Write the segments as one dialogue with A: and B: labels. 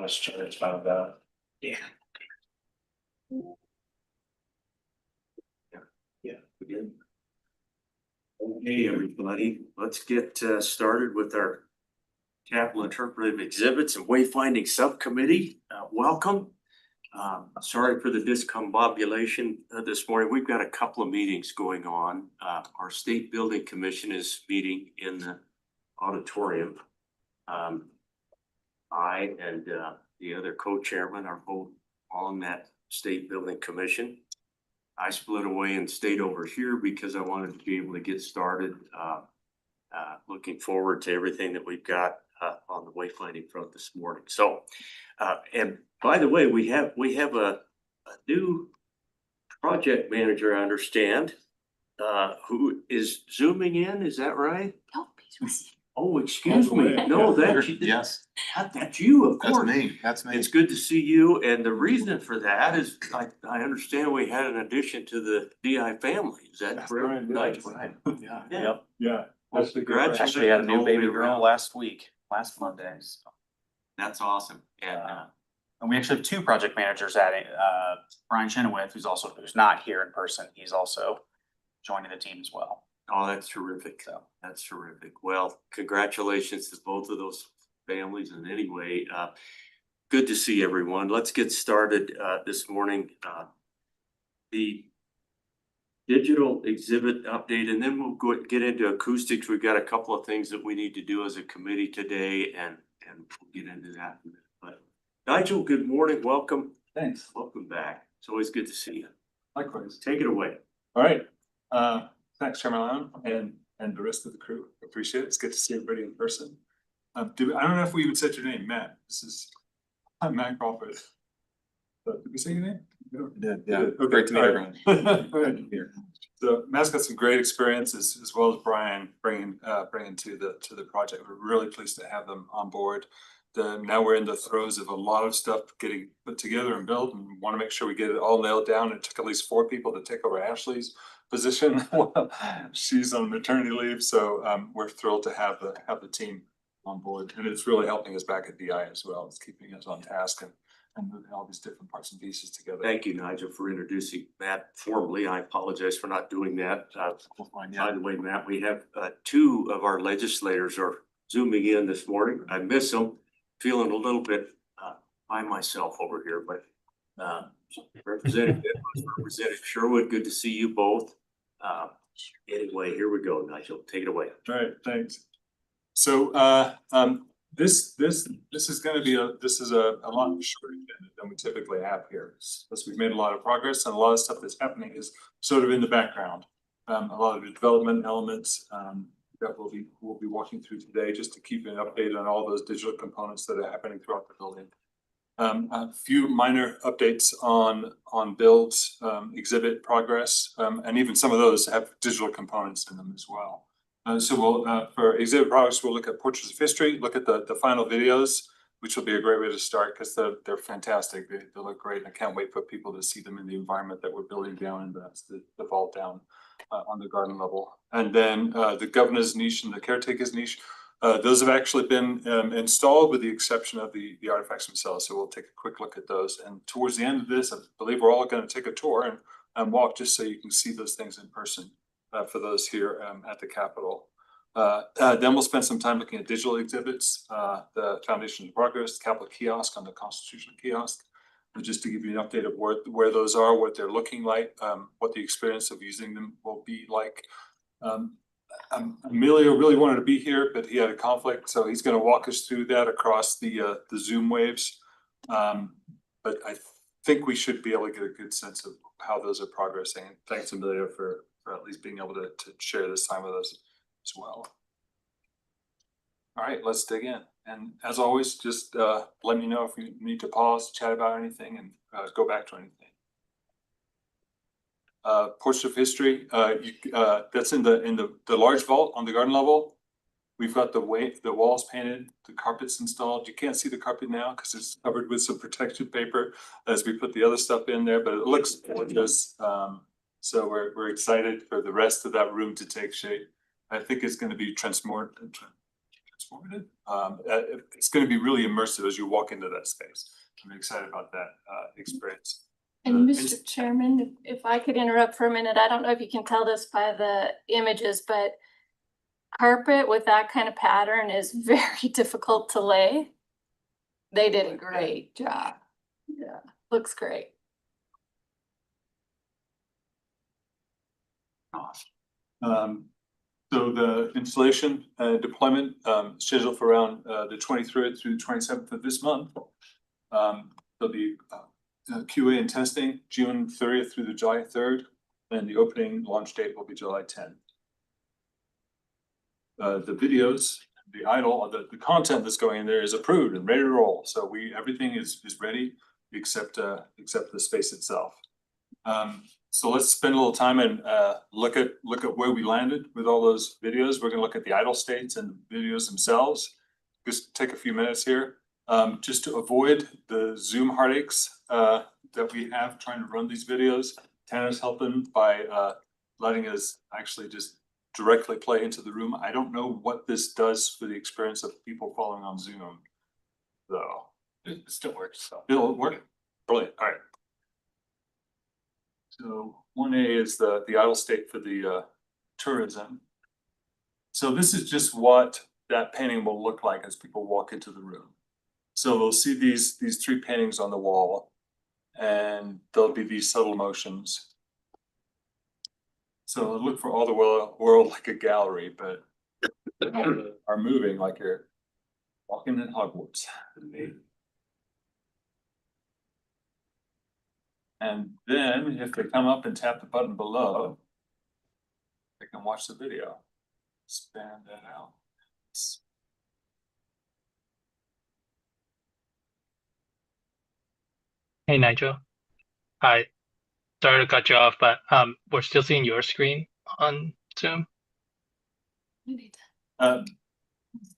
A: Thomas Church found out.
B: Yeah. Yeah, we did. Okay, everybody, let's get started with our capital interpretive exhibits and wayfinding subcommittee. Welcome. Sorry for the discombobulation this morning. We've got a couple of meetings going on. Our state building commission is meeting in the auditorium. I and the other co-chairman are both on that state building commission. I split away and stayed over here because I wanted to be able to get started. Looking forward to everything that we've got on the wayfinding front this morning. So, and by the way, we have a new project manager, I understand, who is zooming in. Is that right?
C: Nope, he's
B: Oh, excuse me. No, that's
D: Yes,
B: that's you, of
D: that's
B: course.
D: me, that's me.
B: It's good to see you, and the reason for that is I understand we had an addition to the DI family. Is that correct?
D: That's right, yeah.
B: Yeah.
A: Yeah.
B: Well, congratulations.
C: actually had a new
B: all the way
C: baby girl
B: around.
C: last Monday. So.
B: That's awesome. And
C: And we actually have two project managers adding, Brian Chenoweth, who's not here in person. He's also joining the team as well.
B: oh, that's terrific.
C: So
B: That's terrific. Well, congratulations to both of those families. And anyway, good to see everyone. Let's get started this morning. The digital exhibit update, and then we'll get into acoustics. We've got a couple of things that we need to do as a committee today, and we'll get into that. But Nigel, good morning. Welcome.
A: Thanks.
B: Welcome back. It's always good to see you.
A: Likewise.
B: Take it away.
A: All right. Thanks, Chairman Lam and the rest of the crew. Appreciate it. It's good to see everybody in person. I don't know if we even said your name, Matt. I'm Matt Crawford. Did we say your name?
D: Yeah,
A: Okay,
D: great to meet
A: all
D: everyone.
A: right. So Matt's got some great experiences as well as Brian bringing to the project. We're really pleased to have them on board. Now we're in the throes of a lot of stuff getting put together and built, and want to make sure we get it all nailed down. It took at least 4 people to take over Ashley's position while she's on maternity leave. So we're thrilled to have the team on board, and it's really helping us back at DI as well. It's keeping us on task and moving all these different parts and pieces together.
B: Thank you, Nigel, for introducing Matt formally. I apologize for not doing that. By the way, Matt, we have 2 of our legislators are zooming in this morning. I miss them. Feeling a little bit by myself over here, but Representative Sherwood, good to see you both. Anyway, here we go, Nigel. Take it away.
A: All right, thanks. So this is going to be a lot shorter than we typically have here. As we've made a lot of progress, and a lot of stuff that's happening is sort of in the background. A lot of the development elements that we'll be walking through today, just to keep an update on all those digital components that are happening throughout the building. A few minor updates on builds, exhibit progress, and even some of those have digital components in them as well. So we'll for exhibit progress, we'll look at portraits of history, look at the final videos, which will be a great way to start because they're fantastic. They look great, and I can't wait for people to see them in the environment that we're building down in the vault down on the garden level. And then the governor's niche and the caretaker's niche, those have actually been installed with the exception of the artifacts themselves. So we'll take a quick look at those. And towards the end of this, I believe we're all going to take a tour and walk just so you can see those things in person for those here at the Capitol. Then we'll spend some time looking at digital exhibits, the Foundation of Progress, the Capitol kiosk on the Constitutional kiosk. And just to give you an update of where those are, what they're looking like, what the experience of using them will be like. Emilio really wanted to be here, but he had a conflict, so he's going to walk us through that across the Zoom waves. But I think we should be able to get a good sense of how those are progressing. Thanks, Emilio, for at least being able to share this time with us as well. All right, let's dig in. And as always, just let me know if you need to pause, chat about anything, and go back to anything. Portrait of history, that's in the large vault on the garden level. We've got the walls painted, the carpets installed. You can't see the carpet now because it's covered with some protection paper as we put the other stuff in there, but it looks gorgeous. So we're excited for the rest of that room to take shape. I think it's going to be transformative transformative. It's gonna be really immersive as you walk into that space. I'm excited about that experience.
E: And
A: Uh,
E: Mr. Chairman, if I could interrupt for a minute, I don't know if you can tell this by the images, but carpet with that kind of pattern is very difficult to lay. They did a great job. Yeah, looks great.
A: So the installation deployment scheduled for around the 23rd through the 27th of this month. There'll be QA and testing June 30th through the July 3rd, and the opening launch date will be July 10th. The videos, the idle, the content that's going in there is approved and ready to roll. So everything is ready except the space itself. So let's spend a little time and look at where we landed with all those videos. We're gonna look at the idle states and the videos themselves. Just take a few minutes here, just to avoid the Zoom heartaches that we have trying to run these videos. Tanner's helping by letting us actually just directly play into the room. I don't know what this does for the experience of people following on Zoom, though.
C: It still works, so.
A: It'll work. Brilliant. All right. So 1A is the idle state for the tourism. So this is just what that painting will look like as people walk into the room. So they'll see these three paintings on the wall, and there'll be these subtle motions. So look for all the world like a gallery, but are moving like you're walking in Hogwarts. And then if they come up and tap the button below, they can watch the video. Expand that out.
F: Hey Nigel. Hi. Sorry to cut you off, but we're still seeing your screen on Zoom.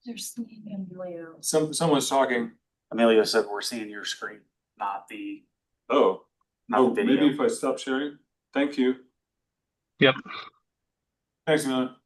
E: There's Emilio.
A: Someone's talking.
C: Amelia said we're seeing your screen, not the
A: Maybe
C: video.
A: if I stop sharing. Thank you.
F: Yep.
A: Thanks, Amelia.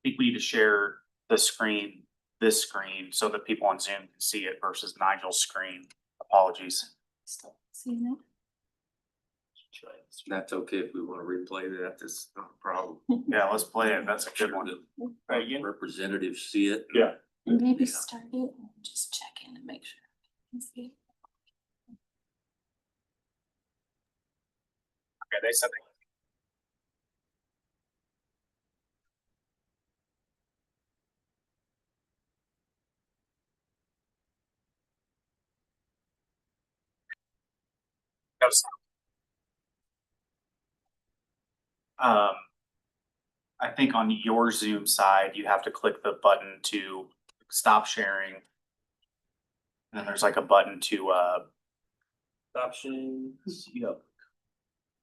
C: I think we need to share this screen, so that people on Zoom can see it versus Nigel's screen. Apologies.
E: Still seeing it?
B: That's okay if we want to replay that, that's not a problem.
C: Yeah, let's play it. That's a good one.
B: Representatives see it.
A: Yeah.
E: Maybe
B: Yeah.
E: start it and just check in and make sure. I can see it.
C: Okay, they said they. I think on your Zoom side, you have to click the button to stop sharing. And then there's like a button to,
B: Options, yep.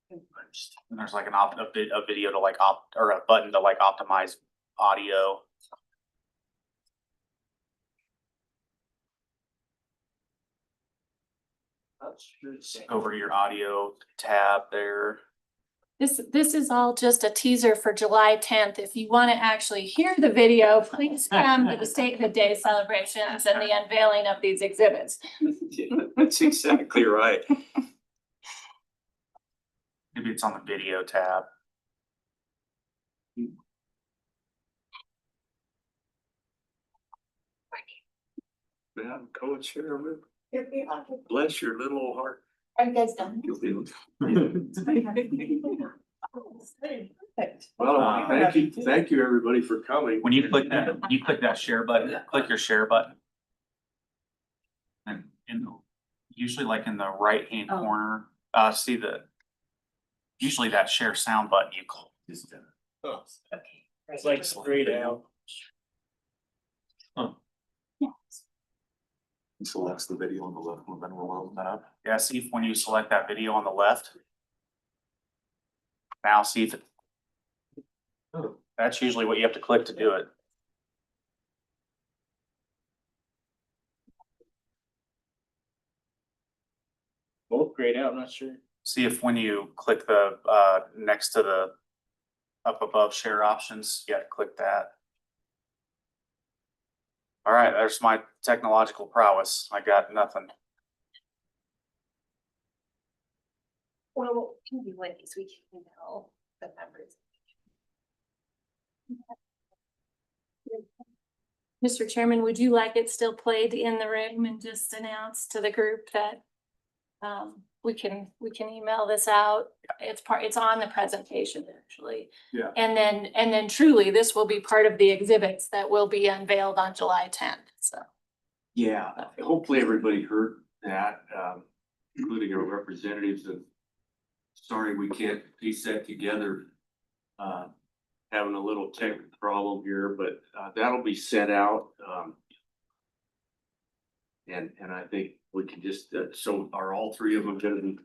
C: and there's like a video to like or a button to like optimize audio. Over your audio tab there.
E: This is all just a teaser for July 10th. If you want to actually hear the video, please come to the Statehood Day celebrations and the unveiling of these exhibits.
B: That's exactly right.
C: Maybe it's on the video tab.
B: Madam Co-Chairman, bless your little heart.
E: Are you guys done?
B: Well, thank you, everybody for coming.
C: When you click that share button, click your share button. And usually like in the right hand
E: Oh.
C: corner, see usually that share sound button you call.
B: It's like straight out.
D: Selects the video on the left, and then we'll open that up.
C: Yeah, see if when you select that video on the left. Now see if it. That's usually what you have to click to do it.
B: Both grayed out, not sure.
C: See if when you click the next to the up above share options, you have to click that. All right, there's my technological prowess. I got nothing.
E: Well, can be ladies, we can email the members. Mr. Chairman, would you like it still played in the room and just announce to the group that we can email this out? It's on the presentation, actually.
A: Yeah.
E: And then truly, this will be part of the exhibits that will be unveiled on July 10th, so.
B: Yeah, hopefully everybody heard that, including our representatives, and sorry we can't piece that together. Having a little tech problem here, but that'll be sent out. And I think we can just, so are all three of them gonna be?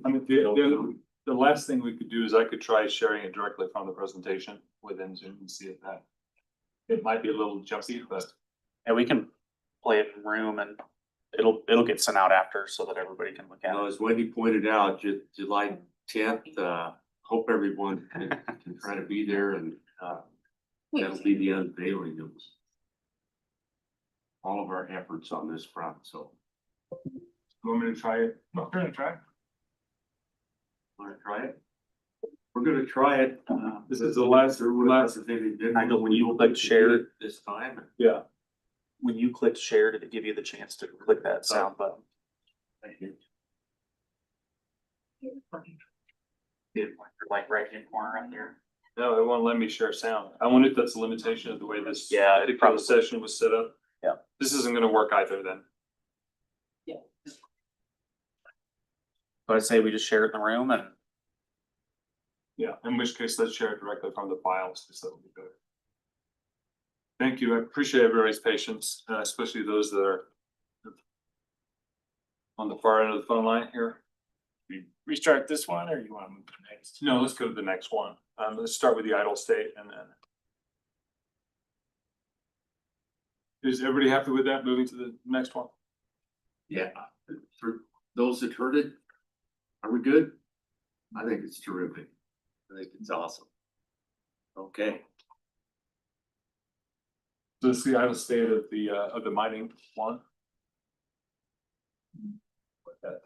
A: I mean, the last thing we could do is I could try sharing it directly from the presentation within Zoom and see if that. It might be a little jumpy, but
C: And we can play it in room and it'll get sent out after so that everybody can look at it.
B: As Wendy pointed out, July 10th, hope everyone can try to be there, and that'll be the unveiling of all of our efforts on this front, so.
A: you want me to try it? No, we're gonna try it.
B: Wanna try it? We're gonna try it.
A: This is the last.
C: I go when you click share.
B: This time.
A: Yeah.
C: When you click share, did it give you the chance to click that sound button?
B: Thank you.
C: Like right hand corner up there.
A: No, it won't let me share sound. I wonder if that's a limitation of the way this.
C: Yeah, it
A: particular
C: probably-
A: session was set up.
C: Yeah.
A: This isn't gonna work either then.
C: So I'd say we just share it in the room and
A: Yeah, in which case, let's share it directly from the files, because that would be better. Thank you. I appreciate everybody's patience, especially those that are on the far end of the phone line here.
G: We restart this one, or you wanna move to the next?
A: No, let's go to the next one. Let's start with the idle state and then. Is everybody happy with that? Moving to the next one?
B: Yeah, for those that heard it, are we good? I think it's terrific. I think it's awesome. Okay.
A: So this is the idle state of the mining one. Put that,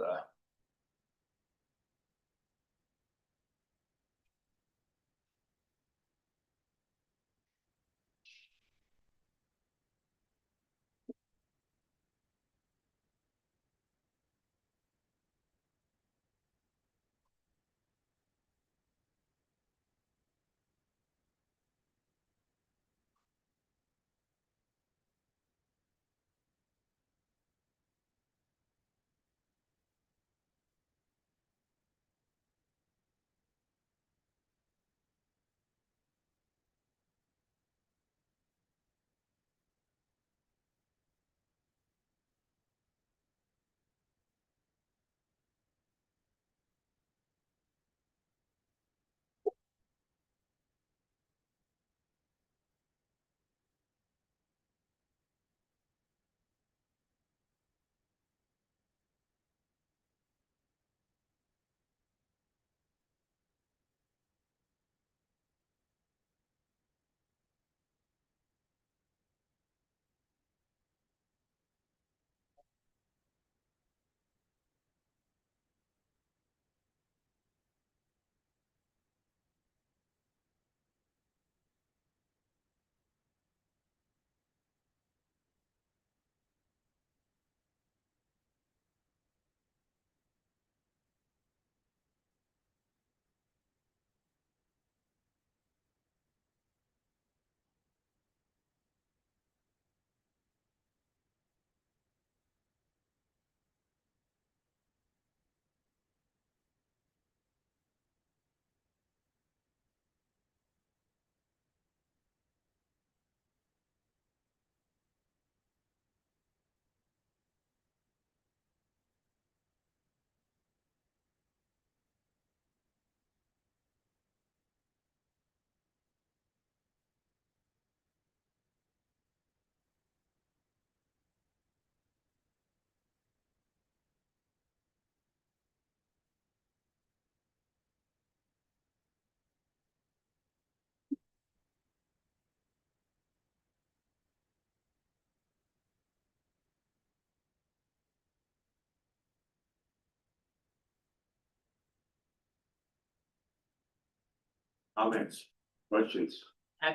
B: Comments, questions? I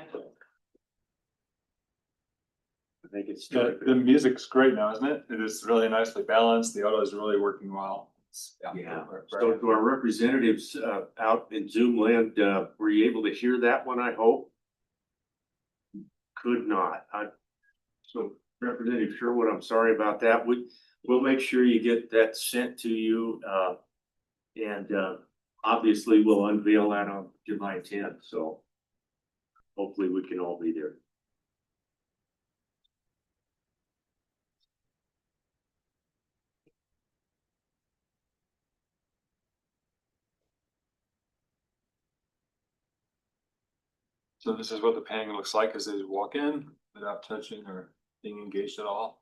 B: think it's.
A: The music's great now, isn't it? It is really nicely balanced. The audio is really working well.
B: Yeah,
A: we're
B: so
A: very
B: to our representatives out in Zoom land, were you able to hear that one, I hope? Could not. So Representative Sherwood, I'm sorry about that. We'll make sure you get that sent to you. And obviously we'll unveil that on July 10th, so hopefully we can all be there.
A: So this is what the painting looks like as they walk in without touching or being engaged at all.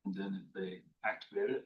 A: And then if they activate it.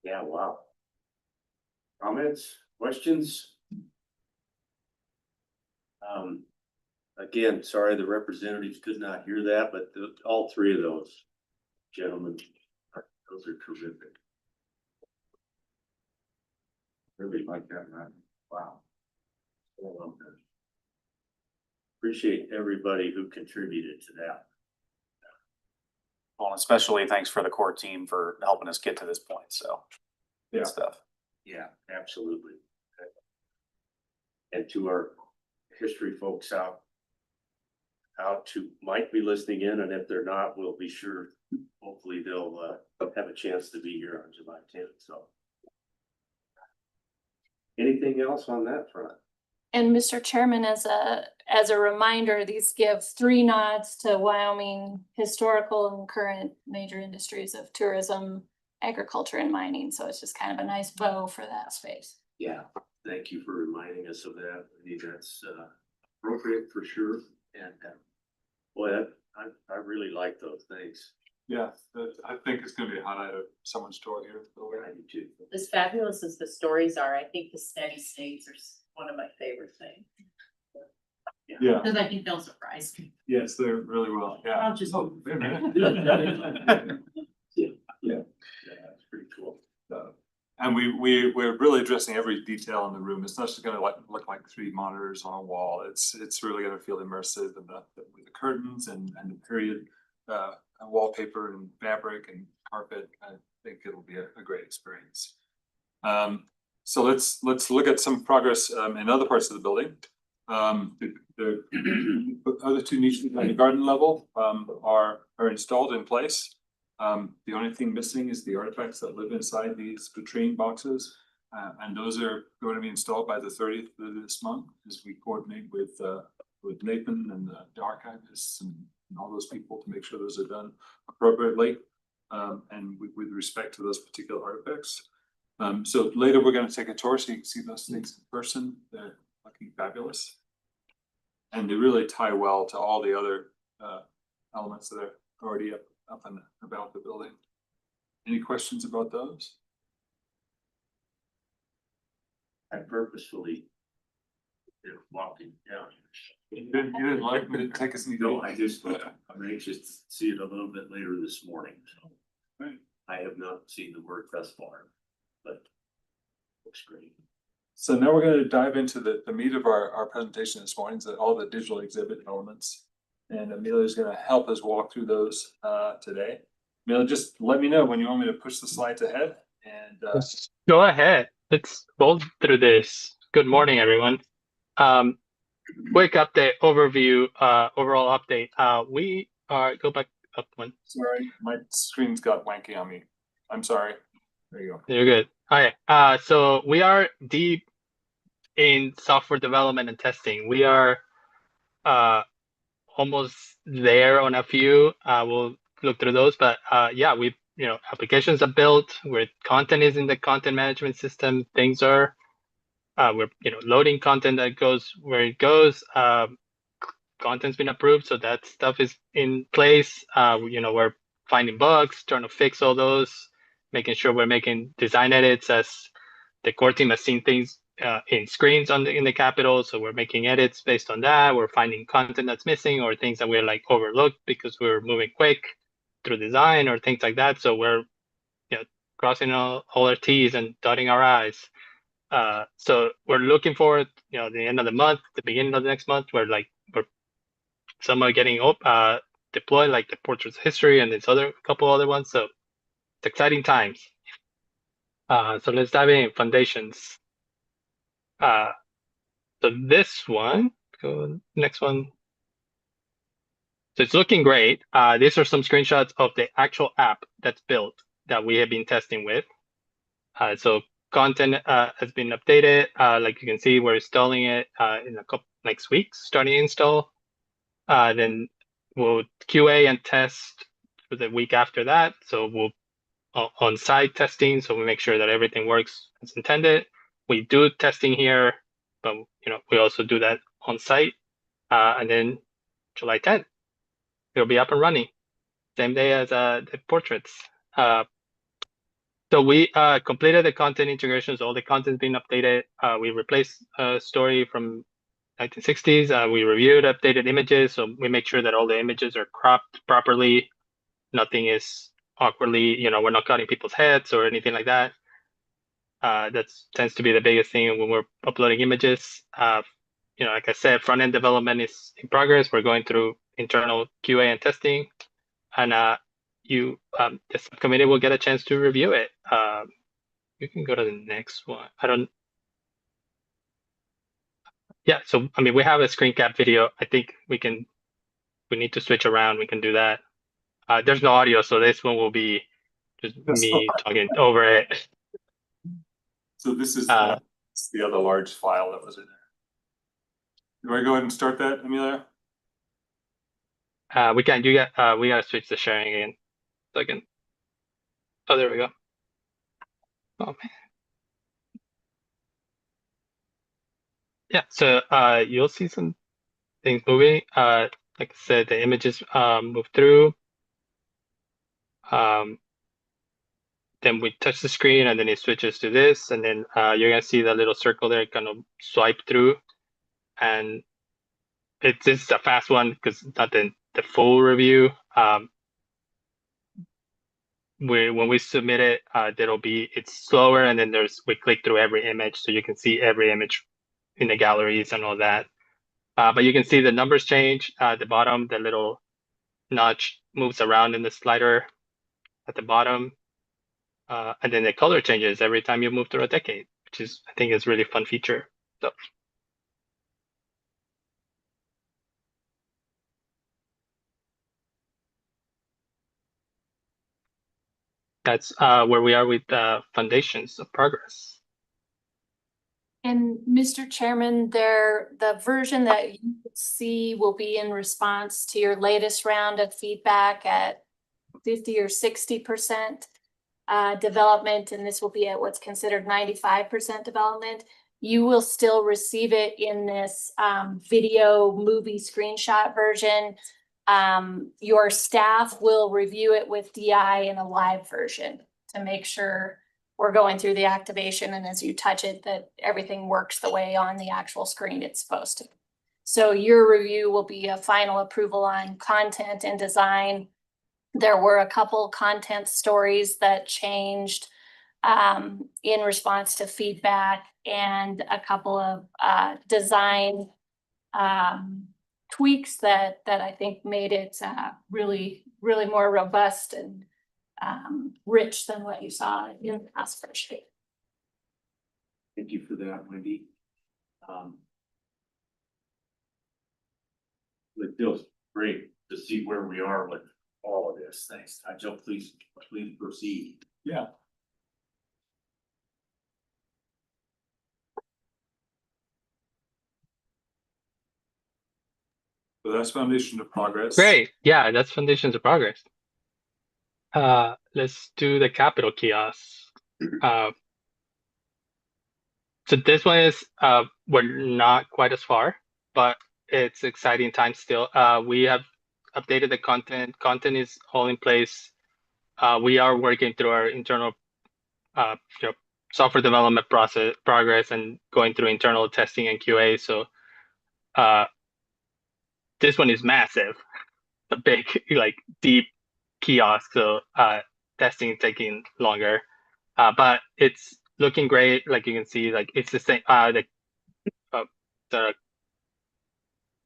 B: Yeah, wow. Comments, questions? Again, sorry the representatives could not hear that, but all three of those gentlemen, those are terrific. Really like that, man. Wow. Well done. Appreciate everybody who contributed to that.
C: Well, especially thanks for the core team for helping us get to this point, so.
A: Yeah.
C: Good stuff.
B: Yeah, absolutely. And to our history folks out who might be listening in, and if they're not, we'll be sure, hopefully they'll have a chance to be here on July 10th, so. Anything else on that front?
E: And Mr. Chairman, as a reminder, these give 3 nods to Wyoming historical and current major industries of tourism, agriculture and mining. So it's just kind of a nice bow for that space.
B: Yeah, thank you for reminding us of that. I think that's appropriate for sure. And boy, I really like those things.
A: Yeah, I think it's gonna be a highlight of someone's tour here.
B: I do too.
H: As fabulous as the stories are, I think the steady states are one of my favorite things.
A: Yeah,
H: Cause I think they'll surprise me.
A: yes, they're really well, yeah.
H: I'll just-
A: Oh, wait a minute.
B: Yeah, that's pretty cool.
A: And we're really addressing every detail in the room. It's not just gonna look like 3 monitors on a wall. It's really gonna feel immersive and with the curtains and the period wallpaper and fabric and carpet. I think it'll be a great experience. So let's look at some progress in other parts of the building. The other 2 niches at the garden level are installed in place. The only thing missing is the artifacts that live inside these vitrine boxes. And those are going to be installed by the 30th of this month as we coordinate with Nathan and the archivists and all those people to make sure those are done appropriately. And with respect to those particular artifacts. So later we're going to take a tour so you can see those things in person. They're looking fabulous. And they really tie well to all the other elements that are already up and about the building. Any questions about those?
B: I purposefully walking down.
A: You didn't like me to take us any.
B: No, I'm anxious to see it a little bit later this morning, so.
A: Right.
B: I have not seen the work thus far, but looks great.
A: So now we're going to dive into the meat of our presentation this morning, so all the digital exhibit elements. And Amelia is going to help us walk through those today. Amelia, just let me know when you want me to push the slides ahead. And
F: Let's go ahead. Let's roll through this. Good morning, everyone. Quick update overview, overall update. We are go back up one.
A: sorry, my screen's got wanky on me. I'm sorry. There you go.
F: You're good. Hi. So we are deep in software development and testing. We are almost there on a few. We'll look through those, but yeah, we applications are built. Where content is in the content management system. Things are we're loading content that goes where it goes. Content's been approved, so that stuff is in place. We're finding bugs, trying to fix all those, making sure we're making design edits as the core team has seen things in screens in the Capitol, so we're making edits based on that. We're finding content that's missing or things that we're like overlooked because we're moving quick through design or things like that. So we're crossing all our T's and dotting our I's. So we're looking forward, the end of the month, the beginning of the next month, we're some are getting deployed, like the Portraits of History and this couple other ones. So it's exciting times. So let's dive in. Foundations. So this one, go next one. So it's looking great. These are some screenshots of the actual app that's built that we have been testing with. So content has been updated. Like you can see, we're installing it in a couple next weeks, starting install. Then we'll QA and test for the week after that. So we'll on-site testing, so we make sure that everything works as intended. We do testing here, but we also do that on-site. And then July 10th, it'll be up and running, same day as the portraits. So we completed the content integrations. All the content's been updated. We replaced a story from 1960s. We reviewed updated images, so we make sure that all the images are cropped properly. Nothing is awkwardly, we're not cutting people's heads or anything like that. That tends to be the biggest thing when we're uploading images. Like I said, front-end development is in progress. We're going through internal QA and testing, and the subcommittee will get a chance to review it. You can go to the next one. Yeah, so we have a screen cap video. I think we need to switch around. We can do that. There's no audio, so this one will be just me talking over it.
A: So this is the other large file that was in there. Do I go ahead and start that, Amelia?
F: We can. We gotta switch the sharing again. Second. Oh, there we go. Oh man. Yeah, so you'll see some things moving. Like I said, the images move through. Then we touch the screen and then it switches to this, and then you're gonna see that little circle there kind of swipe through. And this is a fast one because it's not the full review. When we submit it, it's slower, and then we click through every image, so you can see every image in the galleries and all that. But you can see the numbers change at the bottom. The little notch moves around in the slider at the bottom, and then the color changes every time you move through a decade, which is, I think, is really fun feature. So. That's where we are with foundations of progress.
E: And Mr. Chairman, the version that you see will be in response to your latest round of feedback at 50 or 60% development, and this will be at what's considered 95% development. You will still receive it in this video movie screenshot version. Your staff will review it with DI in a live version to make sure we're going through the activation, and as you touch it, that everything works the way on the actual screen it's supposed to. So your review will be a final approval on content and design. There were a couple content stories that changed in response to feedback, and a couple of design tweaks that I think made it really more robust and rich than what you saw in the past version.
B: Thank you for that, Wendy. It feels great to see where we are with all of this. Thanks. Joe, please proceed.
A: Yeah. So that's foundation of progress.
F: Great. Yeah, that's foundations of progress. Let's do the capital kiosks. So this one is we're not quite as far, but it's exciting time still. We have updated the content. Content is all in place. We are working through our internal software development progress and going through internal testing and QA. So this one is massive, a big, like, deep kiosk. So testing is taking longer, but it's looking great. Like you can see, like it's the same. The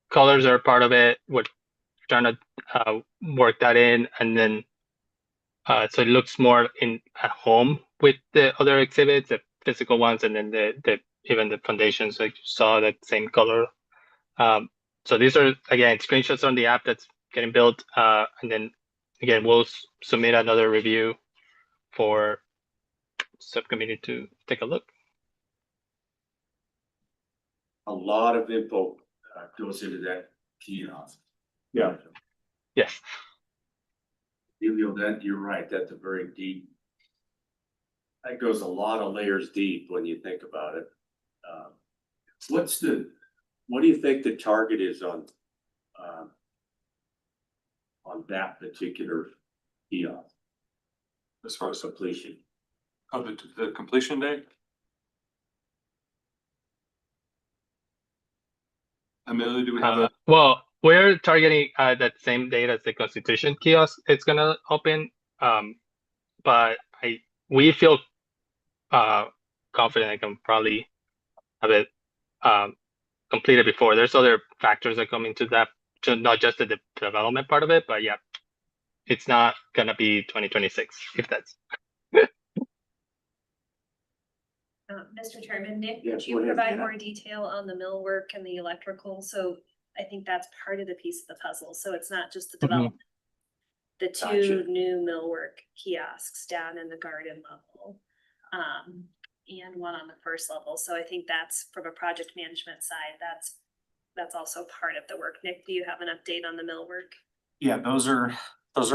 F: colors are part of it. We're trying to work that in, and then so it looks more at home with the other exhibits, the physical ones, and then even the foundations, like you saw, that same color. So these are, again, screenshots on the app that's getting built, and then again we'll submit another review for subcommittee to take a look.
B: A lot of info goes into that kiosk.
A: Yeah.
F: Yes.
B: That you're right. That's a very deep. That goes a lot of layers deep when you think about it. What do you think the target is on that particular kiosk
A: As far as
B: completion?
A: of the completion date? Amelia, do we have
F: well, we're targeting that same date as the Constitution kiosk. It's gonna open, but we feel confident I can probably have it completed before. There's other factors that come into that, not just the development part of it, but yeah, it's not gonna be 2026 if that's.
I: Mr. Chairman, Nick,
B: Yes,
I: could you
B: go ahead,
I: provide
B: Jenna.
I: more detail on the millwork and the electrical? So I think that's part of the piece of the puzzle. So it's not just the development. The two
B: Gotcha.
I: new millwork kiosks down in the garden level, and one on the first level. So I think that's, from a project management side, that's also part of the work. Nick, do you have an update on the millwork?
C: Yeah, those are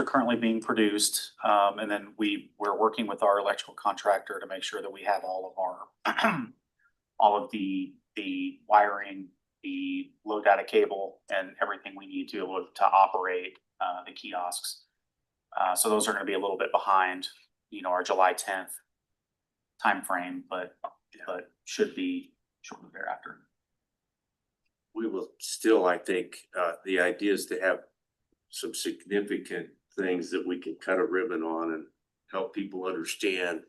C: currently being produced. And then we're working with our electrical contractor to make sure that we have all of our all of the the wiring, the low data cable, and everything we need to be able to operate the kiosks. So those are gonna be a little bit behind, our July 10th timeframe, but should be shortly thereafter.
B: We will still, I think, the idea is to have some significant things that we can cut a ribbon on and help people understand,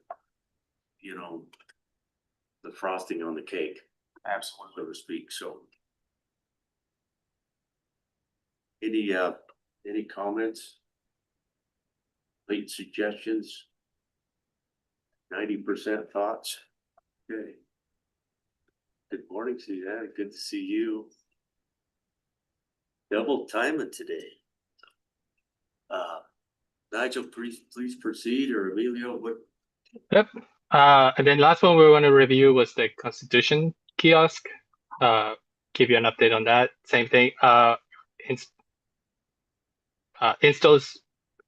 B: the frosting on the cake,
C: Absolutely.
B: so to speak. So any comments? Late suggestions? 90% thoughts? Okay. Good morning, Suzanne. Good to see you. Double timing today. Nigel, please proceed, or Emilio, what?
F: Yep. And then last one we want to review was the Constitution kiosk. Give you an update on that. Same thing. Installs,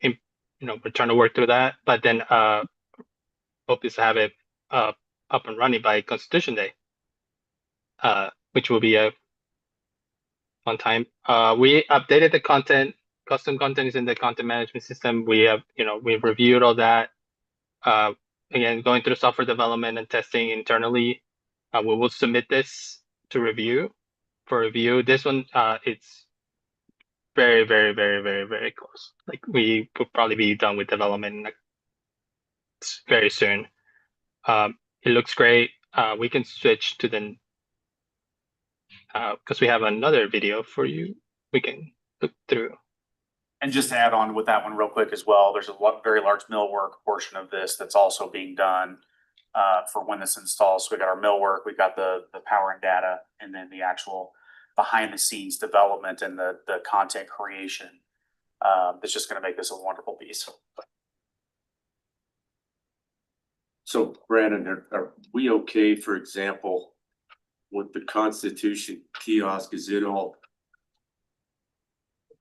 F: we're trying to work through that, but then hope is to have it up and running by Constitution Day, which will be a fun time. We updated the content. Custom content is in the content management system. We have, we've reviewed all that. Again, going through software development and testing internally. We will submit this to review. This one, it's very, very, very, very, very close. Like we will probably be done with development very soon. It looks great. We can switch to the because we have another video for you. We can look through.
C: And just to add on with that one real quick as well, there's a very large millwork portion of this that's also being done for when this installs. So we got our millwork, we got the power and data, and then the actual behind the scenes development and the content creation. That's just going to make this a wonderful piece.
B: So Brandon, are we okay, for example, with the Constitution kiosk?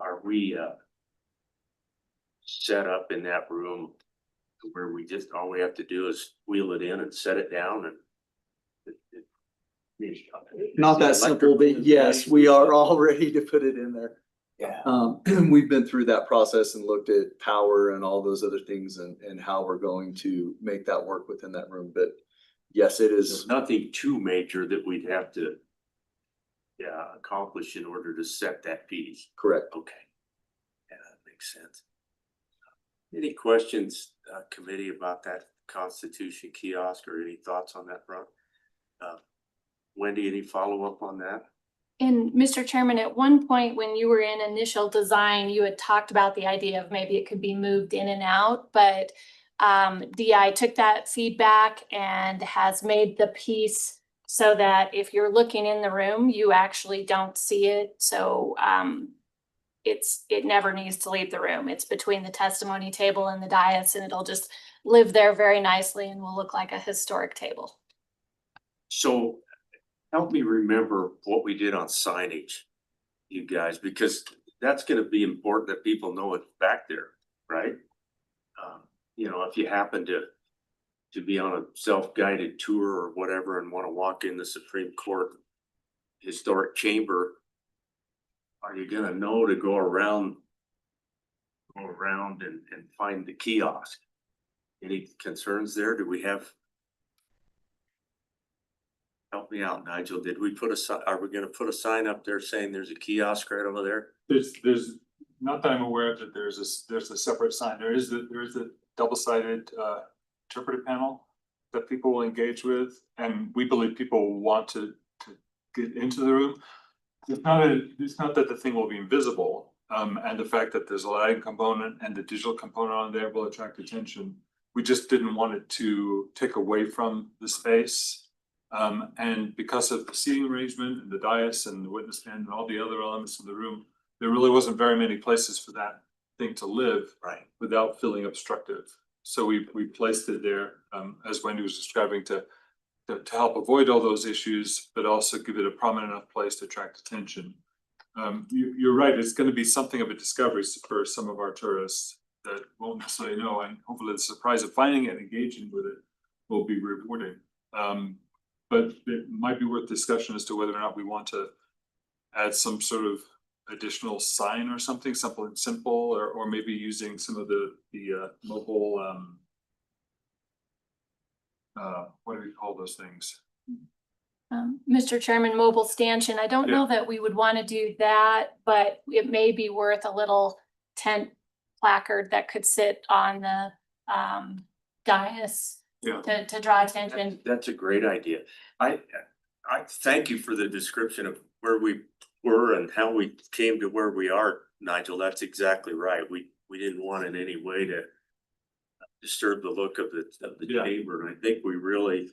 B: Are we set up in that room where all we have to do is wheel it in and set it down and
J: not that simple, but yes, we are all ready to put it in there.
B: Yeah.
J: We've been through that process and looked at power and all those other things and how we're going to make that work within that room. But yes, it is.
B: There's nothing too major that we'd have to accomplish in order to set that piece.
J: Correct.
B: Okay. Yeah, that makes sense. Any questions, committee, about that Constitution kiosk, or any thoughts on that front? Wendy, any follow-up on that?
E: And Mr. Chairman, at one point when you were in initial design, you had talked about the idea of maybe it could be moved in and out, but DI took that feedback and has made the piece so that if you're looking in the room, you actually don't see it. So it never needs to leave the room. It's between the testimony table and the dais, and it'll just live there very nicely and will look like a historic table.
B: So help me remember what we did on signage, you guys, because that's going to be important that people know it's back there, right? If you happen to be on a self-guided tour or whatever and want to walk in the Supreme Court historic chamber, are you going to know to go around and find the kiosk? Any concerns there? Do we have? Help me out, Nigel. Did we are we going to put a sign up there saying there's a kiosk right over there?
A: There's not that I'm aware of that there's a separate sign. There is a double-sided interpretive panel that people will engage with, and we believe people want to get into the room. It's not that the thing will be invisible, and the fact that there's a lighting component and the digital component on there will attract attention. We just didn't want it to take away from the space. And because of the seating arrangement and the dais and the witness stand and all the other elements of the room, there really wasn't very many places for that thing to live without feeling obstructive. So we placed it there, as Wendy was describing, to help avoid all those issues, but also give it a prominent enough place to attract attention. You're right, it's going to be something of a discovery for some of our tourists that won't necessarily know, and hopefully the surprise of finding it and engaging with it will be rewarding. but it might be worth discussion as to whether or not we want to add some sort of additional sign or something, something simple, or maybe using some of the mobile, what do we call those things?
E: Mr. Chairman, mobile stanchion, I don't know that we would want to do that, but it may be worth a little tent placard that could sit on the dais
A: Yeah.
E: to draw attention.
B: That's a great idea. I thank you for the description of where we were and how we came to where we are, Nigel. That's exactly right. We didn't want in any way to disturb the look of the
A: Yeah.
B: chamber. And I think we really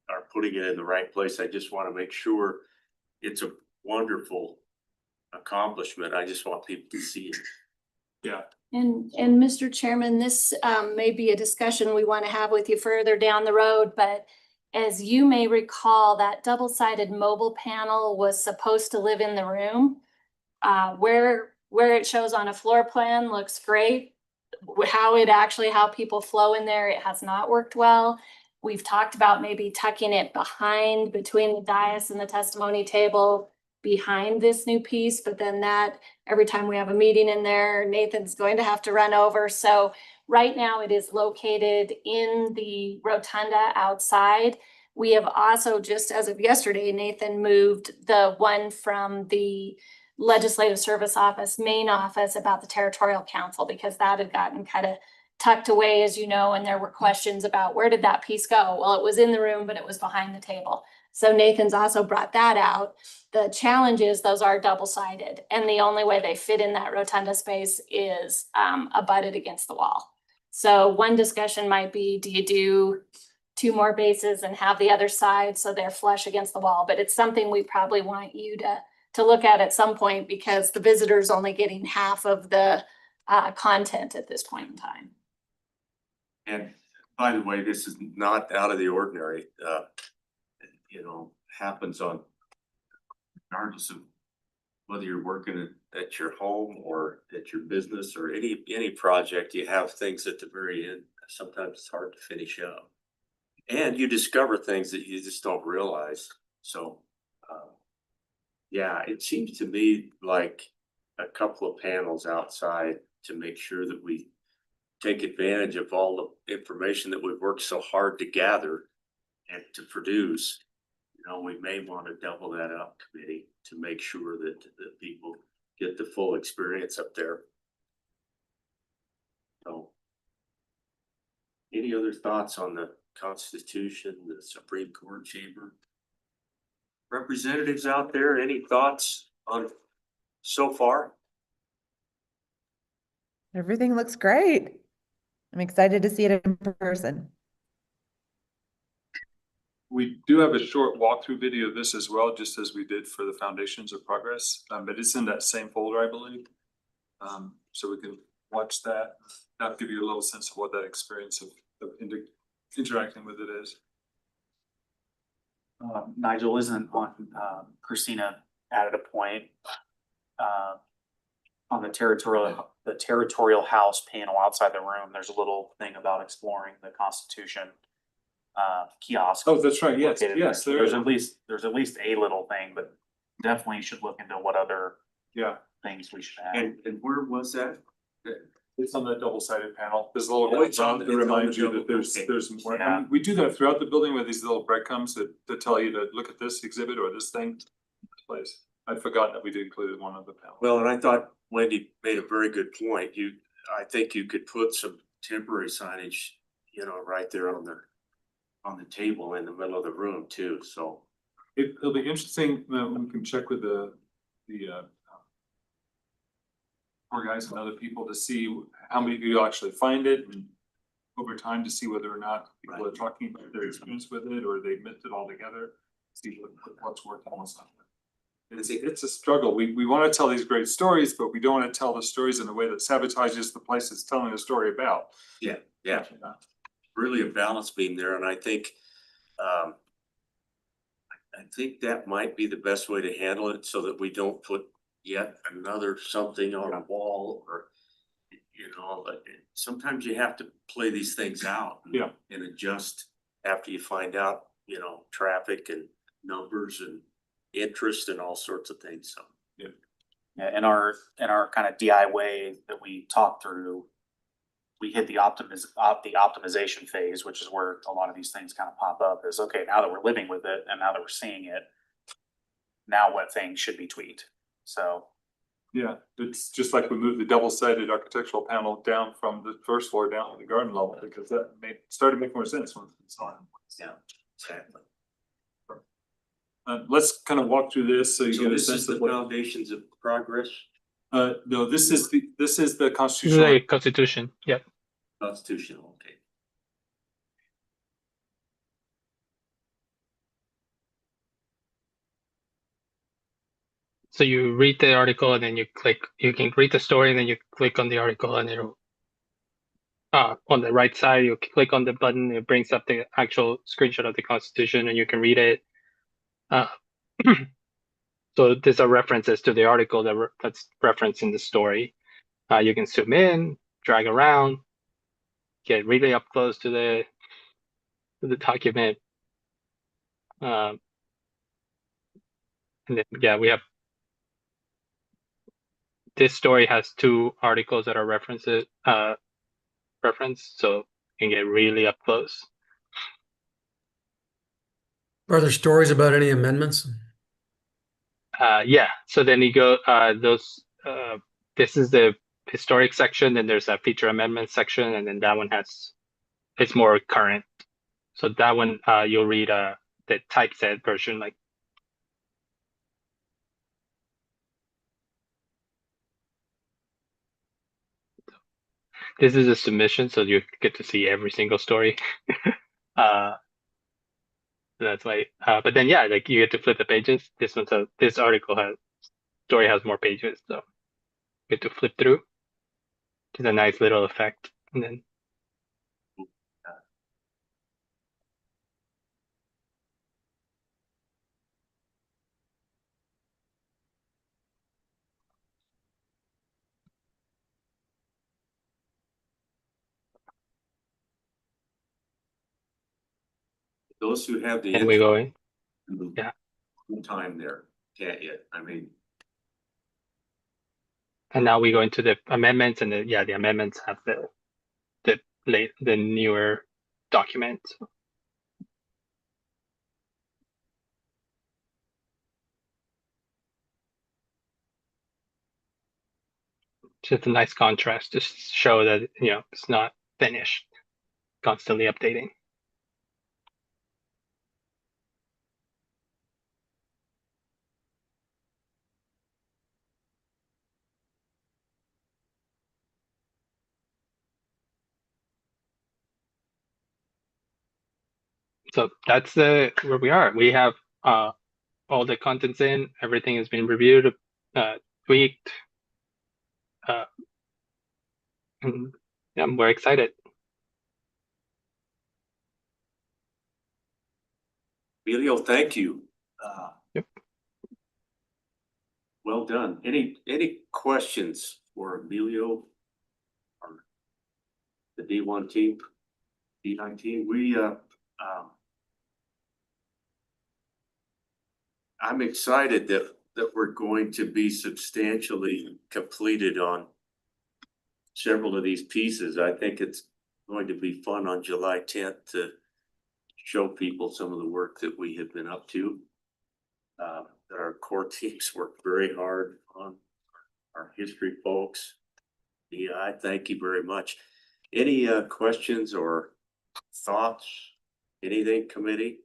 B: are putting it in the right place. I just want to make sure it's a wonderful accomplishment. I just want people to see it.
A: Yeah.
E: And Mr. Chairman, this may be a discussion we want to have with you further down the road, but as you may recall, that double-sided mobile panel was supposed to live in the room. Where it shows on a floor plan looks great. How people flow in there, it has not worked well. We've talked about maybe tucking it behind, between the dais and the testimony table, behind this new piece, but then that, every time we have a meeting in there, Nathan's going to have to run over. So right now it is located in the rotunda outside. We have also, just as of yesterday, Nathan moved the one from the Legislative Service Office, main office, about the Territorial Council, because that had gotten kind of tucked away, as you know, and there were questions about where did that piece go? Well, it was in the room, but it was behind the table. So Nathan's also brought that out. The challenge is those are double-sided, and the only way they fit in that rotunda space is abutted against the wall. So one discussion might be, do you do 2 more bases and have the other side so they're flush against the wall? But it's something we probably want you to look at some point, because the visitor's only getting half of the content at this point in time.
B: And by the way, this is not out of the ordinary. Happens on, regardless of whether you're working at your home or at your business or any project, you have things at the very end. Sometimes it's hard to finish up, and you discover things that you just don't realize. So, yeah, it seems to me like a couple of panels outside to make sure that we take advantage of all the information that we've worked so hard to gather and to produce. We may want to double that up, committee, to make sure that people get the full experience up there. So, any other thoughts on the Constitution, the Supreme Court chamber? Representatives out there, any thoughts on so far?
K: Everything looks great. I'm excited to see it in person.
A: We do have a short walkthrough video of this as well, just as we did for the Foundations of Progress, but it's in that same folder, I believe. So we can watch that. That'll give you a little sense of what that experience of interacting with it is.
C: Nigel, isn't on, Christina added a point, on the territorial house panel outside the room. There's a little thing about exploring the Constitution kiosk.
A: Oh, that's right. Yes,
C: located
A: yes.
C: there.
A: There is.
C: There's at least a little thing, but definitely should look into what other things we should add.
B: And where was that?
A: It's on the double-sided panel. There's a little
B: Oh, it's on
A: breadcrumb
B: the-
A: to
B: it's on
A: remind
B: the
A: you
B: double-
A: that there's
B: okay.
A: more.
C: Yeah.
A: I mean, we do that throughout the building with these little breadcrumbs that tell you to look at this exhibit or this thing. Place. I'd forgotten that we did include one of the panels.
B: Well, and I thought Wendy made a very good point. I think you could put some temporary signage, right there on the table in the middle of the room too, so.
A: It'll be interesting, we can check with the poor guys and other people to see how many of you actually find it, and over time to see whether or not people are talking about their experience with it, or they missed it altogether. See what's working and what's not. It's a struggle. We want to tell these great stories, but we don't want to tell the stories in a way that sabotages the place it's telling the story about.
B: Yeah. Really a balance being there, and I think that might be the best way to handle it, so that we don't put yet another something on a wall, or sometimes you have to play these things out and adjust after you find out you know, traffic and numbers and interest and all sorts of things, so.
C: Yeah, in our kind of DI way that we talked through, we hit the optimization phase, which is where a lot of these things kind of pop up is, okay, now that we're living with it and now that we're seeing it, now what things should be tweaked. So
A: Yeah, it's just like we moved the double-sided architectural panel down from the first floor down to the garden level, because that started to make more sense when it's on.
B: Yeah, exactly.
A: Let's kind of walk through this so you
B: So
A: get a
B: this is
A: sense
B: the
A: of what.
B: foundations of progress,
A: No, this is the
F: This is
A: constitutional.
F: the constitution, yeah.
B: constitutional, okay.
F: So you read the article and then you can read the story and then you click on the article and it'll on the right side, you click on the button, it brings up the actual screenshot of the constitution and you can read it. So these are references to the article that's referenced in the story. You can zoom in, drag around, get really up close to the document. And then, yeah, we have this story has 2 articles that are referenced, so you can get really up close.
L: Are there stories about any amendments?
F: Yeah, so then you go, this is the historic section, then there's a feature amendment section, and then that one it's more current. So that one, you'll read the typeset version, like. This is a submission, so you get to see every single story. That's why, but then yeah, like you get to flip the pages. This story has more pages, so you get to flip through. It's a nice little effect, and then.
B: Those who have the.
F: And we go in.
B: Yeah. Time there, can't you? I mean.
F: And now we go into the amendments, and the amendments have the newer document. Just a nice contrast to show that it's not finished, constantly updating. So that's where we are. We have all the contents in, everything has been reviewed, tweaked. And yeah, we're excited.
B: Emilio, thank you.
F: Yep.
B: Well done. Any questions for Emilio? Or the D1 team, D19? I'm excited that we're going to be substantially completed on several of these pieces. I think it's going to be fun on July 10th to show people some of the work that we have been up to. That our core teams worked very hard on, our history folks. Yeah, I thank you very much. Any questions or thoughts? Anything, committee?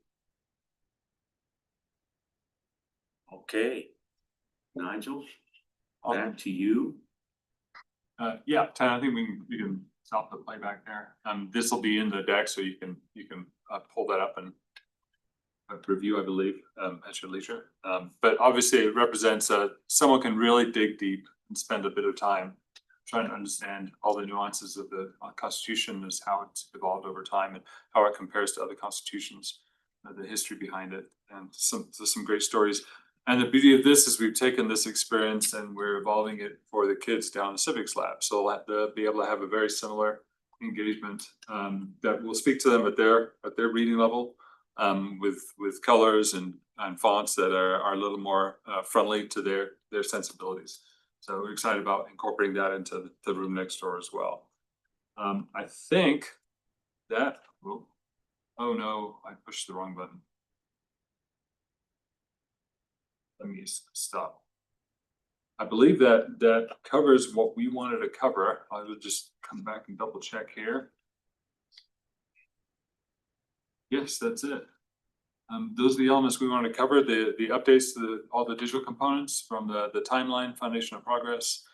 B: Okay, Nigel, back to you.
A: Yeah, Ty, I think we can stop the playback there. This will be in the deck, so you can pull that up and review, I believe, at your leisure. But obviously it represents someone can really dig deep and spend a bit of time trying to understand all the nuances of the Constitution, as how it's evolved over time and how it compares to other constitutions, the history behind it, and some great stories. And the beauty of this is we've taken this experience and we're evolving it for the kids down the civics lab. So they'll be able to have a very similar engagement that will speak to them at their reading level, with colors and fonts that are a little more friendly to their sensibilities. So we're excited about incorporating that into the room next door as well. I think that, oh no, I pushed the wrong button. Let me stop. I believe that covers what we wanted to cover. I will just come back and double check here. Yes, that's it. Those are the elements we want to cover, the updates to all the digital components from the timeline, foundation of progress,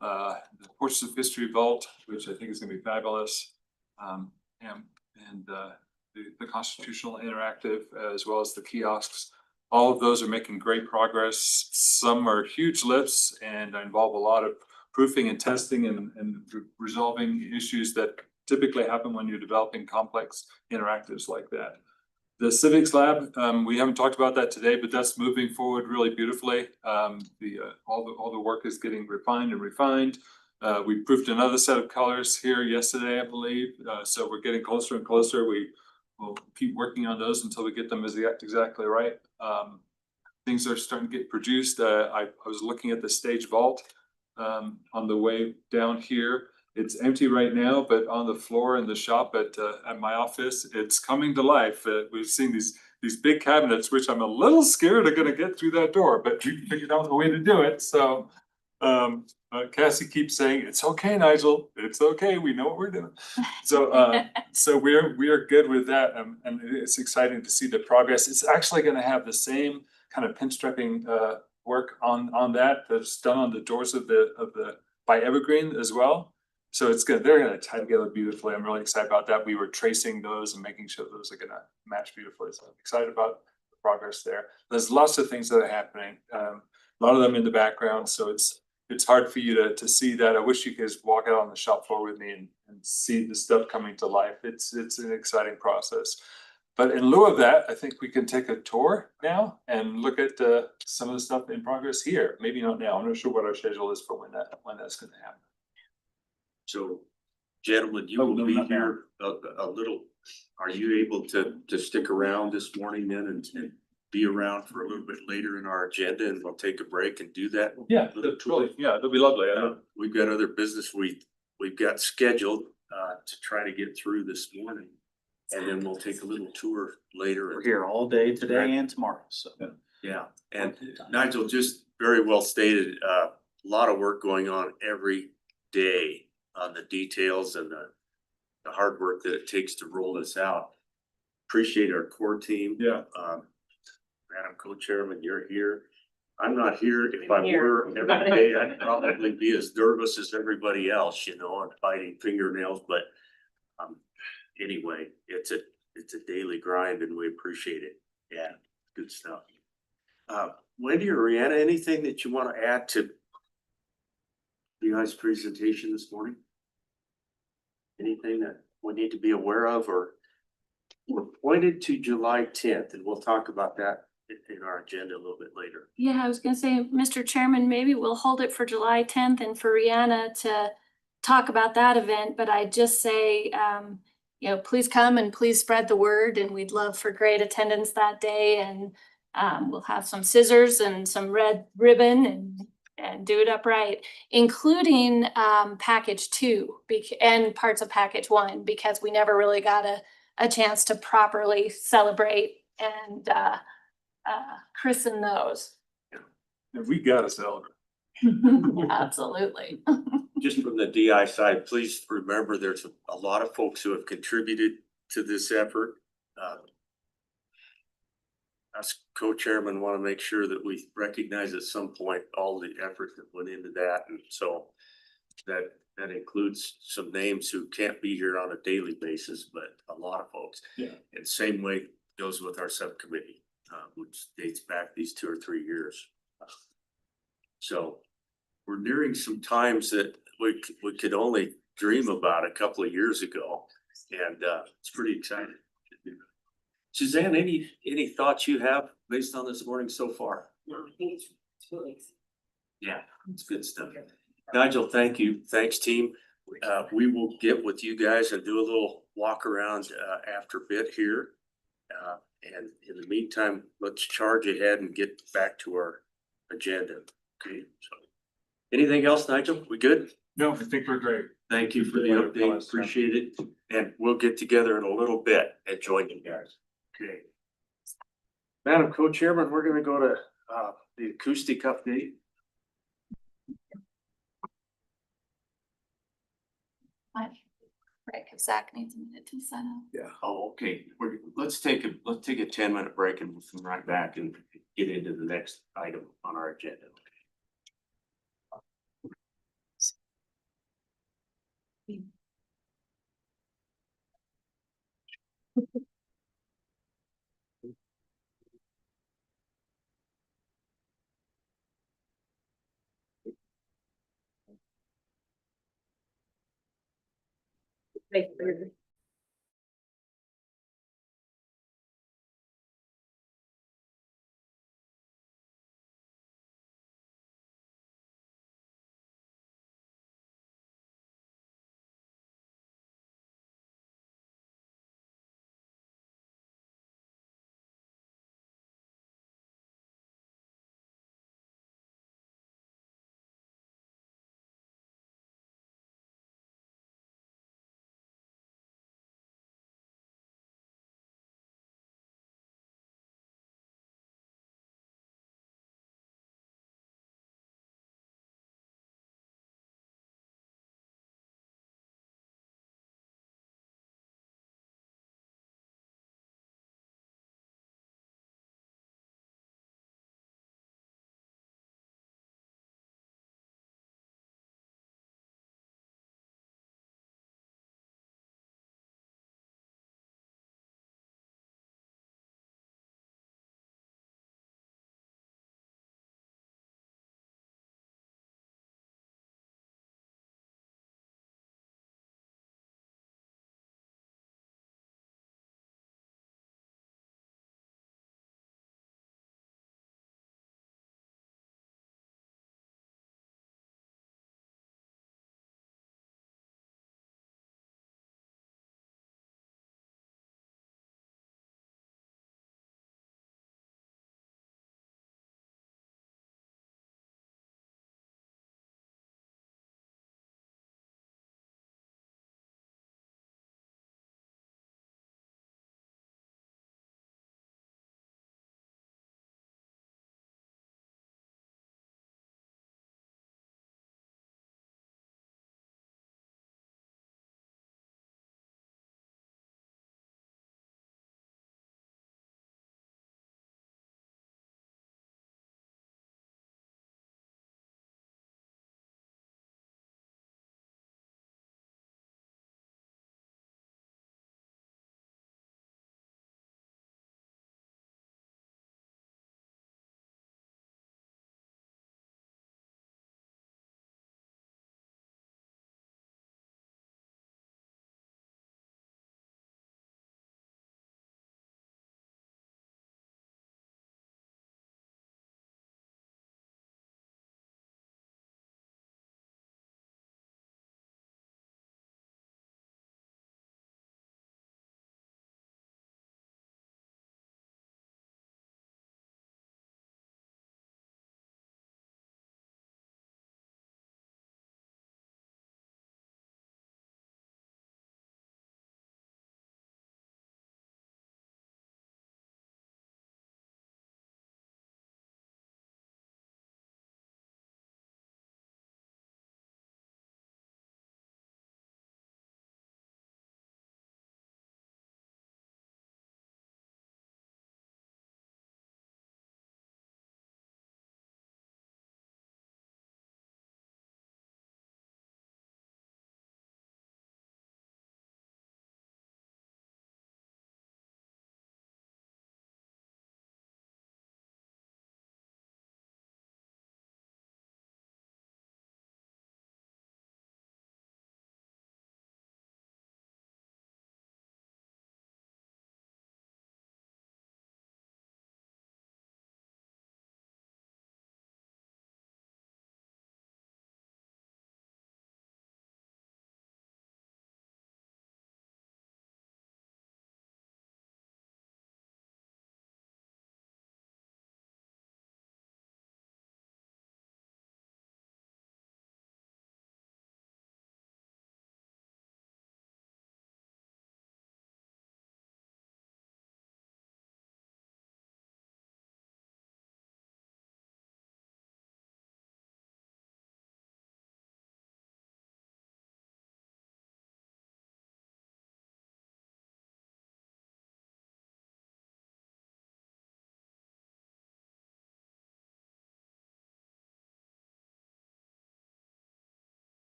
A: the Portraits of History Vault, which I think is going to be fabulous, and the constitutional interactive, as well as the kiosks. All of those are making great progress. Some are huge lifts and involve a lot of proofing and testing and resolving issues that typically happen when you're developing complex interactives like that. The civics lab, we haven't talked about that today, but that's moving forward really beautifully. All the work is getting refined and refined. We proofed another set of colors here yesterday, I believe. So we're getting closer and closer. We'll keep working on those until we get them exactly right. Things are starting to get produced. I was looking at the stage vault on the way down here. It's empty right now, but on the floor in the shop at my office, it's coming to life. We've seen these big cabinets, which I'm a little scared are going to get through that door, but we figured out the way to do it. So Cassie keeps saying, "It's okay, Nigel. It's okay. We know what we're doing." So so we are good with that, and it's exciting to see the progress. It's actually going to have the same kind of pinstriping work on that's done on the doors of the by Evergreen as well. So they're gonna tie together beautifully. I'm really excited about that. We were tracing those and making sure those are gonna match beautifully. So I'm excited about the progress there. There's lots of things that are happening. A lot of them in the background. So it's hard for you to see that. I wish you could walk out on the shop floor with me and see the stuff coming to life. It's an exciting process. But in lieu of that, I think we can take a tour now and look at some of the stuff in progress here. Maybe not now. I'm not sure what our schedule is for when that's going to happen.
B: So, gentlemen, you will be here a little. Are you able to stick around this morning then and be around for a little bit later in our agenda, and we'll take a break and do that?
A: Yeah, that'll be lovely.
B: We've got other business we've got scheduled to try to get through this morning. And then we'll take a little tour later.
C: We're here all day today and tomorrow, so.
B: Yeah, and Nigel, just very well stated, a lot of work going on every day on the details and the hard work that it takes to roll this out. Appreciate our core team.
A: Yeah.
B: Madam Co-Chairman, you're here. I'm not here. If I were every day, I'd probably be as nervous as everybody else, and fighting fingernails, but anyway, it's a daily grind and we appreciate it. Yeah, good stuff. Wendy or Rihanna, anything that you want to add to you guys' presentation this morning? Anything that we need to be aware of, or we're pointed to July 10th, and we'll talk about that in our agenda a little bit later.
E: Yeah, I was gonna say, Mr. Chairman, maybe we'll hold it for July 10th and for Rihanna to talk about that event, but I just say, please come and please spread the word, and we'd love for great attendance that day. And we'll have some scissors and some red ribbon and do it upright, including package 2 and parts of package 1, because we never really got a chance to properly celebrate and christen those.
A: We gotta celebrate.
E: Absolutely.
B: Just from the DI side, please remember there's a lot of folks who have contributed to this effort. Us co-chairmen want to make sure that we recognize at some point all the effort that went into that. And so that includes some names who can't be here on a daily basis, but a lot of folks.
A: Yeah.
B: And same way goes with our subcommittee, which dates back these 2 or 3 years. So we're nearing some times that we could only dream about a couple of years ago, and it's pretty exciting. Suzanne, any thoughts you have based on this morning so far?
H: No, I think it's really exciting.
B: Yeah, it's good stuff. Nigel, thank you. Thanks, team. We will get with you guys and do a little walk around after a bit here. And in the meantime, let's charge ahead and get back to our agenda. Okay, so. Anything else, Nigel? We good?
A: No, I think we're great.
B: Thank you for the update. Appreciate it. And we'll get together in a little bit and join you guys. Okay. Madam Co-Chairman, we're gonna go to the acoustic update.
E: Right, if Zach needs a minute to set up.
J: Yeah.
B: Oh, okay. Let's take a 10-minute break and we'll come right back and get into the next item on our agenda.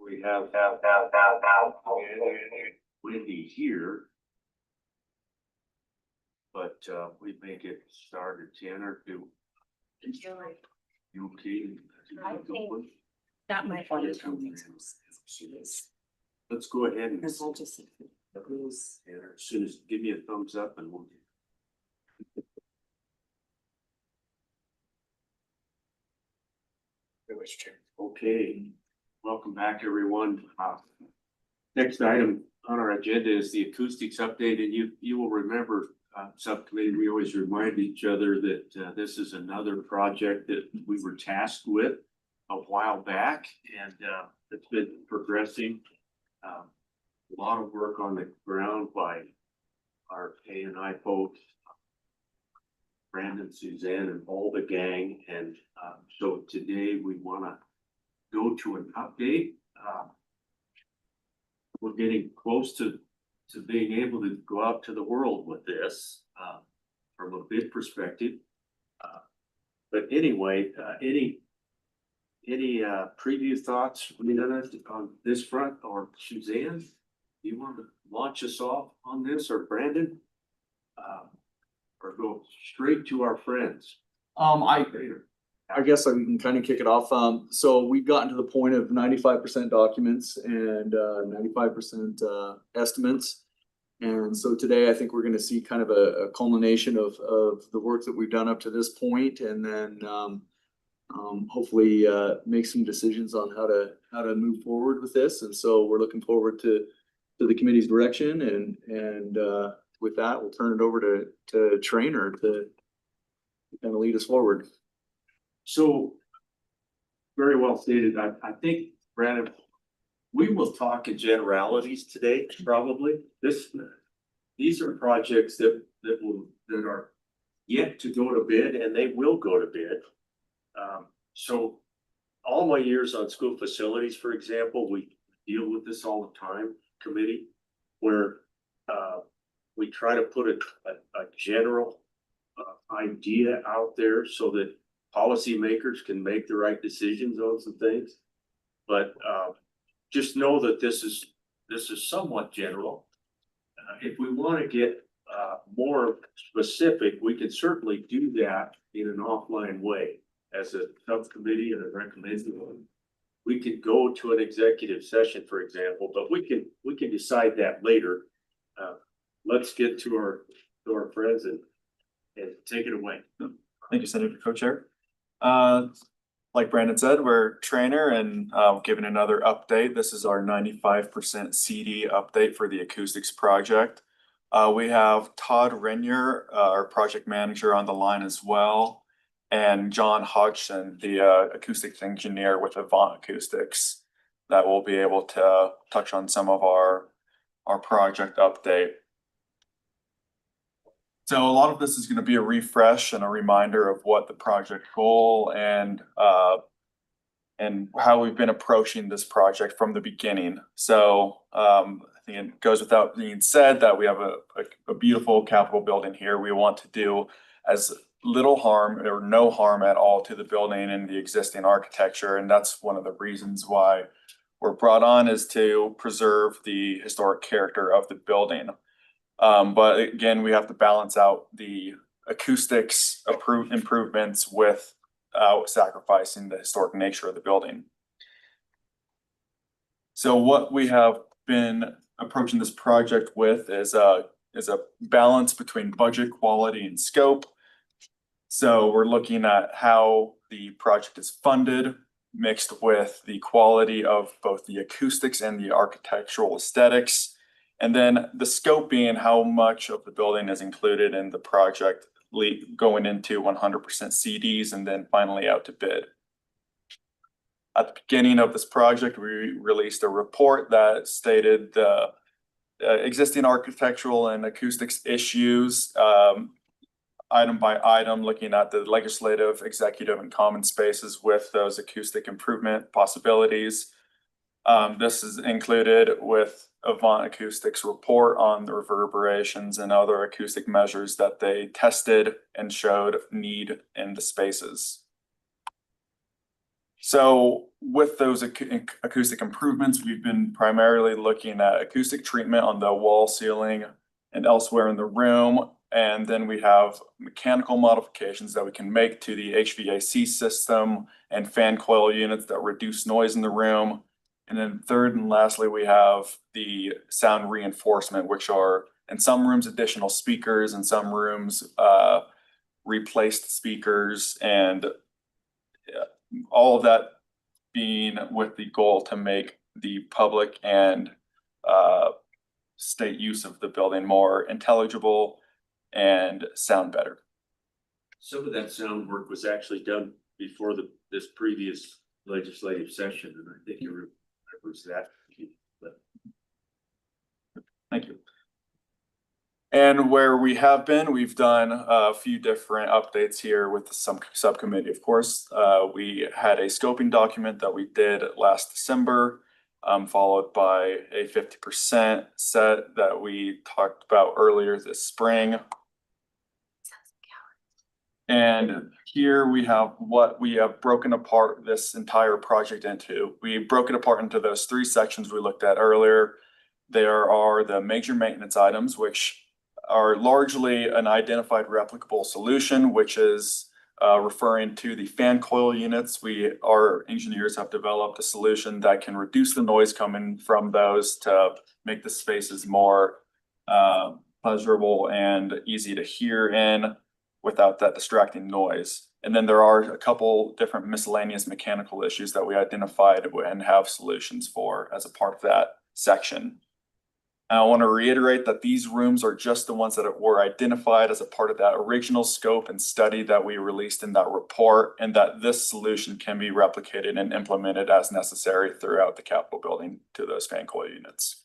B: We have Wendy here. But we may get started 10 or 2. You okay?
H: I think that might want to tell me some.
B: Let's go ahead and
H: Because I'll just.
B: as soon as give me a thumbs up and we'll. Okay, welcome back, everyone. Next item on our agenda is the acoustics update, and you will remember, subcommittee, we always remind each other that this is another project that we were tasked with a while back, and it's been progressing. A lot of work on the ground by our A&I folks, Brandon, Suzanne, and all the gang. And so today we want to go to an update. We're getting close to being able to go out to the world with this from a bid perspective. But anyway, any preview thoughts on this front, or Suzanne? Do you want to launch us off on this, or Brandon? Or go straight to our friends?
J: I guess I can kind of kick it off. So we've gotten to the point of 95% documents and 95% estimates. And so today I think we're going to see kind of a culmination of the work that we've done up to this point, and then hopefully make some decisions on how to move forward with this. And so we're looking forward to the committee's direction, and with that, we'll turn it over to Trainer to kind of lead us forward.
B: So, very well stated. I think, Brandon, we will talk in generalities today, probably. These are projects that are yet to go to bid, and they will go to bid. So all my years on school facilities, for example, we deal with this all the time, committee, where we try to put a general idea out there so that policymakers can make the right decisions on some things. But just know that this is somewhat general. If we want to get more specific, we can certainly do that in an offline way as a subcommittee and a recommendation. We could go to an executive session, for example, but we can decide that later. Let's get to our friends and take it away.
D: Thank you, Senator Co-Chair. Like Brandon said, we're Trainer, and giving another update. This is our 95% CD update for the acoustics project. We have Todd Renier, our project manager, on the line as well, and John Hodgson, the acoustics engineer with Avant Acoustics, that will be able to touch on some of our project update. So a lot of this is going to be a refresh and a reminder of what the project goal and how we've been approaching this project from the beginning. So I think it goes without being said that we have a beautiful Capitol building here. We want to do as little harm or no harm at all to the building and the existing architecture, and that's one of the reasons why we're brought on, is to preserve the historic character of the building. But again, we have to balance out the acoustics improvements without sacrificing the historic nature of the building. So what we have been approaching this project with is a balance between budget, quality, and scope. So we're looking at how the project is funded, mixed with the quality of both the acoustics and the architectural aesthetics. And then the scope being how much of the building is included in the project, going into 100% CDs and then finally out to bid. At the beginning of this project, we released a report that stated the existing architectural and acoustics issues, item by item, looking at the legislative, executive, and common spaces with those acoustic improvement possibilities. This is included with Avant Acoustics report on the reverberations and other acoustic measures that they tested and showed need in the spaces. So with those acoustic improvements, we've been primarily looking at acoustic treatment on the wall, ceiling, and elsewhere in the room. And then we have mechanical modifications that we can make to the HVAC system and fan coil units that reduce noise in the room. And then third and lastly, we have the sound reinforcement, which are in some rooms additional speakers, in some rooms replaced speakers, and all of that being with the goal to make the public and state use of the building more intelligible and sound better.
B: Some of that sound work was actually done before this previous legislative session, and I think you remembers that. But
D: Thank you. And where we have been, we've done a few different updates here with the subcommittee. Of course, we had a scoping document that we did last December, followed by a 50% set that we talked about earlier this spring. And here we have what we have broken apart this entire project into. We broke it apart into those three sections we looked at earlier. There are the major maintenance items, which are largely an identified replicable solution, which is referring to the fan coil units. Our engineers have developed a solution that can reduce the noise coming from those to make the spaces more pleasurable and easy to hear in without that distracting noise. And then there are a couple different miscellaneous mechanical issues that we identified and have solutions for as a part of that section. And I want to reiterate that these rooms are just the ones that were identified as a part of that original scope and study that we released in that report, and that this solution can be replicated and implemented as necessary throughout the Capitol building to those fan coil units.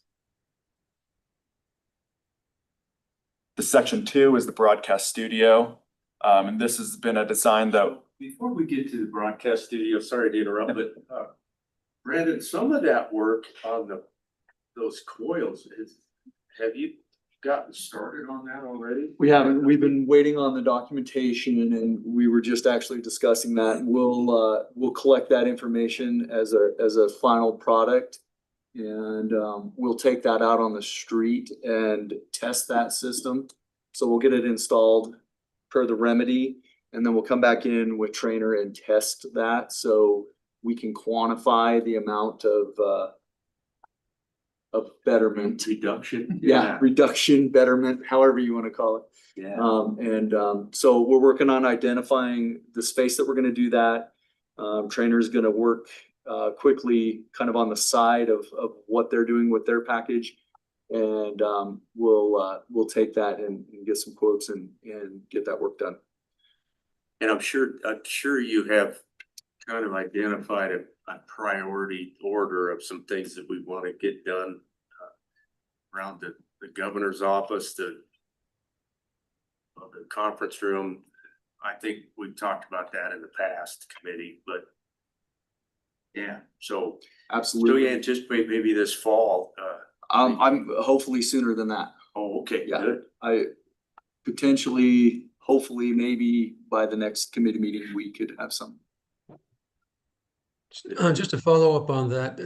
D: The section 2 is the broadcast studio. And this has been a design that.
B: before we get to the broadcast studio, sorry to interrupt, but Brandon, some of that work on those coils have you gotten started on that already?
J: We haven't, we've been waiting on the documentation and we were just actually discussing that. We'll collect that information as a final product. And we'll take that out on the street and test that system. So we'll get it installed per the remedy, and then we'll come back in with Trainer and test that so we can quantify the amount of betterment.
B: Reduction.
J: Yeah, reduction, betterment, however you want to call it.
B: Yeah.
J: So we're working on identifying the space that we're gonna do that. Trainer's gonna work quickly kind of on the side of what they're doing with their package. And we'll take that and get some quotes and get that work done.
B: And I'm sure you have kind of identified a priority order of some things that we want to get done around the governor's office, the conference room. I think we've talked about that in the past committee, but yeah, so.
J: Absolutely.
B: Do you anticipate maybe this fall?
J: I'm hopefully sooner than that.
B: Oh, okay,
J: Yeah.
B: good.
J: I potentially, hopefully, maybe by the next committee meeting, we could have some.
L: Just to follow up on that,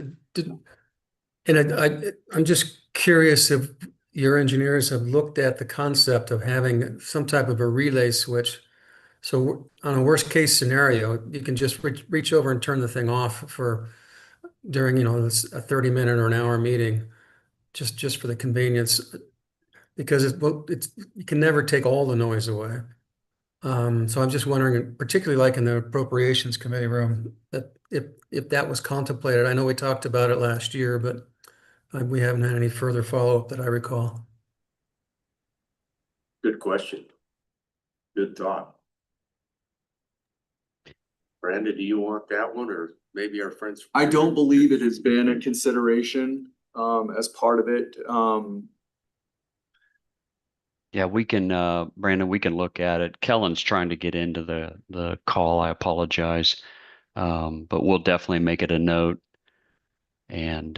L: I'm just curious if your engineers have looked at the concept of having some type of a relay switch. So on a worst case scenario, you can just reach over and turn the thing off during, a 30-minute or an hour meeting, just for the convenience, because you can never take all the noise away. So I'm just wondering, particularly like in the appropriations committee room, that if that was contemplated. I know we talked about it last year, but we haven't had any further follow-up that I recall.
B: Good question. Good thought. Brandon, do you want that one, or maybe our friends?
J: I don't believe it has been a consideration as part of it.
M: Yeah, we can, Brandon, we can look at it. Kellen's trying to get into the call. I apologize. But we'll definitely make it a note and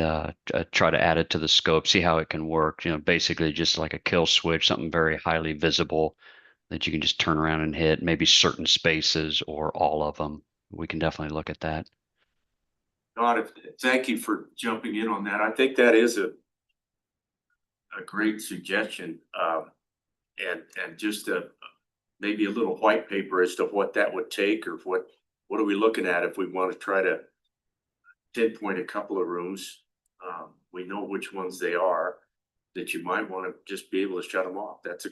M: try to add it to the scope, see how it can work. Basically just like a kill switch, something very highly visible that you can just turn around and hit, maybe certain spaces or all of them. We can definitely look at that.
B: Don, thank you for jumping in on that. I think that is a great suggestion. And just maybe a little white paper as to what that would take, or what are we looking at if we want to try to pinpoint a couple of rooms. We know which ones they are, that you might want to just be able to shut them off. That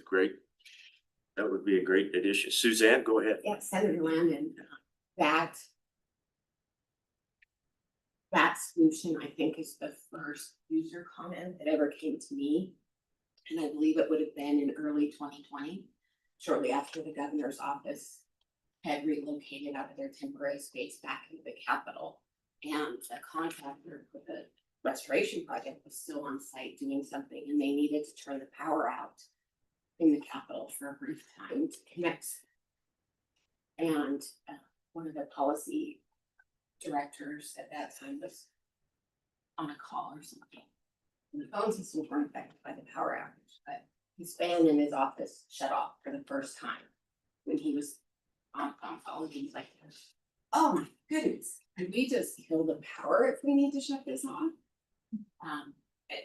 B: would be a great addition. Suzanne, go ahead.
N: Yeah, Senator Landon, that solution, I think, is the first user comment that ever came to me. And I believe it would have been in early 2020, shortly after the governor's office had relocated out of their temporary space back into the Capitol. And the contractor for the restoration project was still on site doing something, and they needed to turn the power out in the Capitol for a brief time to connect. And one of the policy directors at that time was on a call or something. And the phone systems weren't affected by the power outage, but his fan in his office shut off for the first time when he was on a phone call, and he was like, "Oh my goodness, could we just kill the power if we need to shut this off?"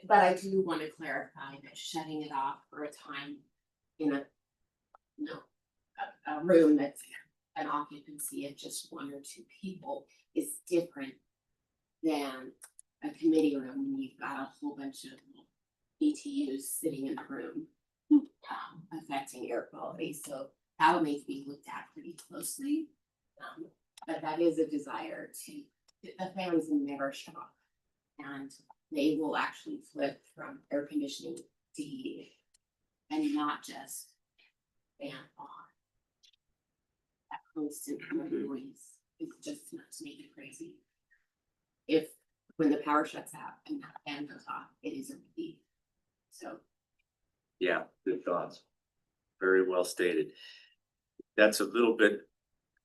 N: But I do want to clarify that shutting it off for a time in a room that's an occupancy of just 1 or 2 people is different than a committee room when you've got a whole bunch of BTUs sitting in the room, affecting air quality. So that would need to be looked at pretty closely. But that is a desire the fans never shut off, and they will actually flip from air conditioning to heating and not just fan on. That constant noise is just enough to make it crazy. When the power shuts out and that fan goes off, it is a relief. So.
B: Yeah, good thoughts. Very well stated. That's a little bit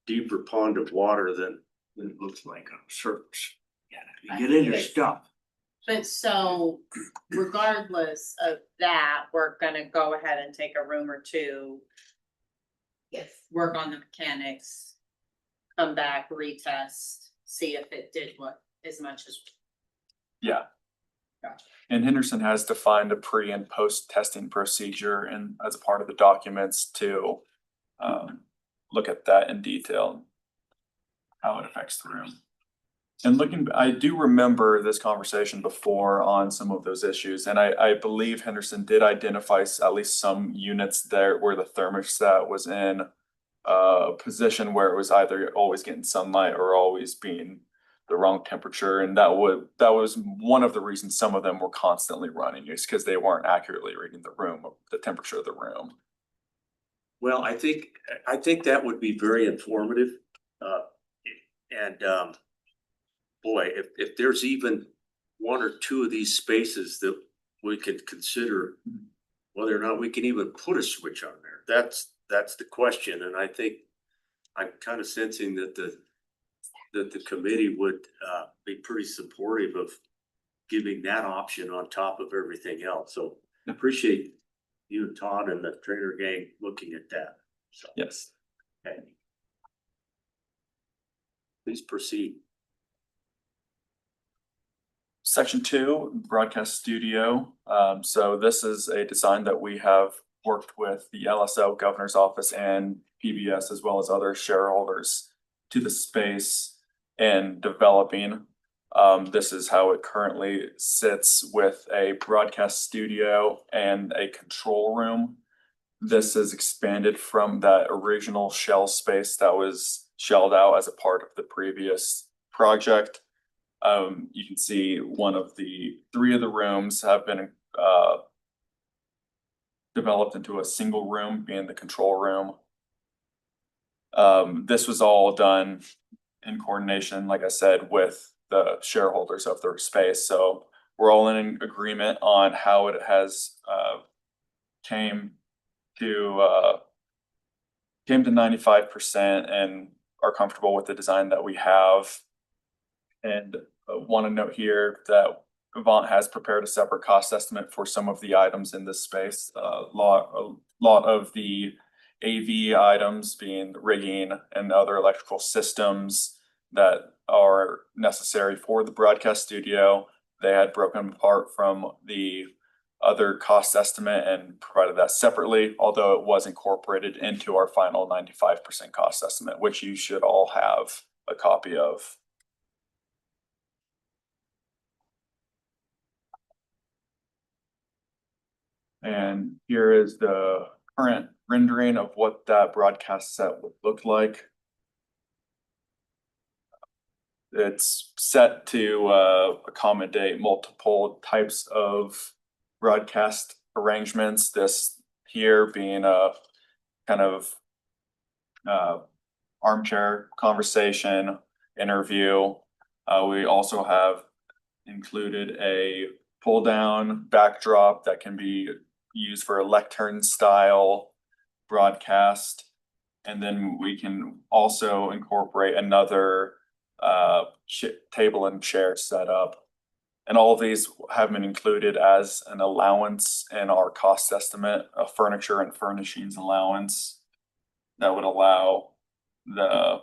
B: deeper pond of water than it looks like on surface. Yeah, you get in your stuff.
H: But so regardless of that, we're gonna go ahead and take a room or two,
N: Yes.
H: work on the mechanics, come back, retest, see if it did as much as.
D: Yeah.
H: Gotcha.
D: And Henderson has defined a pre and post testing procedure and as a part of the documents to look at that in detail, how it affects the room. And I do remember this conversation before on some of those issues, and I believe Henderson did identify at least some units there where the thermostat was in a position where it was either always getting sunlight or always being the wrong temperature, and that was one of the reasons some of them were constantly running, is because they weren't accurately reading the temperature of the room.
B: Well, I think that would be very informative. Boy, if there's even 1 or 2 of these spaces that we could consider whether or not we can even put a switch on there, that's the question. And I think I'm kind of sensing that the committee would be pretty supportive of giving that option on top of everything else. So I appreciate you and Todd and the trainer gang looking at that. So,
D: yes.
B: Okay. Please proceed.
D: Section 2, broadcast studio. So this is a design that we have worked with the LSO, Governor's Office, and PBS, as well as other shareholders to the space and developing. This is how it currently sits, with a broadcast studio and a control room. This is expanded from that original shell space that was shelled out as a part of the previous project. You can see 3 of the rooms have been developed into a single room, being the control room. This was all done in coordination, like I said, with the shareholders of the space. So we're all in agreement on how it has came to 95% and are comfortable with the design that we have. And want to note here that Avant has prepared a separate cost estimate for some of the items in this space. A lot of the AV items, being rigging and other electrical systems, that are necessary for the broadcast studio. They had broken apart from the other cost estimate and provided that separately, although it was incorporated into our final 95% cost estimate, which you should all have a copy of. And here is the current rendering of what that broadcast set would look like. It's set to accommodate multiple types of broadcast arrangements. This here being a kind of armchair conversation, interview. We also have included a pull down backdrop that can be used for a lectern style broadcast. And then we can also incorporate another table and chair setup. And all of these have been included as an allowance in our cost estimate, a furniture and furnishings allowance that would allow the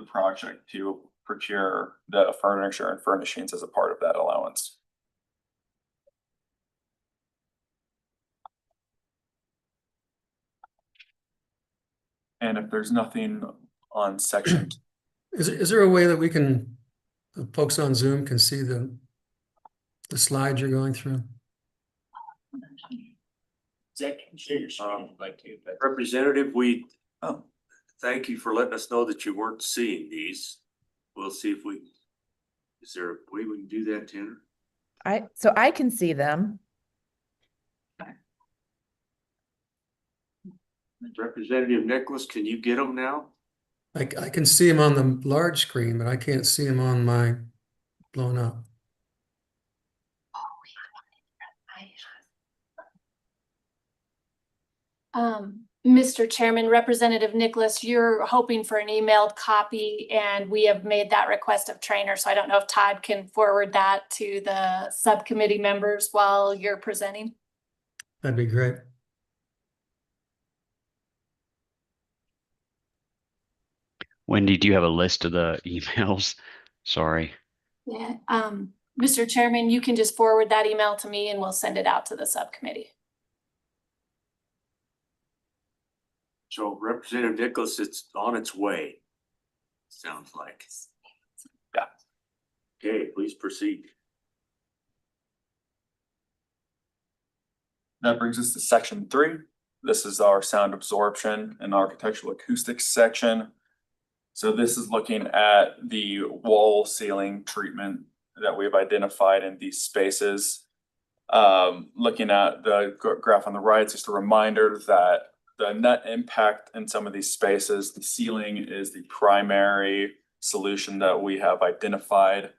D: project to procure the furniture and furnishings as a part of that allowance. And if there's nothing on section.
L: Is there a way that we can, the folks on Zoom can see the slides you're going through?
G: Zach, share your screen if you'd like to. but-
B: Representative, thank you for letting us know that you weren't seeing these. We'll see if is there a way we can do that, Tanner?
K: So I can see them.
B: Representative Nicholas, can you get them now?
L: I can see them on the large screen, but I can't see them on my blown up.
E: Mr. Chairman, Representative Nicholas, you're hoping for an emailed copy and we have made that request of Trainer. So I don't know if Todd can forward that to the subcommittee members while you're presenting.
L: That'd be great.
M: Wendy, do you have a list of the emails? Sorry.
E: Yeah, Mr. Chairman, you can just forward that email to me and we'll send it out to the subcommittee.
B: So Representative Nicholas, it's on its way. Sounds like.
D: Yeah.
B: Okay, please proceed.
D: That brings us to section 3. This is our sound absorption and architectural acoustics section. So this is looking at the wall ceiling treatment that we've identified in these spaces. Looking at the graph on the right, it's just a reminder that the net impact in some of these spaces, the ceiling is the primary solution that we have identified,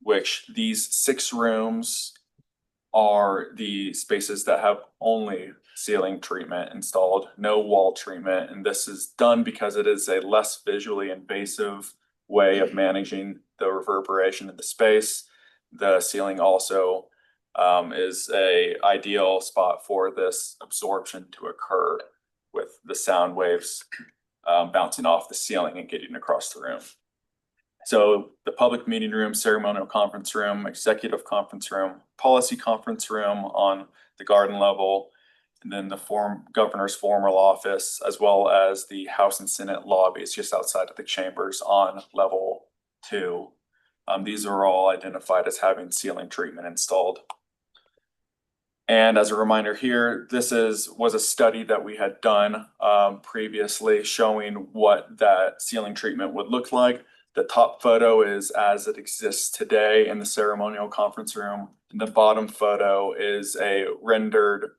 D: which these 6 rooms are the spaces that have only ceiling treatment installed, no wall treatment. And this is done because it is a less visually invasive way of managing the reverberation in the space. The ceiling also is a ideal spot for this absorption to occur, with the sound waves bouncing off the ceiling and getting across the room. So the public meeting room, ceremonial conference room, executive conference room, policy conference room on the garden level, and then the governor's formal office, as well as the House and Senate lobbies just outside of the chambers on level 2. These are all identified as having ceiling treatment installed. And as a reminder here, this was a study that we had done previously showing what that ceiling treatment would look like. The top photo is as it exists today in the ceremonial conference room. And the bottom photo is a rendered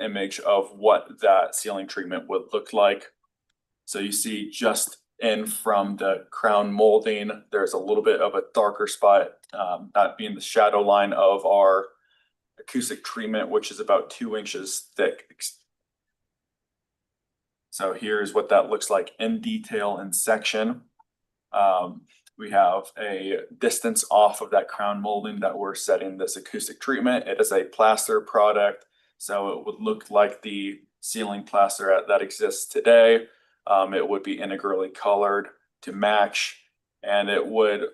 D: image of what that ceiling treatment would look like. So you see just in from the crown molding, there's a little bit of a darker spot, that being the shadow line of our acoustic treatment, which is about 2 inches thick. So here's what that looks like in detail in section. We have a distance off of that crown molding that we're setting this acoustic treatment. It is a plaster product, so it would look like the ceiling plaster that exists today. It would be integrally colored to match, and it would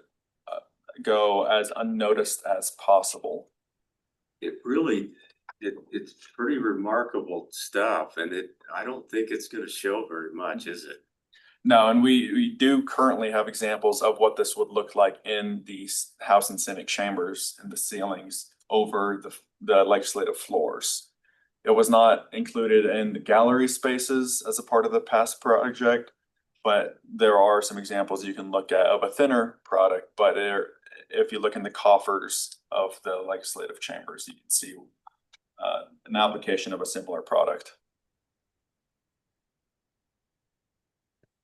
D: go as unnoticed as possible.
B: It really, it's pretty remarkable stuff, and I don't think it's gonna show very much, is it?
D: No, and we do currently have examples of what this would look like in the House and Senate chambers and the ceilings over the legislative floors. It was not included in the gallery spaces as a part of the past project, but there are some examples you can look at of a thinner product, but if you look in the coffers of the legislative chambers, you can see an application of a similar product.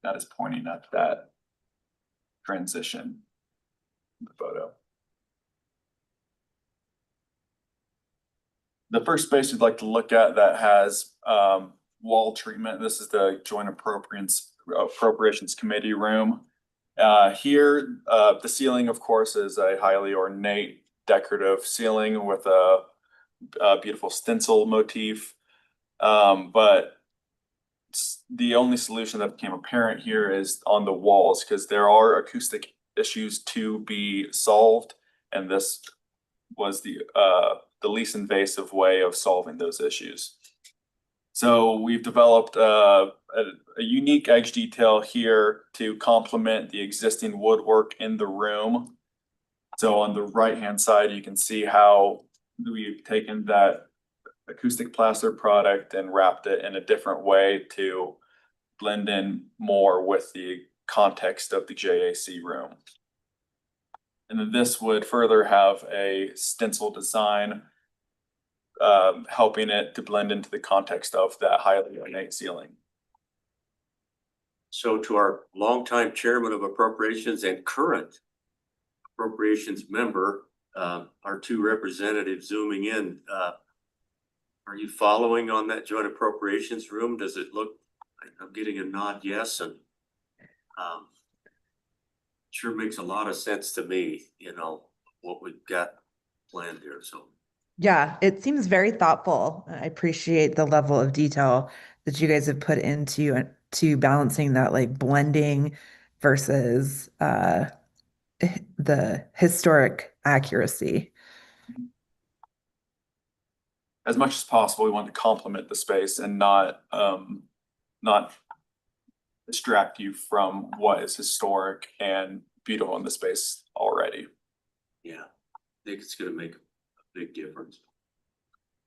D: That is pointing at that transition in the photo. The first space we'd like to look at that has wall treatment. This is the Joint Appropriations Committee room. Here, the ceiling, of course, is a highly ornate decorative ceiling with a beautiful stencil motif. But the only solution that became apparent here is on the walls, because there are acoustic issues to be solved, and this was the least invasive way of solving those issues. So we've developed a unique edge detail here to complement the existing woodwork in the room. So on the right-hand side, you can see how we've taken that acoustic plaster product and wrapped it in a different way to blend in more with the context of the JAC room. And then this would further have a stencil design, helping it to blend into the context of that highly ornate ceiling.
B: So to our longtime chairman of appropriations and current appropriations member, our two representatives zooming in, are you following on that joint appropriations room? Does it look, I'm getting a nod yes, and sure makes a lot of sense to me, you know, what we've got planned here, so.
K: Yeah, it seems very thoughtful. I appreciate the level of detail that you guys have put into to balancing that like blending versus the historic accuracy.
D: As much as possible, we want to complement the space and not distract you from what is historic and beautiful in the space already.
B: Yeah, I think it's gonna make a big difference.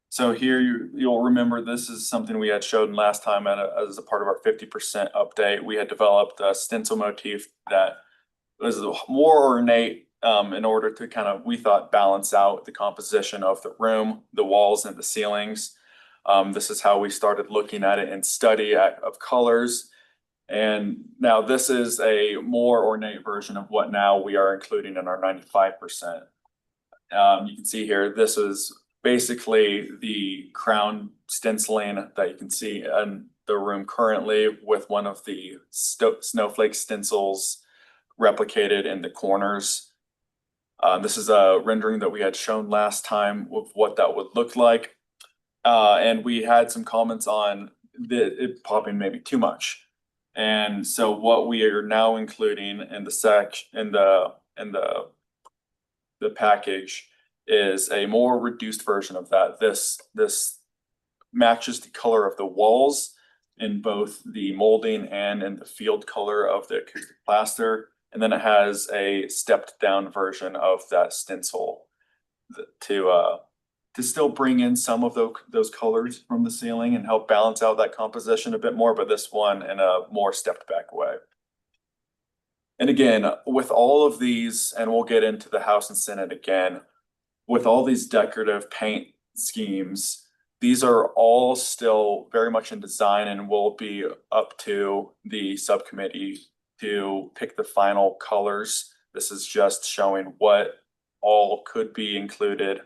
D: So here you'll remember this is something we had shown last time as a part of our 50% update. We had developed a stencil motif that was more ornate in order to kind of, we thought, balance out the composition of the room, the walls and the ceilings. This is how we started looking at it in study of colors. And now this is a more ornate version of what now we are including in our 95%. You can see here, this is basically the crown stenciling that you can see in the room currently, with one of the snowflake stencils replicated in the corners. This is a rendering that we had shown last time of what that would look like. And we had some comments on it popping maybe too much. And so what we are now including in the package is a more reduced version of that. This matches the color of the walls in both the molding and in the field color of the acoustic plaster. And then it has a stepped down version of that stencil to still bring in some of those colors from the ceiling and help balance out that composition a bit more, but this one in a more stepped back way. And again, with all of these, and we'll get into the House and Senate again, with all these decorative paint schemes, these are all still very much in design and will be up to the subcommittee to pick the final colors. This is just showing what all could be included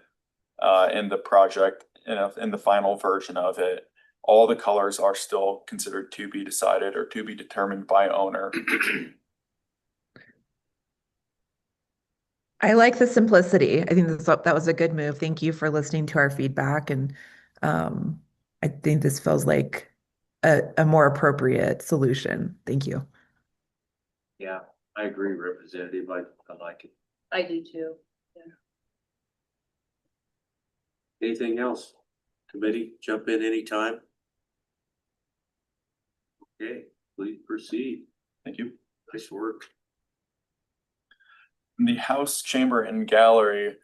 D: in the project, in the final version of it. All the colors are still considered to be decided or to be determined by owner.
K: I like the simplicity. I think that was a good move. Thank you for listening to our feedback. And I think this feels like a more appropriate solution. Thank you.
B: Yeah, I agree, Representative. I like it.
H: I do too.
B: Anything else? Committee, jump in anytime. Okay, please proceed.
D: Thank you.
B: Nice work.
D: The house, chamber, and gallery.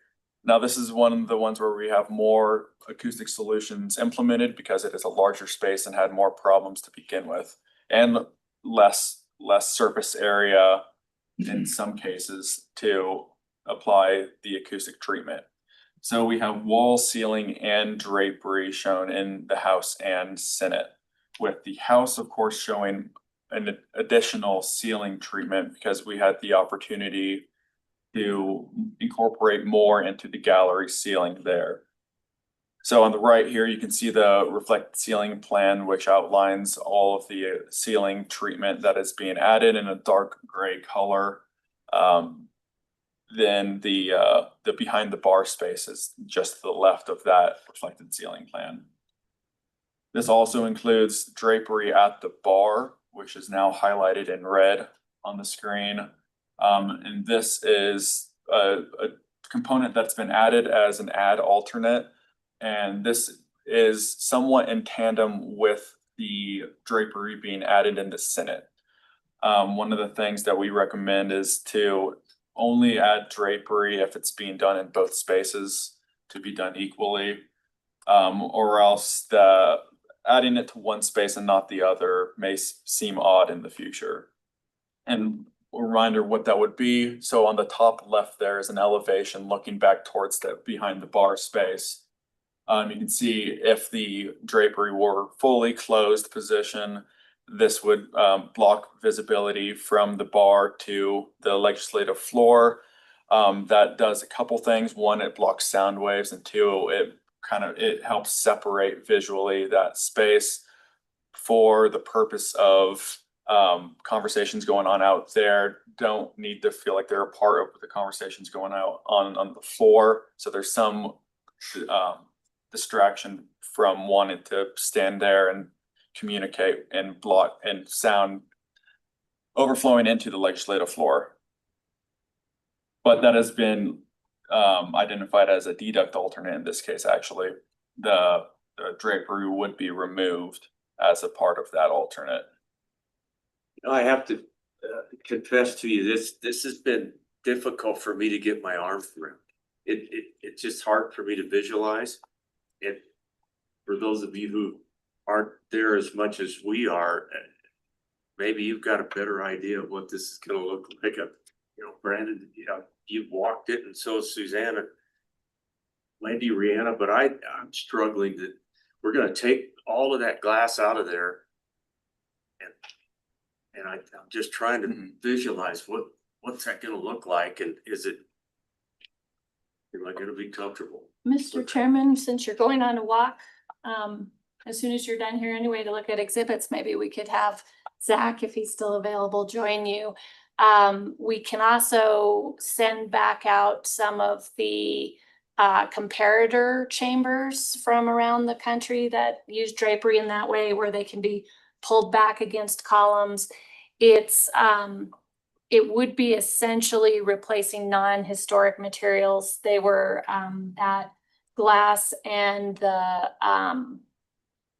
D: Now, this is one of the ones where we have more acoustic solutions implemented because it is a larger space and had more problems to begin with, and less surface area in some cases to apply the acoustic treatment. So we have wall, ceiling, and drapery shown in the House and Senate, with the House, of course, showing an additional ceiling treatment because we had the opportunity to incorporate more into the gallery ceiling there. So on the right here, you can see the reflected ceiling plan, which outlines all of the ceiling treatment that is being added in a dark gray color. Then the behind the bar space is just to the left of that reflected ceiling plan. This also includes drapery at the bar, which is now highlighted in red on the screen. And this is a component that's been added as an add alternate. And this is somewhat in tandem with the drapery being added in the Senate. One of the things that we recommend is to only add drapery if it's being done in both spaces to be done equally. Or else adding it to one space and not the other may seem odd in the future. And a reminder what that would be. So on the top left, there is an elevation looking back towards the behind the bar space. You can see if the drapery were fully closed position, this would block visibility from the bar to the legislative floor. That does a couple things. One, it blocks sound waves, and two, it helps separate visually that space for the purpose of conversations going on out there don't need to feel like they're a part of the conversations going out on the floor. So there's some distraction from wanting to stand there and communicate and block and sound overflowing into the legislative floor. But that has been identified as a deduct alternate in this case. Actually, the drapery would be removed as a part of that alternate.
B: I have to confess to you, this has been difficult for me to get my arms around. It's just hard for me to visualize. It, for those of you who aren't there as much as we are, maybe you've got a better idea of what this is going to look like. Brandon, you've walked it, and so is Susanna, Wendy, Rihanna, but I'm struggling that we're going to take all of that glass out of there, and I'm just trying to visualize what's that going to look like, and am I going to be comfortable?
E: Mr. Chairman, since you're going on a walk, as soon as you're done here anyway to look at exhibits, maybe we could have Zach, if he's still available, join you. We can also send back out some of the comparator chambers from around the country that use drapery in that way, where they can be pulled back against columns. It would be essentially replacing non-historic materials. They were that glass and the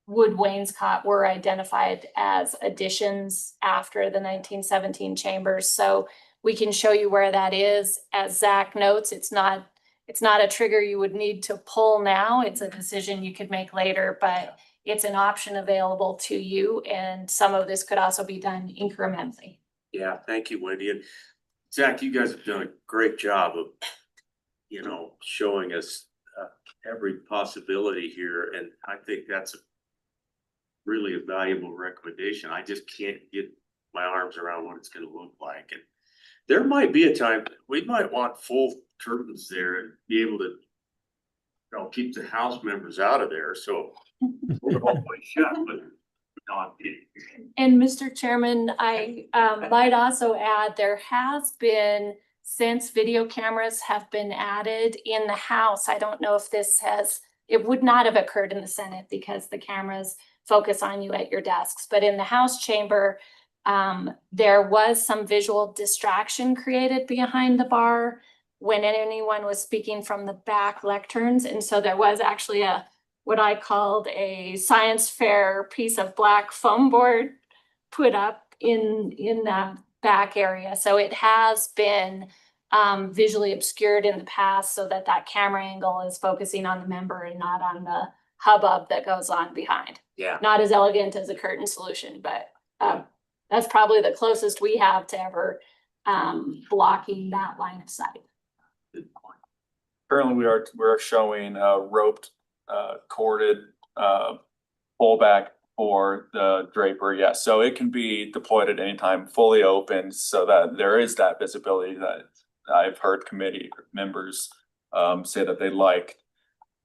E: wood wainscot were identified as additions after the 1917 chambers. So we can show you where that is. As Zach notes, it's not a trigger you would need to pull now. It's a decision you could make later, but it's an option available to you. And some of this could also be done incrementally.
B: Yeah, thank you, Wendy. And Zach, you guys have done a great job of, showing us every possibility here. And I think that's really a valuable recommendation. I just can't get my arms around what it's going to look like. And there might be a time we might want full curtains there and be able to keep the House members out of there. So we're all the way shut, but not kidding.
E: And Mr. Chairman, I might also add, there has been, since video cameras have been added in the House, I don't know if it would not have occurred in the Senate because the cameras focus on you at your desks, but in the House chamber, There was some visual distraction created behind the bar when anyone was speaking from the back lecterns. And so there was actually what I called a science fair piece of black foam board put up in the back area. So it has been visually obscured in the past so that camera angle is focusing on the member and not on the hubbub that goes on behind.
B: Yeah.
E: Not as elegant as a curtain solution, but that's probably the closest we have to ever blocking that line of sight.
B: Good point.
D: Currently, we're showing roped, corded pullback for the drapery. Yeah, so it can be deployed at any time, fully open, so that there is that visibility that I've heard committee members say that they like.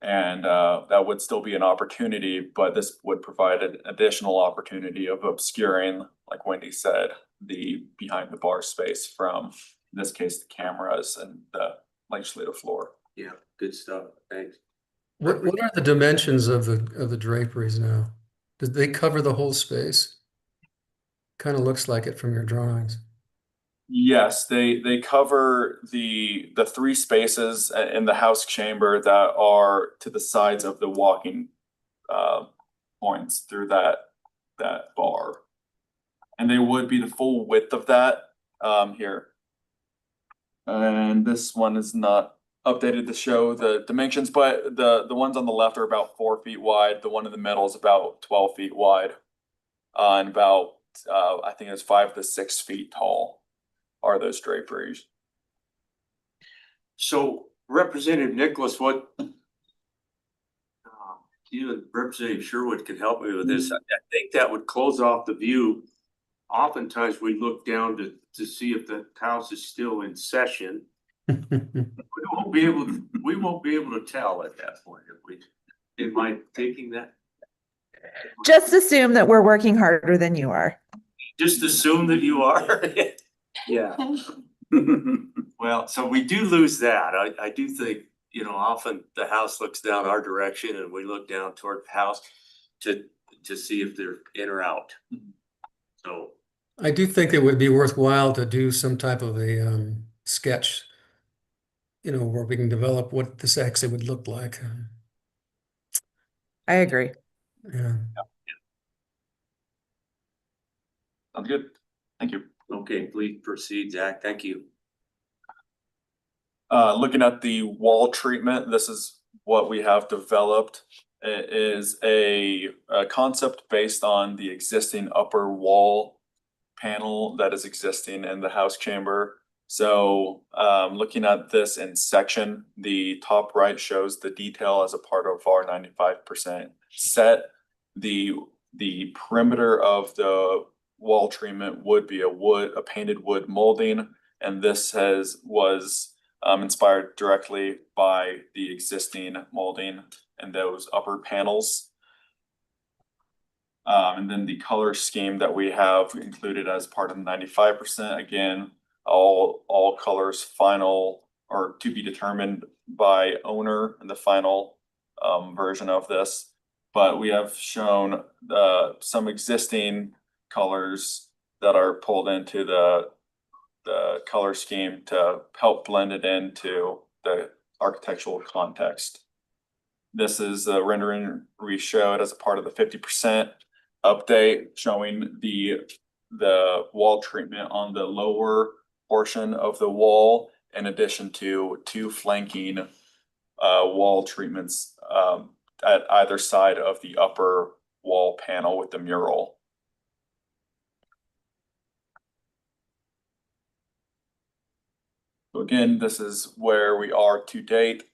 D: And that would still be an opportunity, but this would provide an additional opportunity of obscuring, like Wendy said, the behind the bar space from, in this case, the cameras and the legislative floor.
B: Yeah, good stuff. Thanks.
L: What are the dimensions of the draperies now? Do they cover the whole space? Kind of looks like it from your drawings.
D: Yes, they cover the three spaces in the house chamber that are to the sides of the walking points through that bar. And they would be the full width of that here. And this one is not updated to show the dimensions, but the ones on the left are about 4 feet wide. The one in the middle is about 12 feet wide. And about I think it's 5 to 6 feet tall are those draperies.
B: So Representative Nicholas, what you and Representative Sherwood could help me with this. I think that would close off the view. Oftentimes we look down to see if the house is still in session. We won't be able to tell at that point am I taking that?
K: Just assume that we're working harder than you are.
B: Just assume that you are. Yeah. Well, so we do lose that. I do think, often the house looks down our direction and we look down toward the house to see if they're in or out. So
L: I do think it would be worthwhile to do some type of a sketch, where we can develop what this actually would look like.
K: I agree.
L: Yeah.
D: Sounds good. Thank you.
B: okay, please proceed, Zach. Thank you.
D: Looking at the wall treatment, this is what we have developed. It is a concept based on the existing upper wall panel that is existing in the house chamber. So looking at this in section, the top right shows the detail as a part of our 95% set. The perimeter of the wall treatment would be a painted wood molding, and this was inspired directly by the existing molding and those upper panels. And then the color scheme that we have included as part of the 95%, again, all colors final or to be determined by owner in the final version of this. But we have shown some existing colors that are pulled into the color scheme to help blend it into the architectural context. This is the rendering we showed as a part of the 50% update, showing the wall treatment on the lower portion of the wall, in addition to 2 flanking wall treatments at either side of the upper wall panel with the mural. So again, this is where we are to date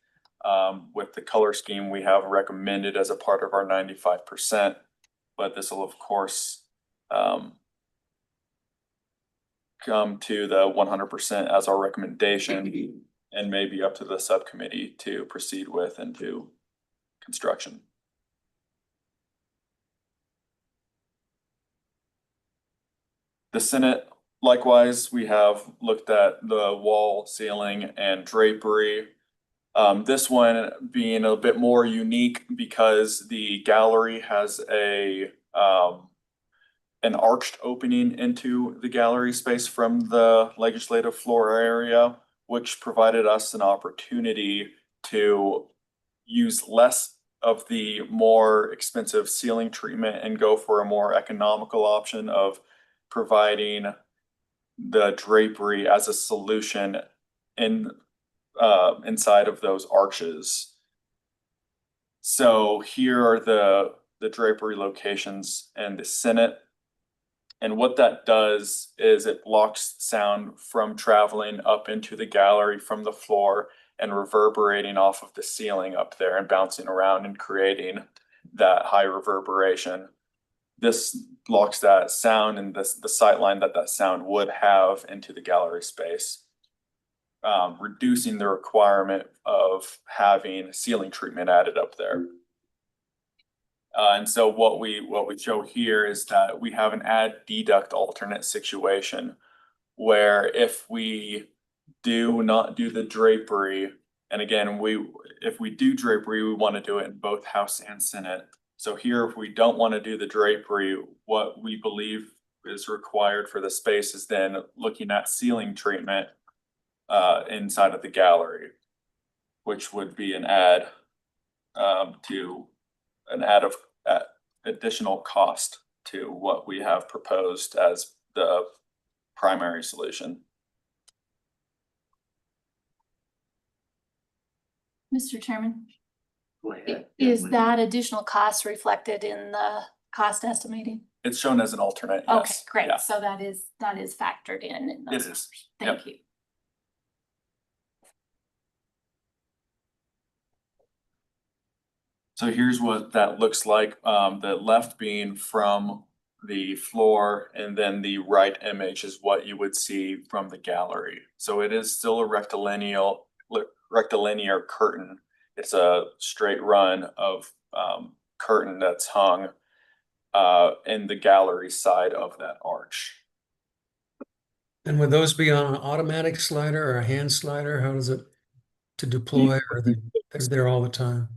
D: with the color scheme we have recommended as a part of our 95%. But this will, of course, come to the 100% as our recommendation, and maybe up to the subcommittee to proceed with into construction. The Senate, likewise, we have looked at the wall, ceiling, and drapery. This one being a bit more unique because the gallery has a an arched opening into the gallery space from the legislative floor area, which provided us an opportunity to use less of the more expensive ceiling treatment and go for a more economical option of providing the drapery as a solution in inside of those arches. So here are the drapery locations in the Senate. And what that does is it blocks sound from traveling up into the gallery from the floor and reverberating off of the ceiling up there and bouncing around and creating that high reverberation. This blocks that sound and the sight line that sound would have into the gallery space, reducing the requirement of having ceiling treatment added up there. And so what we show here is that we have an add deduct alternate situation where if we do not do the drapery, and again, if we do drapery, we want to do it in both House and Senate. So here, if we don't want to do the drapery, what we believe is required for the space is then looking at ceiling treatment inside of the gallery, which would be an add of additional cost to what we have proposed as the primary solution.
E: Mr. Chairman,
B: Go ahead.
E: is that additional cost reflected in the cost estimating?
D: It's shown as an alternate,
E: Okay,
D: yes.
E: great.
D: Yeah,
E: So that is factored in those
D: it is.
E: numbers.
D: Yep.
E: Thank you.
D: So here's what that looks like, the left being from the floor, and then the right image is what you would see from the gallery. So it is still a rectilinear curtain. It's a straight run of curtain that's hung in the gallery side of that arch.
L: And would those be on an automatic slider or a hand slider? How does it to deploy, or they're there all the time?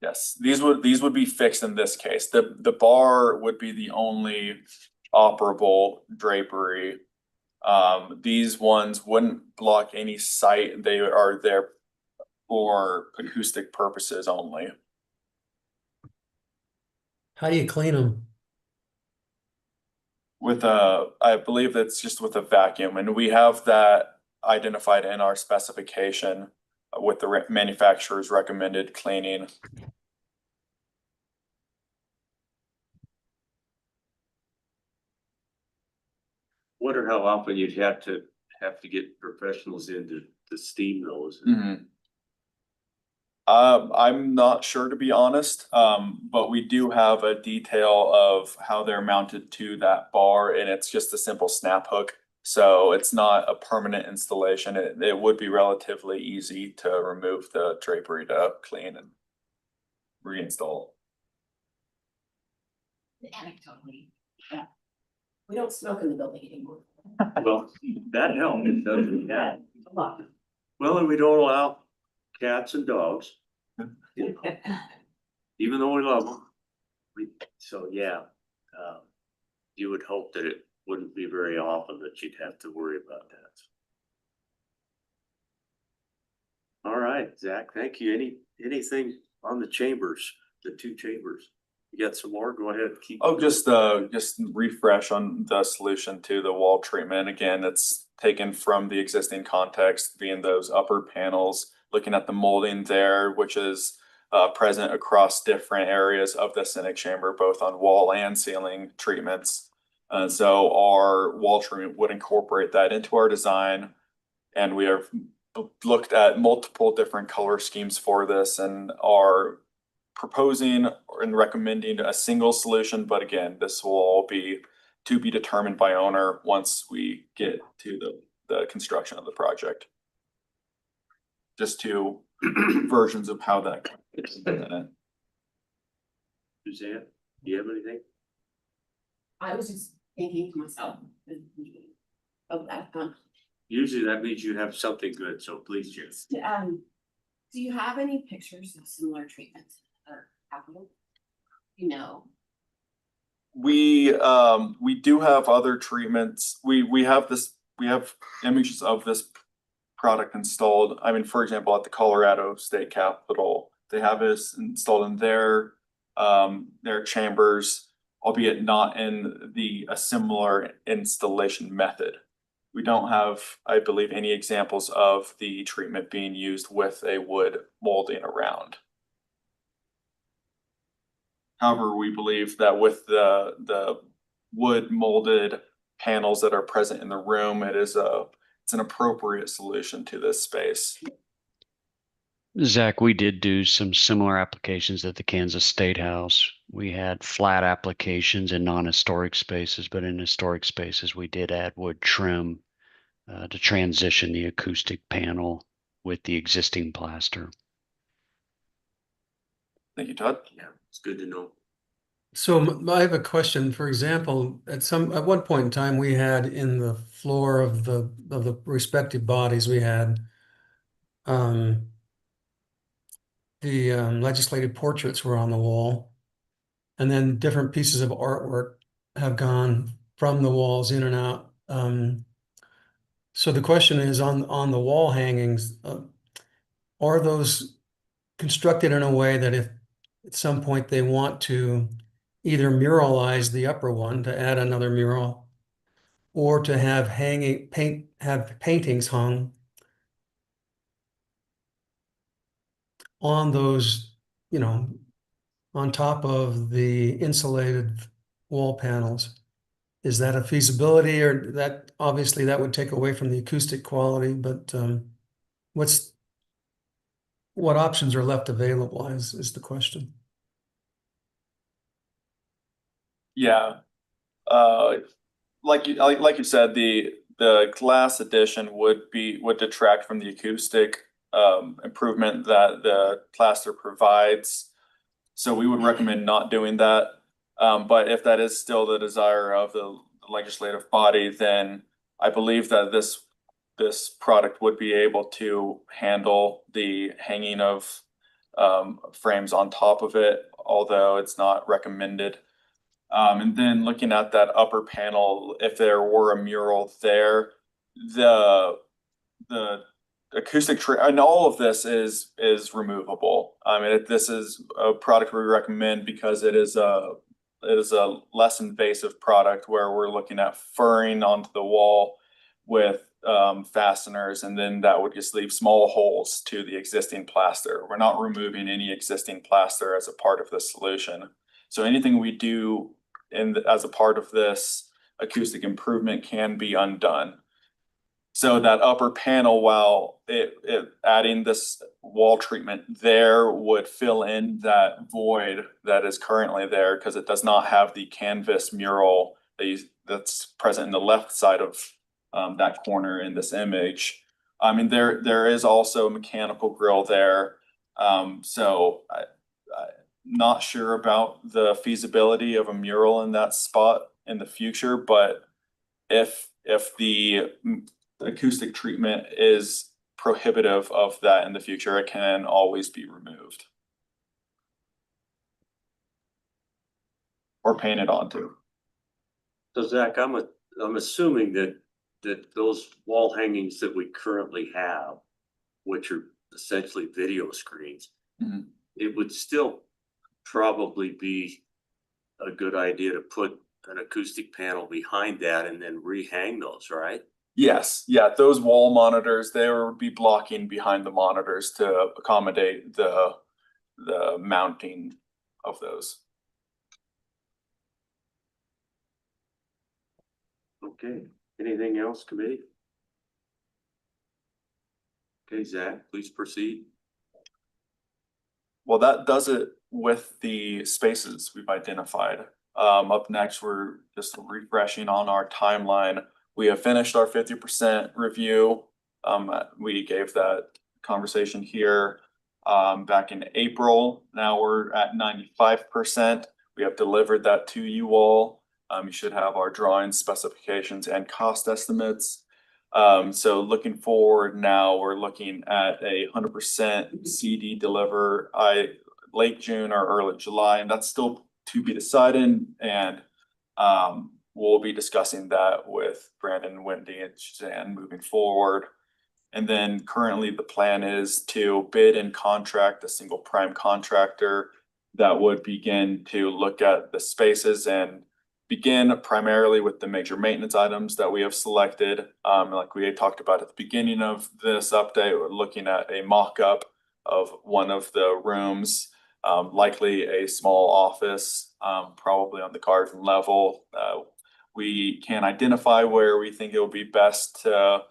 D: Yes, these would be fixed in this case. The bar would be the only operable drapery. These ones wouldn't block any sight. They are there for acoustic purposes only.
L: How do you clean them?
D: With I believe that's just with a vacuum, and we have that identified in our specification with the manufacturer's recommended cleaning.
B: Wonder how often you'd have to get professionals in to steam those.
D: Mm-hmm. I'm not sure, to be honest, but we do have a detail of how they're mounted to that bar, and it's just a simple snap hook. So it's not a permanent installation. It would be relatively easy to remove the drapery to clean and reinstall.
N: Anecdotally, yeah. We don't smoke in the building anymore.
B: Well, that helps, doesn't it? Yeah.
N: A lot.
B: Well, and we don't allow cats and dogs, even though we love them. So, yeah, you would hope that it wouldn't be very often that you'd have to worry about that. All right, Zach, thank you. Anything on the chambers, the two chambers? You got some more? Go ahead.
D: Oh, just refresh on the solution to the wall treatment. Again, it's taken from the existing context, being those upper panels, looking at the molding there, which is present across different areas of the Senate chamber, both on wall and ceiling treatments. So our wall treatment would incorporate that into our design, and we have looked at multiple different color schemes for this and are proposing and recommending a single solution. But again, this will all be to be determined by owner once we get to the construction of the project. Just two versions of how that fits in it.
B: Suzanne, do you have anything?
N: I was just thinking to myself of that.
B: Usually that means you have something good, so please just.
N: Do you have any pictures of similar treatments or capital? You know.
D: We do have other treatments. We have images of this product installed. I mean, for example, at the Colorado State Capitol, they have this installed in their chambers, albeit not in a similar installation method. We don't have, I believe, any examples of the treatment being used with a wood molding around. However, we believe that with the wood molded panels that are present in the room, it's an appropriate solution to this space.
M: Zach, we did do some similar applications at the Kansas State House. We had flat applications in non-historic spaces, but in historic spaces, we did add wood trim to transition the acoustic panel with the existing plaster.
D: Thank you, Todd.
B: Yeah, it's good to know.
L: So I have a question. For example, at one point in time, we had in the floor of the respective bodies, we had the legislative portraits were on the wall, and then different pieces of artwork have gone from the walls in and out. So the question is on the wall hangings, are those constructed in a way that if at some point they want to either muralize the upper one to add another mural, or to have paintings hung on those, on top of the insulated wall panels? Is that a feasibility, or that obviously that would take away from the acoustic quality, but what options are left available is the question.
D: Yeah. Like you said, the glass addition would detract from the acoustic improvement that the plaster provides. So we would recommend not doing that. But if that is still the desire of the legislative body, then I believe that this product would be able to handle the hanging of frames on top of it, although it's not recommended. And then looking at that upper panel, if there were a mural there, the acoustic and all of this is removable. I mean, this is a product we recommend because it is a less invasive product where we're looking at furring onto the wall with fasteners, and then that would just leave small holes to the existing plaster. We're not removing any existing plaster as a part of the solution. So anything we do as a part of this acoustic improvement can be undone. So that upper panel, while adding this wall treatment there would fill in that void that is currently there, because it does not have the canvas mural that's present in the left side of that corner in this image. I mean, there is also a mechanical grill there. So I'm not sure about the feasibility of a mural in that spot in the future, but if the acoustic treatment is prohibitive of that in the future, it can always be removed or painted onto.
B: So Zach, I'm assuming that those wall hangings that we currently have, which are essentially video screens,
D: Mhm.
B: it would still probably be a good idea to put an acoustic panel behind that and then rehang those, right?
D: Yes, yeah, those wall monitors, they would be blocking behind the monitors to accommodate the mounting of those.
B: Okay, anything else, committee? Okay, Zach, please proceed.
D: Well, that does it with the spaces we've identified. Up next, we're just refreshing on our timeline. We have finished our 50% review. We gave that conversation here back in April. Now we're at 95%. We have delivered that to you all. You should have our drawings, specifications, and cost estimates. So looking forward now, we're looking at 100% CD deliver late June or early July, and that's still to be decided. And We'll be discussing that with Brandon, Wendy, and Suzanne moving forward. And then currently the plan is to bid and contract a single prime contractor that would begin to look at the spaces and begin primarily with the major maintenance items that we have selected. Like we had talked about at the beginning of this update, we're looking at a mock-up of one of the rooms, likely a small office, probably on the garden level. We can identify where we think it will be best to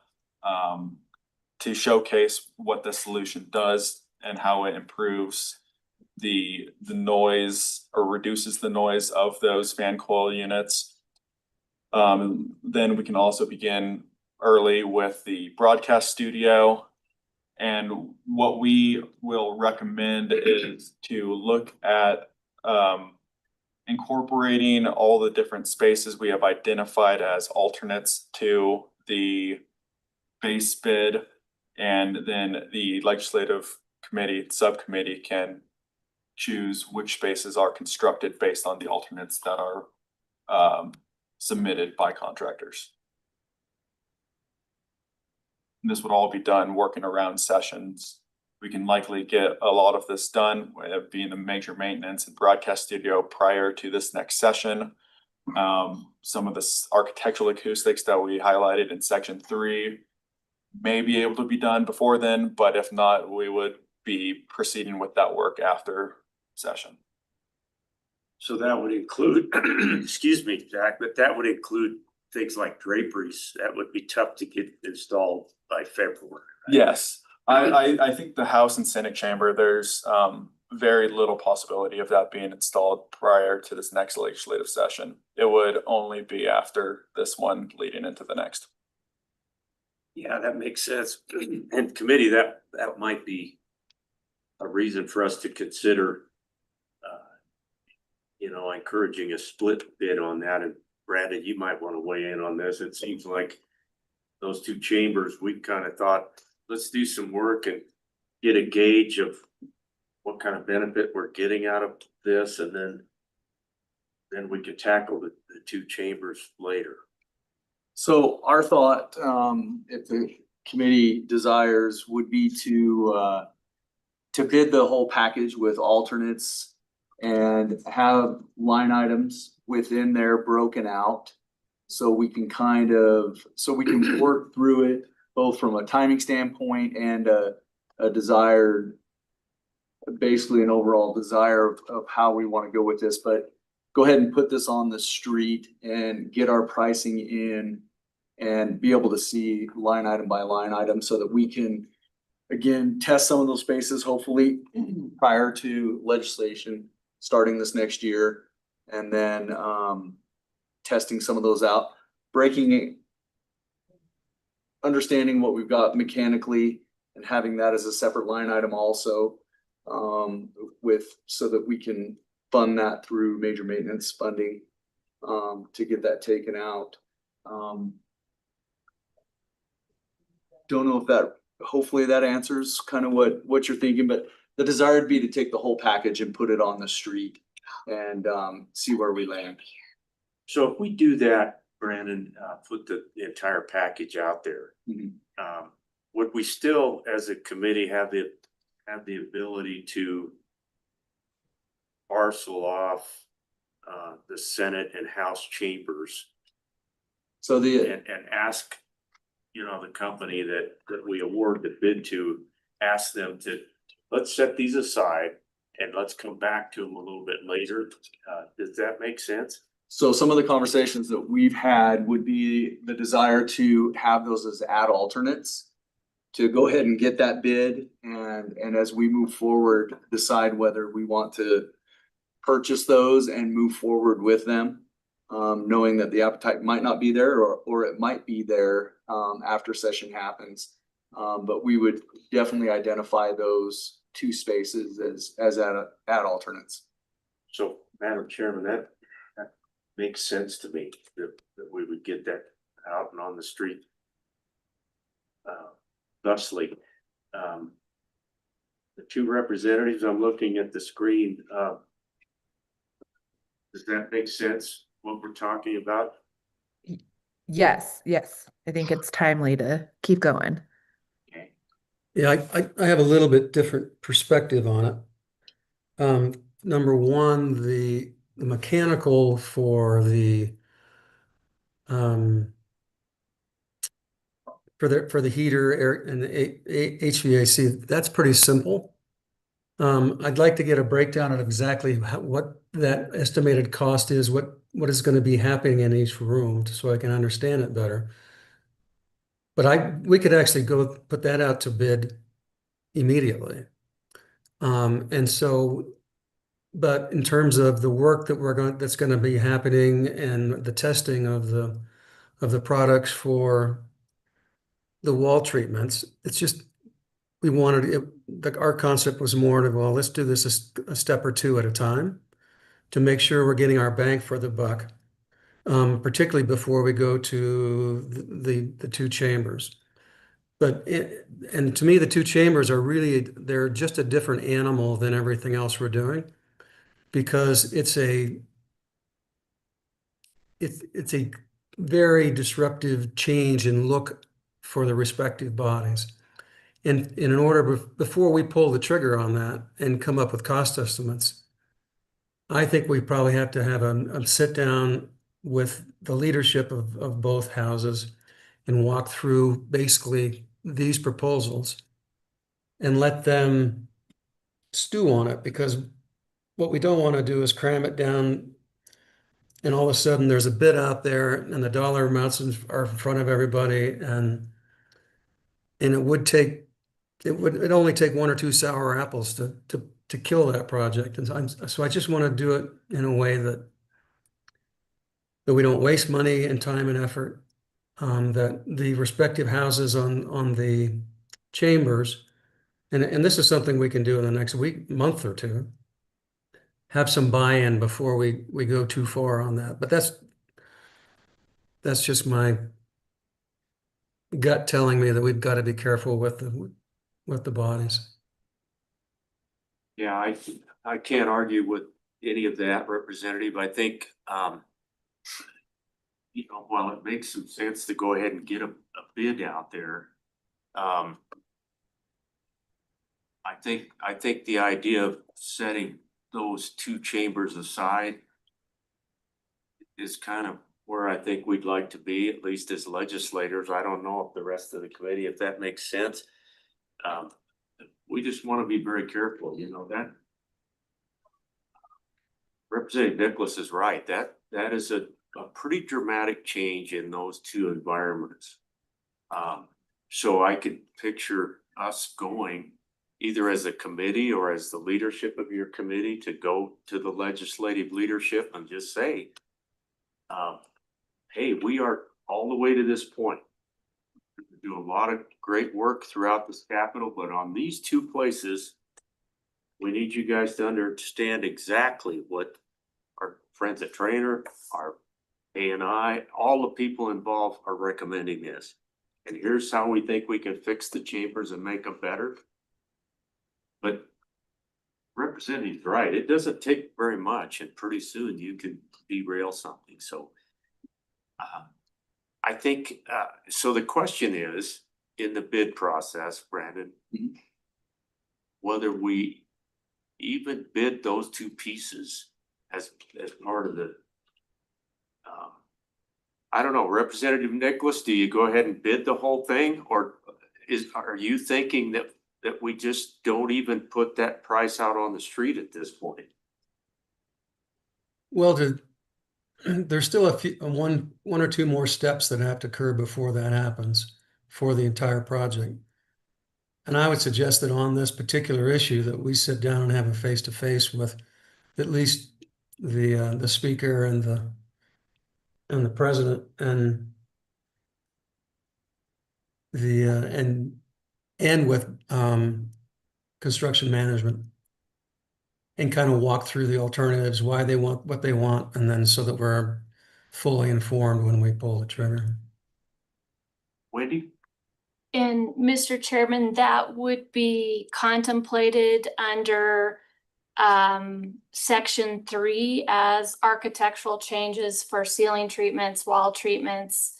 D: showcase what the solution does and how it improves the noise or reduces the noise of those fan coil units. Then we can also begin early with the broadcast studio. And what we will recommend is to look at incorporating all the different spaces we have identified as alternates to the base bid. And then the legislative committee, subcommittee can choose which spaces are constructed based on the alternates that are submitted by contractors. And this would all be done working around sessions. We can likely get a lot of this done, being the major maintenance and broadcast studio prior to this next session. Some of the architectural acoustics that we highlighted in section 3 may be able to be done before then, but if not, we would be proceeding with that work after session.
B: So that would include, excuse me, Jack, but that would include things like draperies. That would be tough to get installed by February. Right?
D: Yes, I think the House and Senate chamber, there's very little possibility of that being installed prior to this next legislative session. It would only be after this one leading into the next.
B: Yeah, that makes sense. And committee, that might be a reason for us to consider, encouraging a split bid on that. And Brandon, you might want to weigh in on this. It seems like those two chambers, we kind of thought, let's do some work and get a gauge of what kind of benefit we're getting out of this. And then we could tackle the two chambers later.
J: So our thought, if the committee desires, would be to bid the whole package with alternates and have line items within there broken out. So we can work through it both from a timing standpoint and a desired, basically an overall desire of how we want to go with this. But go ahead and put this on the street and get our pricing in and be able to see line item by line item so that we can, again, test some of those spaces, hopefully prior to legislation starting this next year. And then testing some of those out, breaking it, understanding what we've got mechanically and having that as a separate line item also, so that we can fund that through major maintenance funding to get that taken out. Don't know if that, hopefully that answers kind of what you're thinking, but the desire would be to take the whole package and put it on the street and see where we land.
B: So if we do that, Brandon, put the entire package out there, would we still, as a committee, have the ability to parcel off the Senate and House chambers?
J: So
B: and ask, the company that we award the bid to, ask them to, let's set these aside and let's come back to them a little bit later. Does that make sense?
J: So some of the conversations that we've had would be the desire to have those as add alternates, to go ahead and get that bid and as we move forward, decide whether we want to purchase those and move forward with them, knowing that the appetite might not be there or it might be there after session happens. But we would definitely identify those two spaces as add alternates.
B: So, Madam Chairman, that makes sense to me that we would get that out and on the street. Thusly, the two representatives, I'm looking at the screen. Does that make sense? what we're talking about?
K: Yes, yes. I think it's timely to keep going.
B: Okay.
L: Yeah, I have a little bit different perspective on it. Number one, the mechanical for the for the heater air and the HVAC, that's pretty simple. I'd like to get a breakdown of exactly what that estimated cost is, what is going to be happening in each room, so I can understand it better. But we could actually go put that out to bid immediately. And so, but in terms of the work that's going to be happening and the testing of the products for the wall treatments, it's just we wanted it, our concept was more of, well, let's do this a step or two at a time to make sure we're getting our bang for the buck, particularly before we go to the two chambers. And to me, the two chambers are really, they're just a different animal than everything else we're doing, because it's a very disruptive change in look for the respective bodies. And in order, before we pull the trigger on that and come up with cost estimates, I think we probably have to have a sit down with the leadership of both houses and walk through basically these proposals and let them stew on it, because what we don't want to do is cram it down and all of a sudden there's a bid out there and the dollar amounts are in front of everybody, and it only take one or two sour apples to kill that project. And so I just want to do it in a way that we don't waste money and time and effort, that the respective houses on the chambers, and this is something we can do in the next month or two, have some buy-in before we go too far on that. But that's just my gut telling me that we've got to be careful with the bodies.
B: Yeah, I can't argue with any of that, Representative. I think, while it makes some sense to go ahead and get a bid out there, I think the idea of setting those two chambers aside is kind of where I think we'd like to be, at least as legislators. I don't know if the rest of the committee, if that makes sense. We just want to be very careful, that Representative Nicholas is right. That is a pretty dramatic change in those two environments. So I could picture us going either as a committee or as the leadership of your committee to go to the legislative leadership and just say, hey, we are all the way to this point. We do a lot of great work throughout this Capitol, but on these two places, we need you guys to understand exactly what our friends at Trainer, our A&I, all the people involved are recommending this. And here's how we think we can fix the chambers and make them better. But Representative's right. It doesn't take very much, and pretty soon you can derail something. So I think, so the question is, in the bid process, Brandon, whether we even bid those two pieces as part of the, I don't know, Representative Nicholas, do you go ahead and bid the whole thing, or are you thinking that we just don't even put that price out on the street at this point?
L: Well, there's still one or two more steps that have to occur before that happens for the entire project. And I would suggest that on this particular issue that we sit down and have a face-to-face with at least the speaker and the president and with construction management, and kind of walk through the alternatives, why they want what they want, and then so that we're fully informed when we pull the trigger.
B: Wendy?
E: And Mr. Chairman, that would be contemplated under section 3 as architectural changes for ceiling treatments, wall treatments,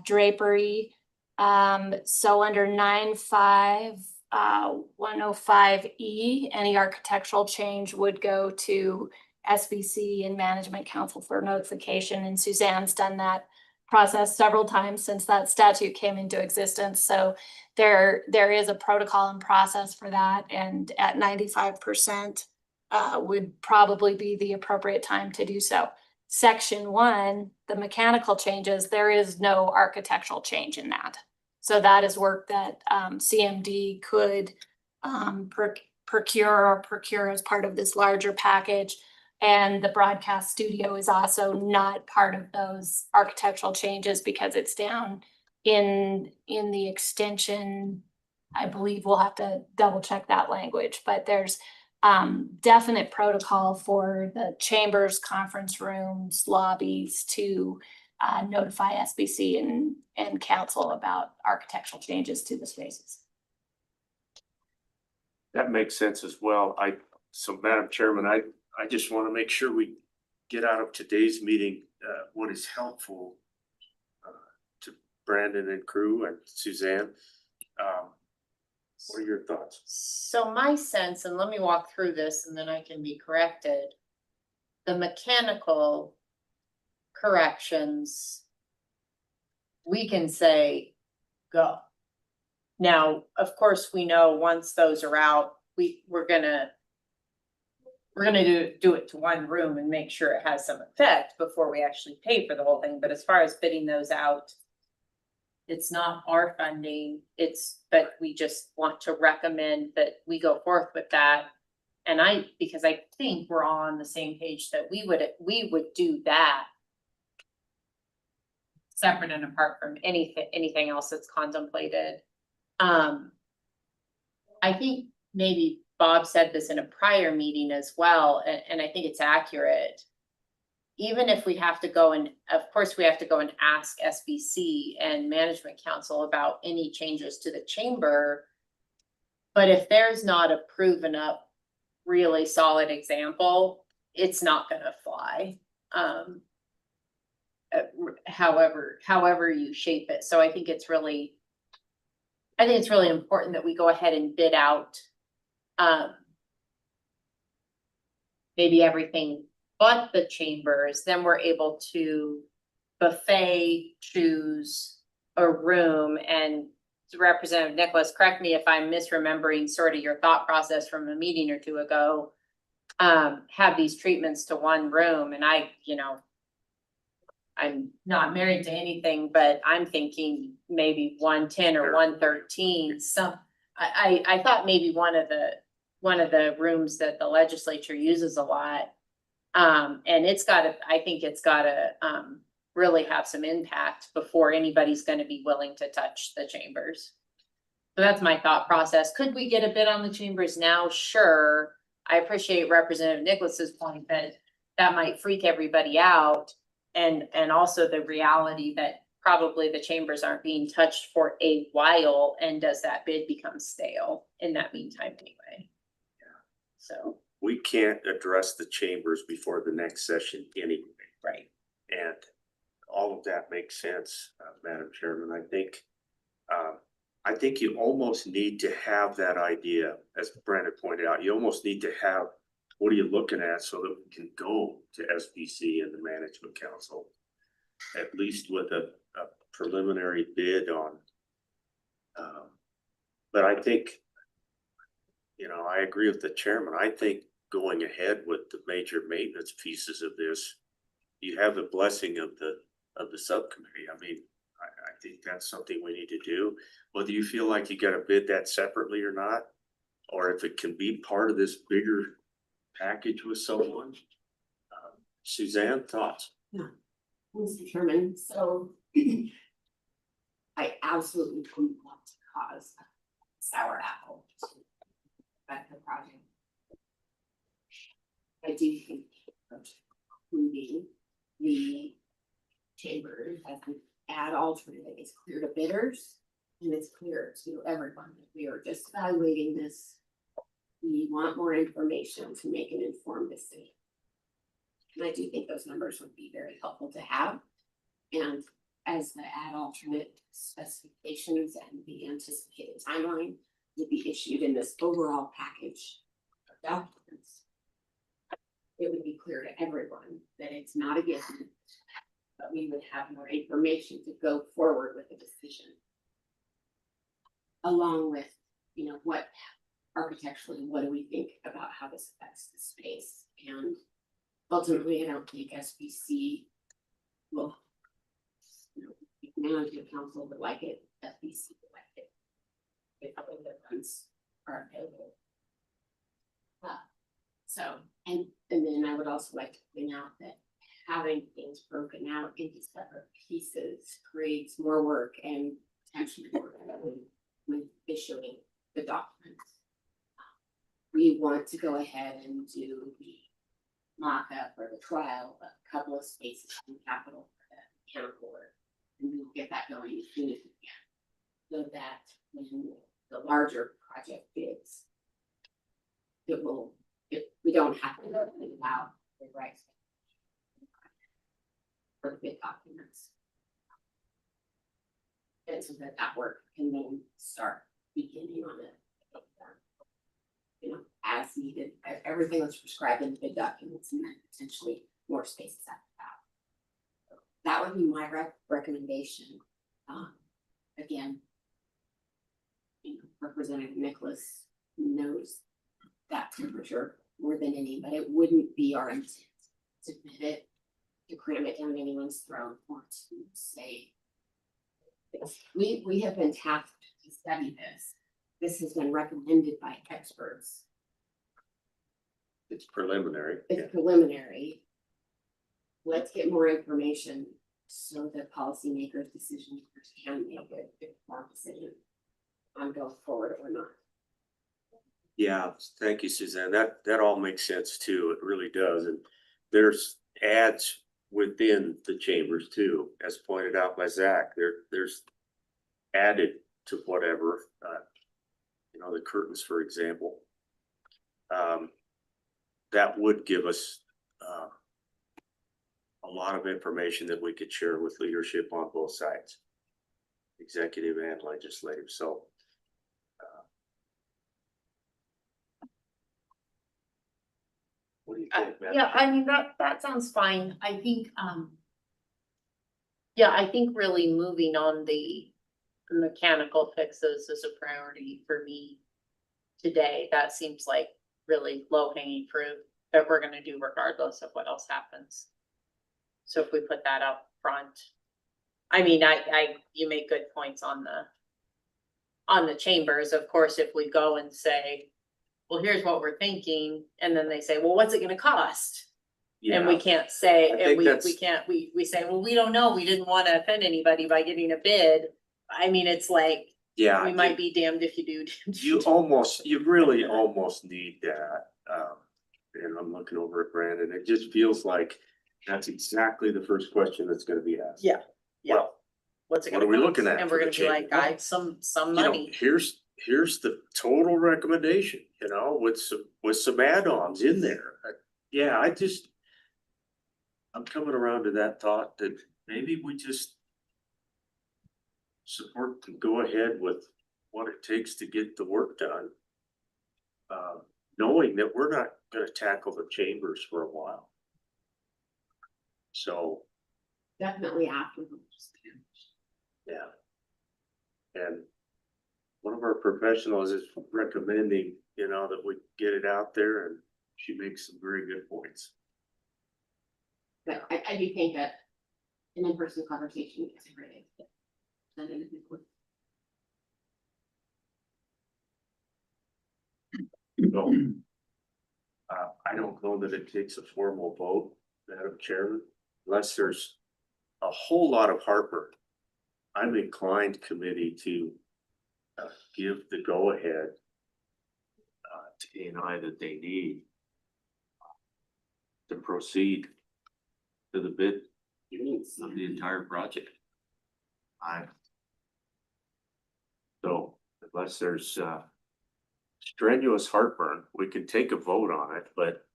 E: drapery. So under 9.5, 105E, any architectural change would go to SBC and Management Council for notification, and Suzanne's done that process several times since that statute came into existence. So there is a protocol and process for that, and at 95% would probably be the appropriate time to do so. Section 1, the mechanical changes, there is no architectural change in that. So that is work that CMD could procure as part of this larger package. And the broadcast studio is also not part of those architectural changes because it's down in the extension. I believe we'll have to double check that language, but there's definite protocol for the chambers, conference rooms, lobbies to notify SBC and council about architectural changes to the spaces.
B: That makes sense as well. So Madam Chairman, I just want to make sure we get out of today's meeting, what is helpful to Brandon and crew and Suzanne. What are your thoughts?
H: So my sense, and let me walk through this and then I can be corrected. The mechanical corrections, we can say go. Now, of course, we know once those are out, we're gonna do it to one room and make sure it has some effect before we actually pay for the whole thing. But as far as bidding those out, it's not our funding, but we just want to recommend that we go forth with that. And because I think we're all on the same page that we would do that separate and apart from anything else that's contemplated. I think maybe Bob said this in a prior meeting as well, and I think it's accurate. Even if we have to go and, of course, we have to go and ask SBC and Management Council about any changes to the chamber. But if there's not a proven up, really solid example, it's not gonna fly. However you shape it. So I think it's really important that we go ahead and bid out maybe everything but the chambers. Then we're able to buffet choose a room. And Representative Nicholas, correct me if I'm misremembering sort of your thought process from a meeting or two ago. Have these treatments to one room, and I'm not married to anything, but I'm thinking maybe 110 or 113. I thought maybe one of the rooms that the legislature uses a lot. And I think it's gotta really have some impact before anybody's gonna be willing to touch the chambers. So that's my thought process. Could we get a bid on the chambers now? Sure. I appreciate Representative Nicholas's point that might freak everybody out. And also the reality that probably the chambers aren't being touched for a while, and does that bid become stale in that meantime anyway? Yeah. So
B: we can't address the chambers before the next session anyway.
H: Right.
B: And all of that makes sense, Madam Chairman. I think you almost need to have that idea, as Brandon pointed out. You almost need to have, what are you looking at, so that we can go to SBC and the Management Council, at least with a preliminary bid on. But I think, I agree with the chairman. I think going ahead with the major maintenance pieces of this, you have the blessing of the subcommittee. I mean, I think that's something we need to do. Whether you feel like you got to bid that separately or not, or if it can be part of this bigger package with someone. Suzanne, thoughts?
N: Yeah, Mr. Chairman, so I absolutely wouldn't want to cause sour apple at the project. I do think including the chambers as an add alternative is clear to bidders and it's clear to everyone that we are just evaluating this We want more information to make an informed decision. And I do think those numbers would be very helpful to have. And as the add alternate specifications and the anticipated timeline would be issued in this overall package of documents, it would be clear to everyone that it's not a given, but we would have more information to go forward with a decision. Along with, you know, what architecturally, what do we think about how this affects the space? And ultimately, I don't think SBC will, you know, management council would like it, SBC would like it. If the funds are available. So, and then I would also like to point out that having things broken out into separate pieces creates more work and potentially more with issuing the documents. We want to go ahead and do the mock-up or the trial of a couple of spaces in capital for the mechanical work. And we'll get that going as soon as we can. So that when the larger project bids, we don't have to think about the rights for the bid documents. And so that work can then start beginning on it. You know, as needed, everything that's prescribed in the bid documents, and then potentially more spaces after that. So that would be my recommendation. Again, you know, Representative Nicholas knows that temperature more than any, but it wouldn't be our intent to bid it, to cram it down anyone's throat, or to say, we have been tasked to study this. This has been recommended by experts.
B: It's preliminary.
N: It's preliminary. Let's get more information so that policymakers, decision makers can make a informed decision on going forward or not.
B: Yeah, thank you, Suzanne. That all makes sense too. It really does. And there's ads within the chambers too, as pointed out by Zach. There's added to whatever, you know, the curtains, for example. That would give us a lot of information that we could share with leadership on both sides, executive and legislative. So what do you think, Matt?
H: Yeah, I mean, that sounds fine. I think, yeah, I think really moving on the mechanical fixes is a priority for me today. That seems like really low hanging fruit that we're gonna do regardless of what else happens. So if we put that up front, I mean, you make good points on the chambers. Of course, if we go and say, well, here's what we're thinking, and then they say, well, what's it gonna cost? And we can't say,
B: I
H: and
B: think
H: we say, well, we don't know, we didn't wanna offend anybody by getting a bid. I mean, it's like,
B: Yeah,
H: we might be damned if you do.
B: you really almost need that. And I'm looking over at Brandon. It just feels like that's exactly the first question that's gonna be asked.
H: Yeah, yeah.
B: Well,
H: What's it
B: what
H: gonna
B: are we
H: cost?
B: looking at
H: And
B: for
H: we're
B: the
H: gonna be like,
B: chamber?
H: guys, some
B: you know,
H: money.
B: here's the total recommendation, you know, with some add-ons in there. Yeah, I'm coming around to that thought that maybe we just support to go ahead with what it takes to get the work done. Knowing that we're not gonna tackle the chambers for a while. So,
N: Definitely after.
B: yeah. And one of our professionals is recommending, you know, that we get it out there, and she makes some very good points.
N: But I do think that an in-person conversation is a great idea.
B: So, I don't know that it takes a formal vote, Madam Chairman, unless there's a whole lot of heartburn. I'm inclined, committee, to give the go-ahead to A&I that they need to proceed to the bid of the entire project. So unless there's strenuous heartburn. We could take a vote on it, but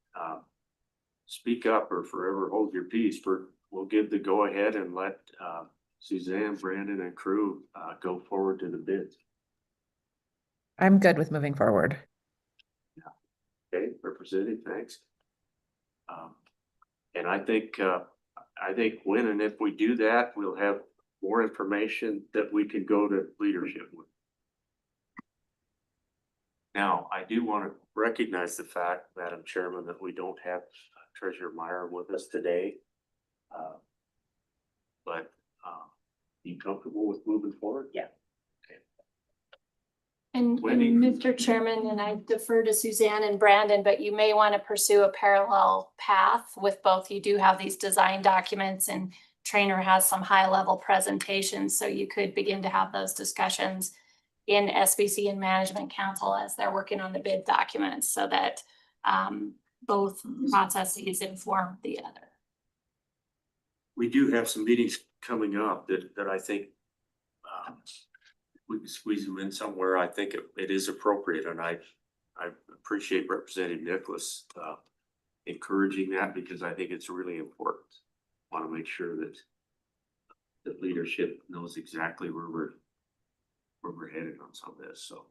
B: speak up or forever hold your peace. We'll give the go ahead and let Suzanne, Brandon, and crew go forward to the bids.
K: I'm good with moving forward.
B: Okay, Representative, thanks. And I think when and if we do that, we'll have more information that we can go to leadership with. Now, I do want to recognize the fact, Madam Chairman, that we don't have Treasurer Meyer with us today. But you comfortable with moving forward?
H: Yeah.
E: And
B: Wendy?
E: Mr. Chairman, and I defer to Suzanne and Brandon, but you may want to pursue a parallel path with both. You do have these design documents and Trainer has some high level presentations, so you could begin to have those discussions in SBC and Management Council as they're working on the bid documents so that both processes inform the other.
B: We do have some meetings coming up that I think we can squeeze them in somewhere. I think it is appropriate, and I appreciate Representative Nicholas encouraging that because I think it's really important. I want to make sure that the leadership knows exactly where we're headed on some of this. So,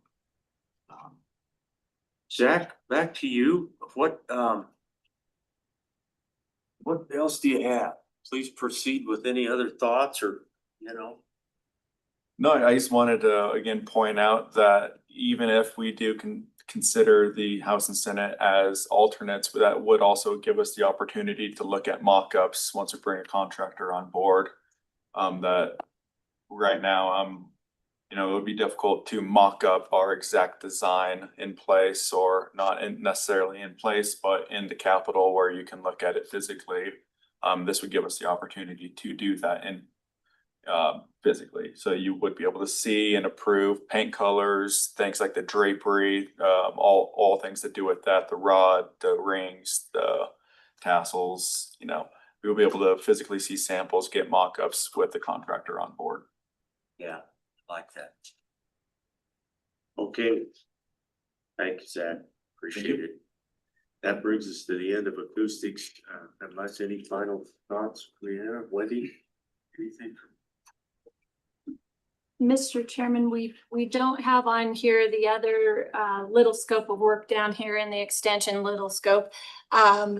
B: Zach, back to you. What else do you have? Please proceed with any other thoughts or,
D: No, I just wanted to again point out that even if we do consider the House and Senate as alternates, that would also give us the opportunity to look at mock-ups once we bring a contractor on board. That right now, it would be difficult to mock up our exact design in place, or not necessarily in place, but in the Capitol where you can look at it physically. This would give us the opportunity to do that physically. So you would be able to see and approve paint colors, things like the drapery, all things that do with that, the rod, the rings, the tassels, we will be able to physically see samples, get mock-ups with the contractor on board.
B: Yeah, like that. Okay. Thank you, Zach. Appreciate it. That brings us to the end of acoustics. Unless any final thoughts, Leanna, Wendy, anything?
E: Mr. Chairman, we don't have on here the other little scope of work down here in the extension little scope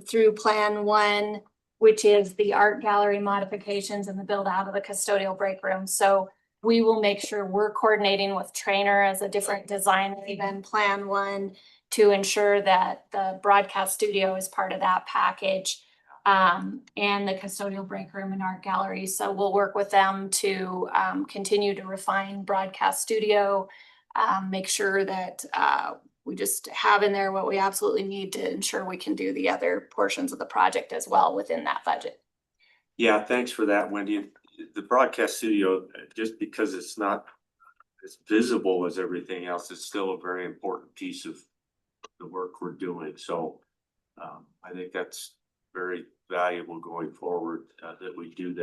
E: through Plan 1, which is the art gallery modifications and the build out of the custodial break room. So we will make sure we're coordinating with Trainer as a different design than Plan 1 to ensure that the broadcast studio is part of that package. And the custodial break room and art gallery. So we'll work with them to continue to refine broadcast studio, make sure that we just have in there what we absolutely need to ensure we can do the other portions of the project as well within that budget.
B: Yeah, thanks for that, Wendy. The broadcast studio, just because it's not as visible as everything else, it's still a very important piece of the work we're doing. So I think that's very valuable going forward, that we do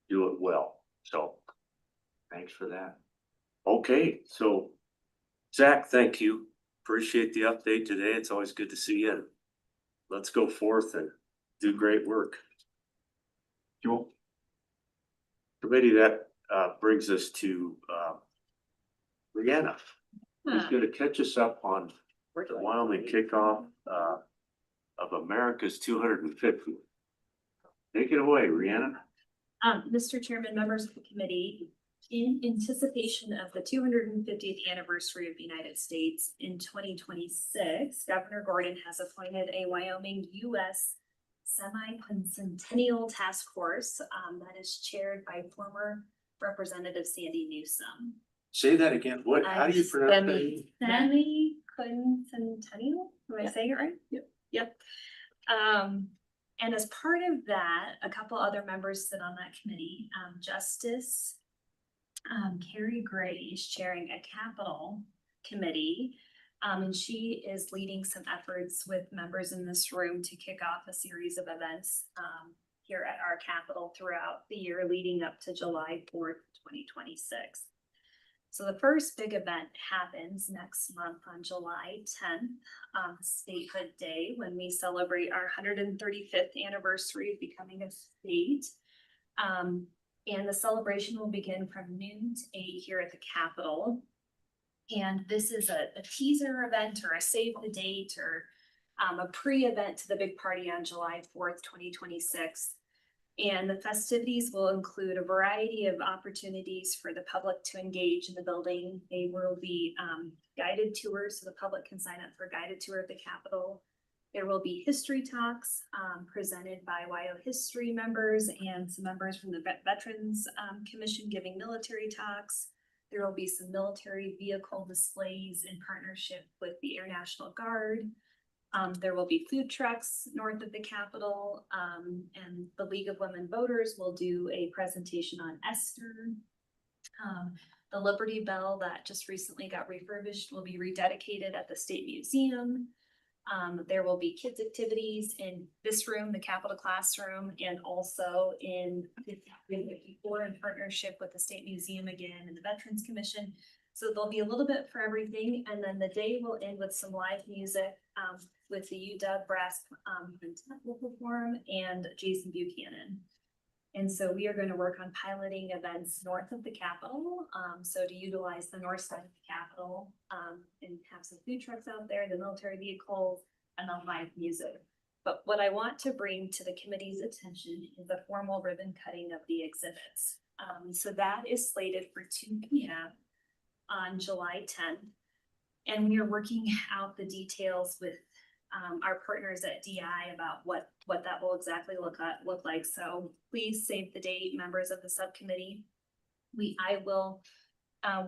B: it well. So thanks for that. Okay, so Zach, thank you. Appreciate the update today. It's always good to see you. Let's go forth and do great work.
D: Cool.
B: Committee, that brings us to Rihanna, who's going to catch us up on the Wyoming kickoff of America's 250. Take it away, Rihanna.
I: Mr. Chairman, members of the committee, in anticipation of the 250th anniversary of the United States in 2026, Governor Gordon has appointed a Wyoming U.S. Semi-Centennial Task Force that is chaired by former Representative Sandy Newsom.
B: Say that again. How do you pronounce that?
I: Semi-Centennial? Am I saying it right? Yep. And as part of that, a couple other members sit on that committee. Justice Carrie Gray is chairing a capital committee. And she is leading some efforts with members in this room to kick off a series of events here at our Capitol throughout the year leading up to July 4th, 2026. So the first big event happens next month on July 10th, Statehood Day, when we celebrate our 135th anniversary of becoming a state. And the celebration will begin from noon to 8 here at the Capitol. And this is a teaser event or a save the date or a pre-event to the big party on July 4th, 2026. And the festivities will include a variety of opportunities for the public to engage in the building. They will be guided tours, so the public can sign up for a guided tour of the Capitol. There will be history talks presented by WYO history members and some members from the Veterans Commission giving military talks. There will be some military vehicle displays in partnership with the Air National Guard. There will be food trucks north of the Capitol, and the League of Women Voters will do a presentation on Esther. The Liberty Bell that just recently got refurbished will be rededicated at the State Museum. There will be kids activities in this room, the Capitol classroom, and also in 54 in partnership with the State Museum again and the Veterans Commission. So there'll be a little bit for everything, and then the day will end with some live music with the UW Brass Quintet will perform and Jason Buchanan. And so we are going to work on piloting events north of the Capitol. So to utilize the north side of the Capitol and have some food trucks out there, the military vehicles, and the live music. But what I want to bring to the committee's attention is the formal ribbon cutting of the exhibits. So that is slated for 2 p.m. on July 10th. And we are working out the details with our partners at DI about what that will exactly look like. So please save the date, members of the subcommittee. I will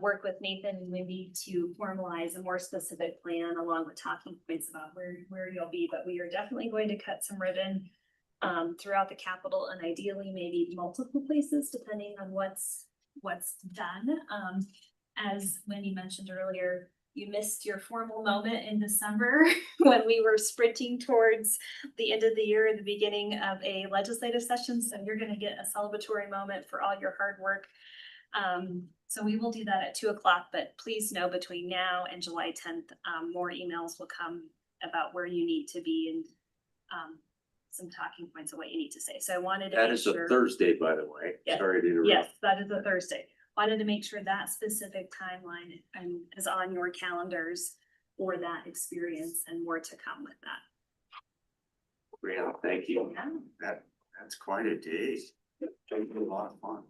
I: work with Nathan and Wendy to formalize a more specific plan along with talking points about where you'll be. But we are definitely going to cut some ribbon throughout the Capitol, and ideally maybe multiple places depending on what's done. As Wendy mentioned earlier, you missed your formal moment in December when we were sprinting towards the end of the year and the beginning of a legislative session. So you're going to get a celebratory moment for all your hard work. So we will do that at 2 o'clock, but please know between now and July 10th, more emails will come about where you need to be and some talking points of what you need to say. So I wanted to
B: That
I: make
B: is a
I: sure.
B: Thursday, by the way.
I: Yes.
B: Sorry to interrupt.
I: Yes, that is a Thursday. Wanted to make sure that specific timeline is on your calendars for that experience and more to come with that.
B: Brianna, thank you. That's quite a day. It's gonna be a lot of fun.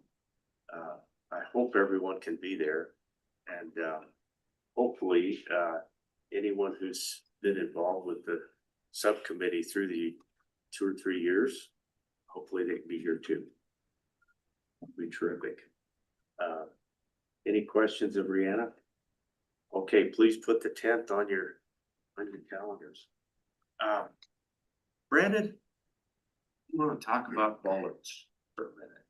B: I hope everyone can be there, and hopefully anyone who's been involved with the subcommittee through the 2 or 3 years, hopefully they can be here too. It'll be terrific. Any questions of Brianna? Okay, please put the 10th on your calendars. Brandon, you want to talk about bollards for a minute?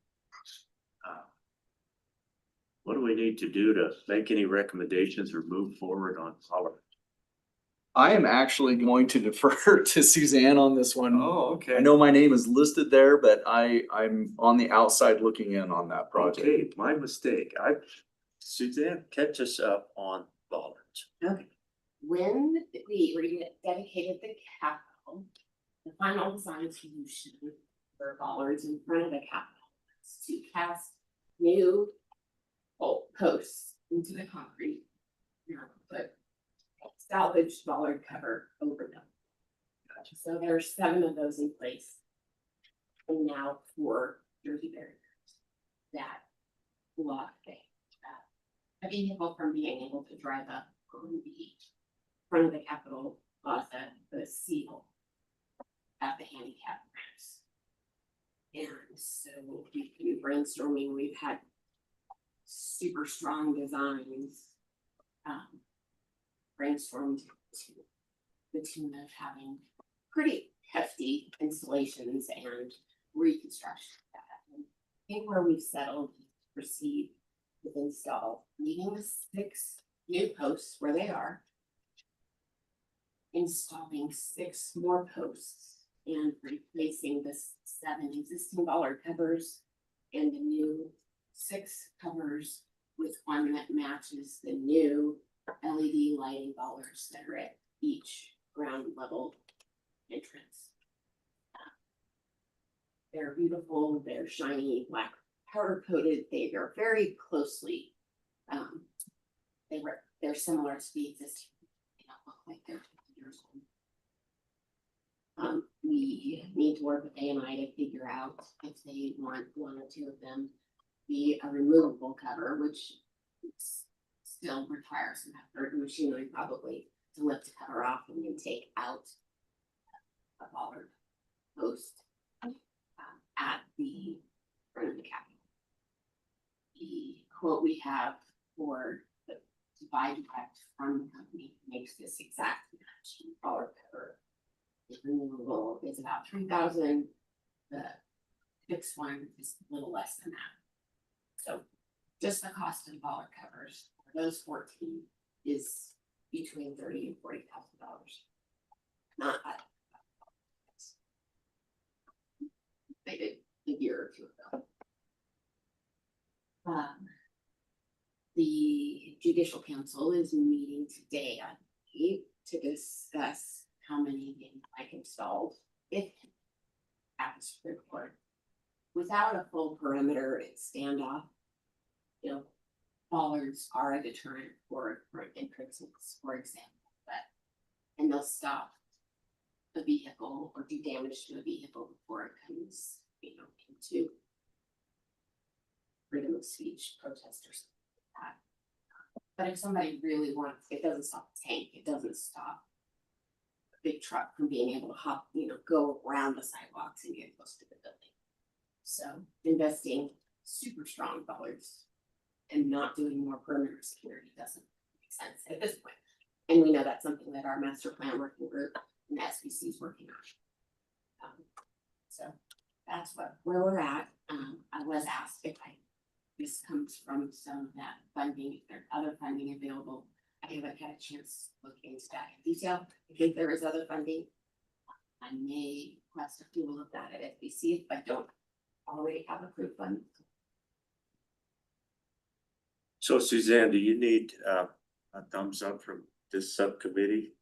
B: What do we need to do to make any recommendations or move forward on bollards?
J: I am actually going to defer to Suzanne on this one.
B: Oh, okay.
J: I know my name is listed there, but I'm on the outside looking in on that project.
B: Okay, my mistake. Suzanne, catch us up on bollards.
N: Okay. When we rededicated the Capitol, the final design solution for bollards in front of the Capitol was to cast new posts into the concrete. Put salvaged bollard cover over them. So there's 7 of those in place. And now 4 jersey barriers that block a vehicle from being able to drive up on the front of the Capitol Plaza, the seal at the handicap ramps. And so we've been brainstorming, we've had super strong designs brainstormed to the tune of having pretty hefty installations and reconstruction. I think where we've settled to proceed with install, leaving the 6 new posts where they are, installing 6 more posts, and replacing the 7 existing bollard covers and the new 6 covers with one that matches the new LED lighting bollards that are at each ground level entrance. They're beautiful, they're shiny, black, powder coated, they are very closely. They're similar to the existing, they don't look like they're 50 years old. We need to work with AMI to figure out if they want one or two of them be a removable cover, which still requires some effort and machinery probably to lift the cover off and then take out a bollard post at the front of the Capitol. The quote we have for the to buy direct from the company makes this exact match. Bollard cover is removable is about $3,000. The fixed one is a little less than that. So just the cost of bollard covers for those 14 is between $30,000 and $40,000. Not bad. They did a year or two ago. The Judicial Council is meeting today, I believe, to discuss how many they like installed if happens to report. Without a full perimeter standoff, you know, bollards are a deterrent for entrances, for example, and they'll stop a vehicle or do damage to a vehicle before it comes, you know, into freedom of speech protesters. But if somebody really wants, it doesn't stop a tank, it doesn't stop a big truck from being able to hop, you know, go around the sidewalks and get close to the building. So investing super strong bollards and not doing more perimeter security doesn't make sense at this point. And we know that's something that our master plan working group and SBC is working on. So that's where we're at. I was asked if this comes from some of that funding, if there's other funding available. I haven't had a chance to look into that in detail. I think there is other funding. I may request approval of that at SBC if I don't already have approved funds.
B: So Suzanne, do you need a thumbs up from this subcommittee?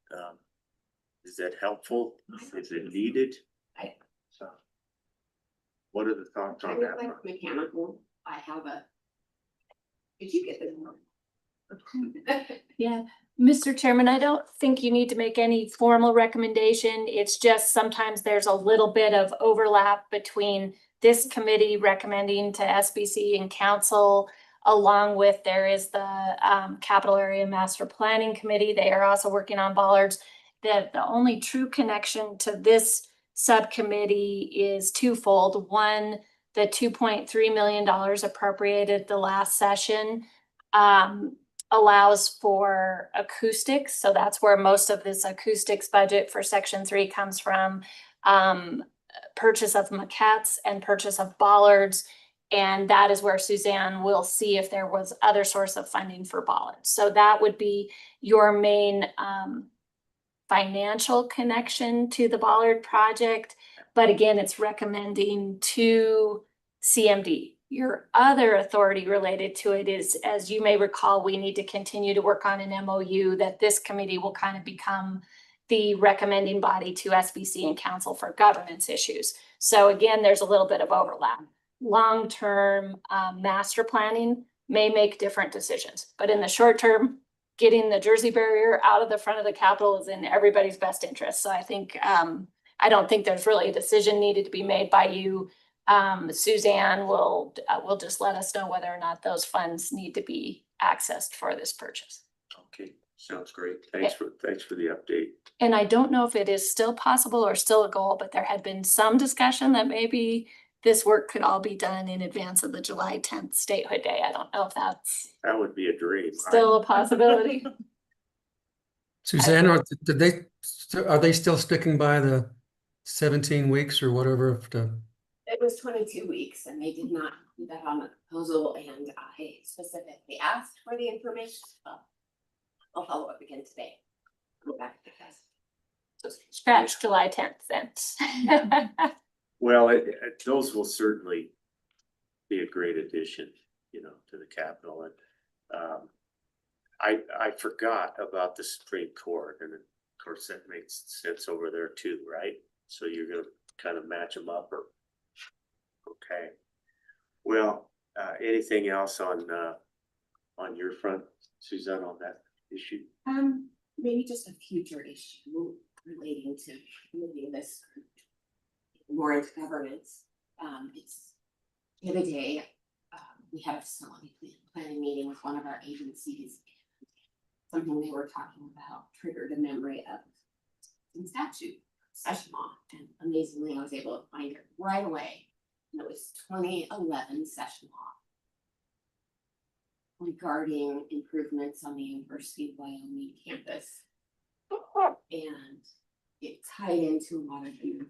B: Is that helpful? Is it needed? So what are the thoughts
N: I
B: on
N: would
B: that?
N: like mechanical. I have a. Did you get this one?
E: Yeah, Mr. Chairman, I don't think you need to make any formal recommendation. It's just sometimes there's a little bit of overlap between this committee recommending to SBC and council, along with there is the Capital Area Master Planning Committee. They are also working on bollards. The only true connection to this subcommittee is twofold. One, the $2.3 million appropriated the last session allows for acoustics. So that's where most of this acoustics budget for Section 3 comes from. Purchase of maquettes and purchase of bollards. And that is where Suzanne will see if there was other source of funding for bollards. So that would be your main financial connection to the bollard project. But again, it's recommending to CMD. Your other authority related to it is, as you may recall, we need to continue to work on an MOU that this committee will kind of become the recommending body to SBC and council for governance issues. So again, there's a little bit of overlap. Long-term master planning may make different decisions, but in the short term, getting the Jersey barrier out of the front of the Capitol is in everybody's best interest. So I think, I don't think there's really a decision needed to be made by you. Suzanne will just let us know whether or not those funds need to be accessed for this purchase.
B: Okay, sounds great. Thanks for the update.
E: And I don't know if it is still possible or still a goal, but there had been some discussion that maybe this work could all be done in advance of the July 10th statehood day. I don't know if that's
B: That would be a dream.
E: still a possibility.
L: Suzanne, are they still sticking by the 17 weeks or whatever?
N: It was 22 weeks and they did not do that on the proposal, and I specifically asked for the information. I'll follow up again today. Go back to this.
E: Scratch July 10th then.
B: Well, those will certainly be a great addition, you know, to the Capitol. And I forgot about the Supreme Court, and of course that makes sense over there too, right? So you're gonna kind of match them up, or? Okay. Well, anything else on your front, Suzanne, on that issue?
N: Maybe just a future issue relating to moving this more into governance. It's the other day, we had a facility planning meeting with one of our agencies. Something they were talking about triggered a memory of some statute, session law, and amazingly, I was able to find it right away. And it was 2011 session law regarding improvements on the University of Wyoming campus. And it tied into a lot of the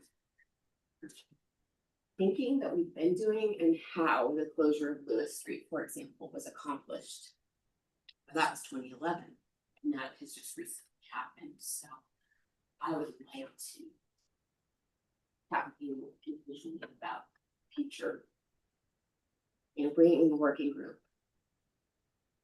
N: thinking that we've been doing and how the closure of Lewis Street, for example, was accomplished. That was 2011, and that has just recently happened. So I would like to have you envision about future, bringing the working group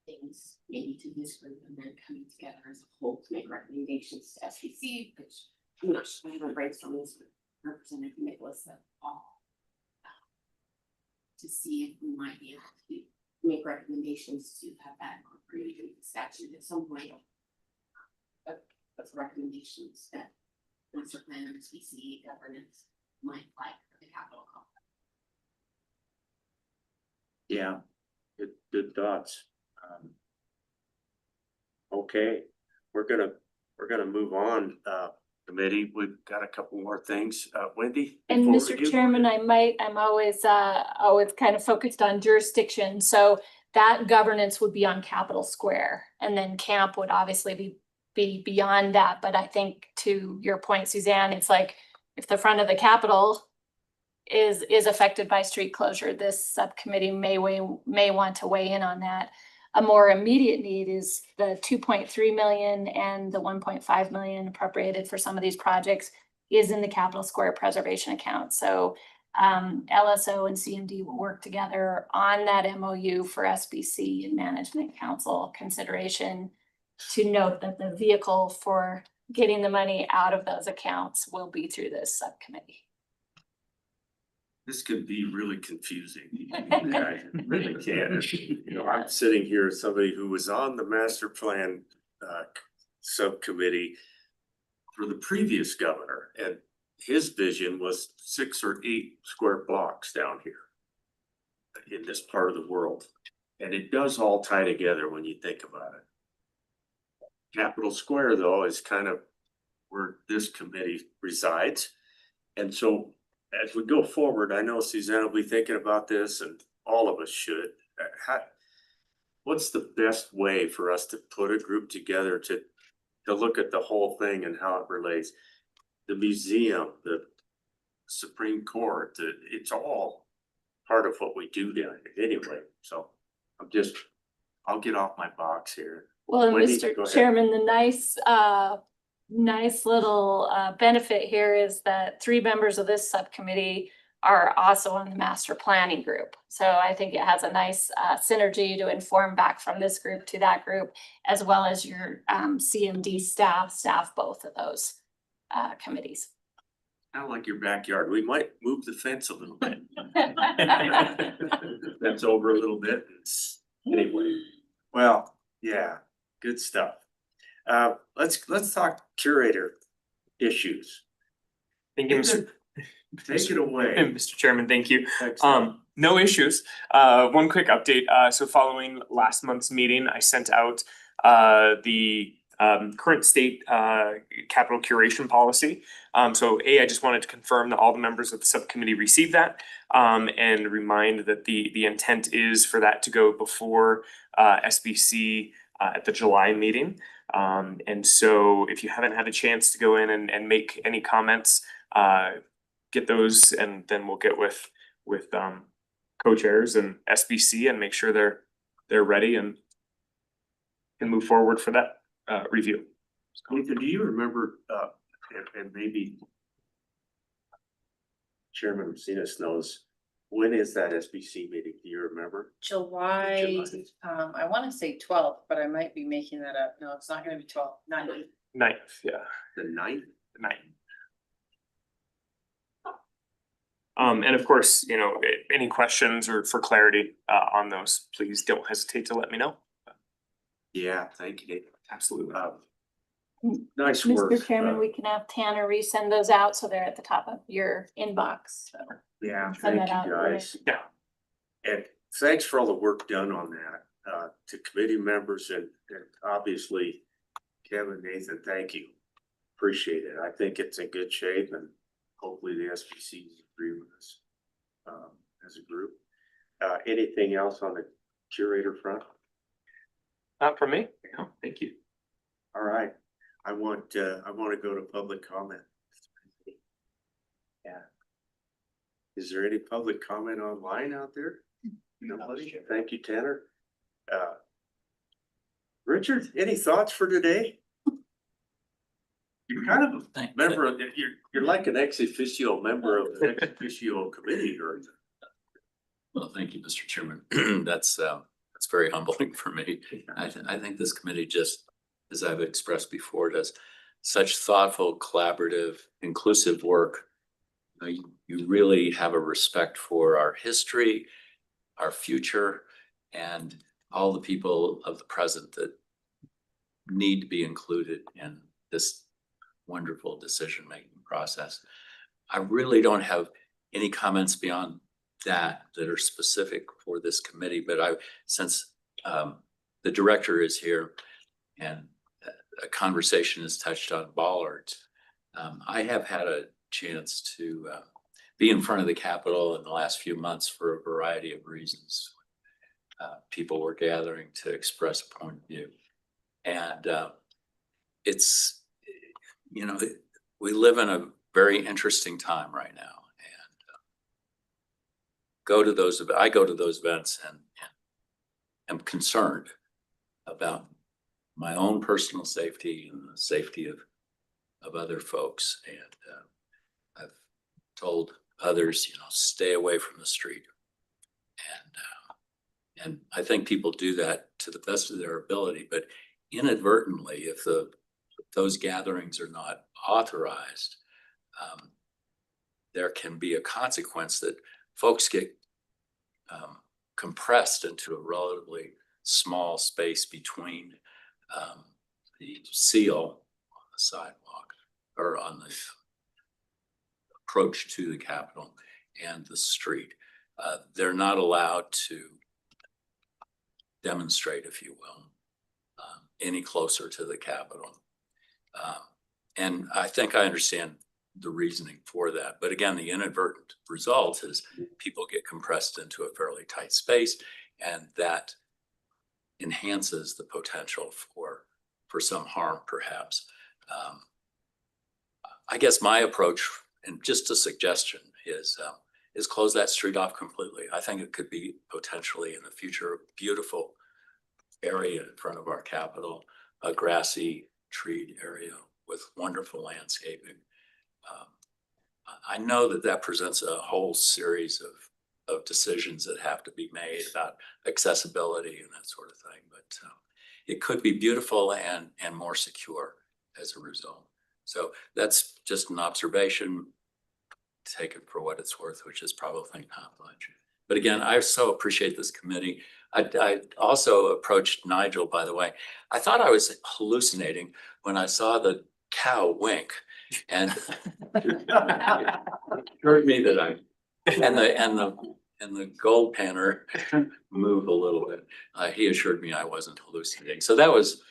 N: things maybe to this group and then coming together as a whole to make recommendations to SBC, which I'm not sure, I haven't brainstormed this with Representative Nicholas at all. To see if we might be able to make recommendations to have that incorporated in the statute at some point. That's recommendations that master plan and SBC governance might like for the capital complex.
B: Yeah, good thoughts. Okay, we're gonna move on, committee. We've got a couple more things. Wendy?
E: And
B: before
E: Mr.
B: you-
E: Chairman, I'm always kind of focused on jurisdiction, so that governance would be on Capitol Square. And then camp would obviously be beyond that, but I think to your point, Suzanne, it's like if the front of the Capitol is affected by street closure, this subcommittee may want to weigh in on that. A more immediate need is the 2.3 million and the 1.5 million appropriated for some of these projects is in the Capitol Square preservation account. So LSO and CMD will work together on that MOU for SBC and Management Council consideration to note that the vehicle for getting the money out of those accounts will be through this subcommittee.
B: This could be really confusing. I really can. I'm sitting here as somebody who was on the master plan subcommittee for the previous governor, and his vision was 6 or 8 square blocks down here in this part of the world. And it does all tie together when you think about it. Capitol Square, though, is kind of where this committee resides. And so as we go forward, I know Suzanne will be thinking about this, and all of us should. What's the best way for us to put a group together to look at the whole thing and how it relates? The museum, the Supreme Court, it's all part of what we do down here anyway. So I'll get off my box here.
E: Well, and
B: Wendy, go
E: Mr.
B: ahead.
E: Chairman, the nice little benefit here is that 3 members of this subcommittee are also on the master planning group. So I think it has a nice synergy to inform back from this group to that group, as well as your CMD staff both of those committees.
B: Kind of like your backyard. We might move the fence a little bit. That's over a little bit. Anyway, well, yeah, good stuff. Let's talk curator issues.
G: Thank you, Mr.
B: Take it away.
G: Mr. Chairman, thank you.
B: Excellent.
G: No issues. One quick update. So following last month's meeting, I sent out the current state capital curation policy. So I just wanted to confirm that all the members of the subcommittee received that and remind that the intent is for that to go before SBC at the July meeting. And so if you haven't had a chance to go in and make any comments, get those, and then we'll get with co-chairs and SBC and make sure they're ready and can move forward for that review.
B: Nathan, do you remember, and maybe Chairman Macinas knows, When is that SBC meeting? Do you remember?
H: July, I wanna say 12th, but I might be making that up. No, it's not gonna be 12th, 9th.
G: 9th, yeah,
B: The 9th?
G: 9th. And of course, any questions or for clarity on those, please don't hesitate to let me know.
B: Yeah, thank you, Dave.
G: Absolutely.
B: Nice work.
E: Mr. Chairman, we can have Tanner resend those out so they're at the top of your inbox, so.
B: Yeah,
E: Send
B: thank
E: that
B: you,
E: out.
B: guys.
G: Yeah.
B: And thanks for all the work done on that, to committee members and obviously Kevin, Nathan, thank you. Appreciate it. I think it's in good shape and hopefully the SBCs agree with us, as a group. Anything else on the curator front?
G: Not for me. No, thank you.
B: All right, I want to go to public comment. Yeah. Is there any public comment online out there? Nobody? Thank you, Tanner. Richard, any thoughts for today? You're kind of a member of, you're like an ex officio member of the ex officio committee, or?
O: Well, thank you, Mr. Chairman. That's very humbling for me. I think this committee just, as I've expressed before, does such thoughtful, collaborative, inclusive work. You really have a respect for our history, our future, and all the people of the present that need to be included in this wonderful decision-making process. I really don't have any comments beyond that are specific for this committee, but since the director is here and a conversation has touched on bollards, I have had a chance to be in front of the Capitol in the last few months for a variety of reasons. People were gathering to express a point of view. And it's, we live in a very interesting time right now. And I go to those events and am concerned about my own personal safety and the safety of other folks. And I've told others, stay away from the street. And I think people do that to the best of their ability, but inadvertently, if those gatherings are not authorized, there can be a consequence that folks get compressed into a relatively small space between the seal on the sidewalk or on the approach to the Capitol and the street. They're not allowed to demonstrate, if you will, any closer to the Capitol. And I think I understand the reasoning for that. But again, the inadvertent result is people get compressed into a fairly tight space, and that enhances the potential for some harm, perhaps. I guess my approach, and just a suggestion, is close that street off completely. I think it could be potentially in the future a beautiful area in front of our Capitol, a grassy treed area with wonderful landscaping. I know that presents a whole series of decisions that have to be made about accessibility and that sort of thing, but it could be beautiful and more secure as a result. So that's just an observation. Take it for what it's worth, which is probably not much. But again, I so appreciate this committee. I also approached Nigel, by the way. I thought I was hallucinating when I saw the cow wink, and heard me that and the gold panner move a little bit. He assured me I wasn't hallucinating, so that was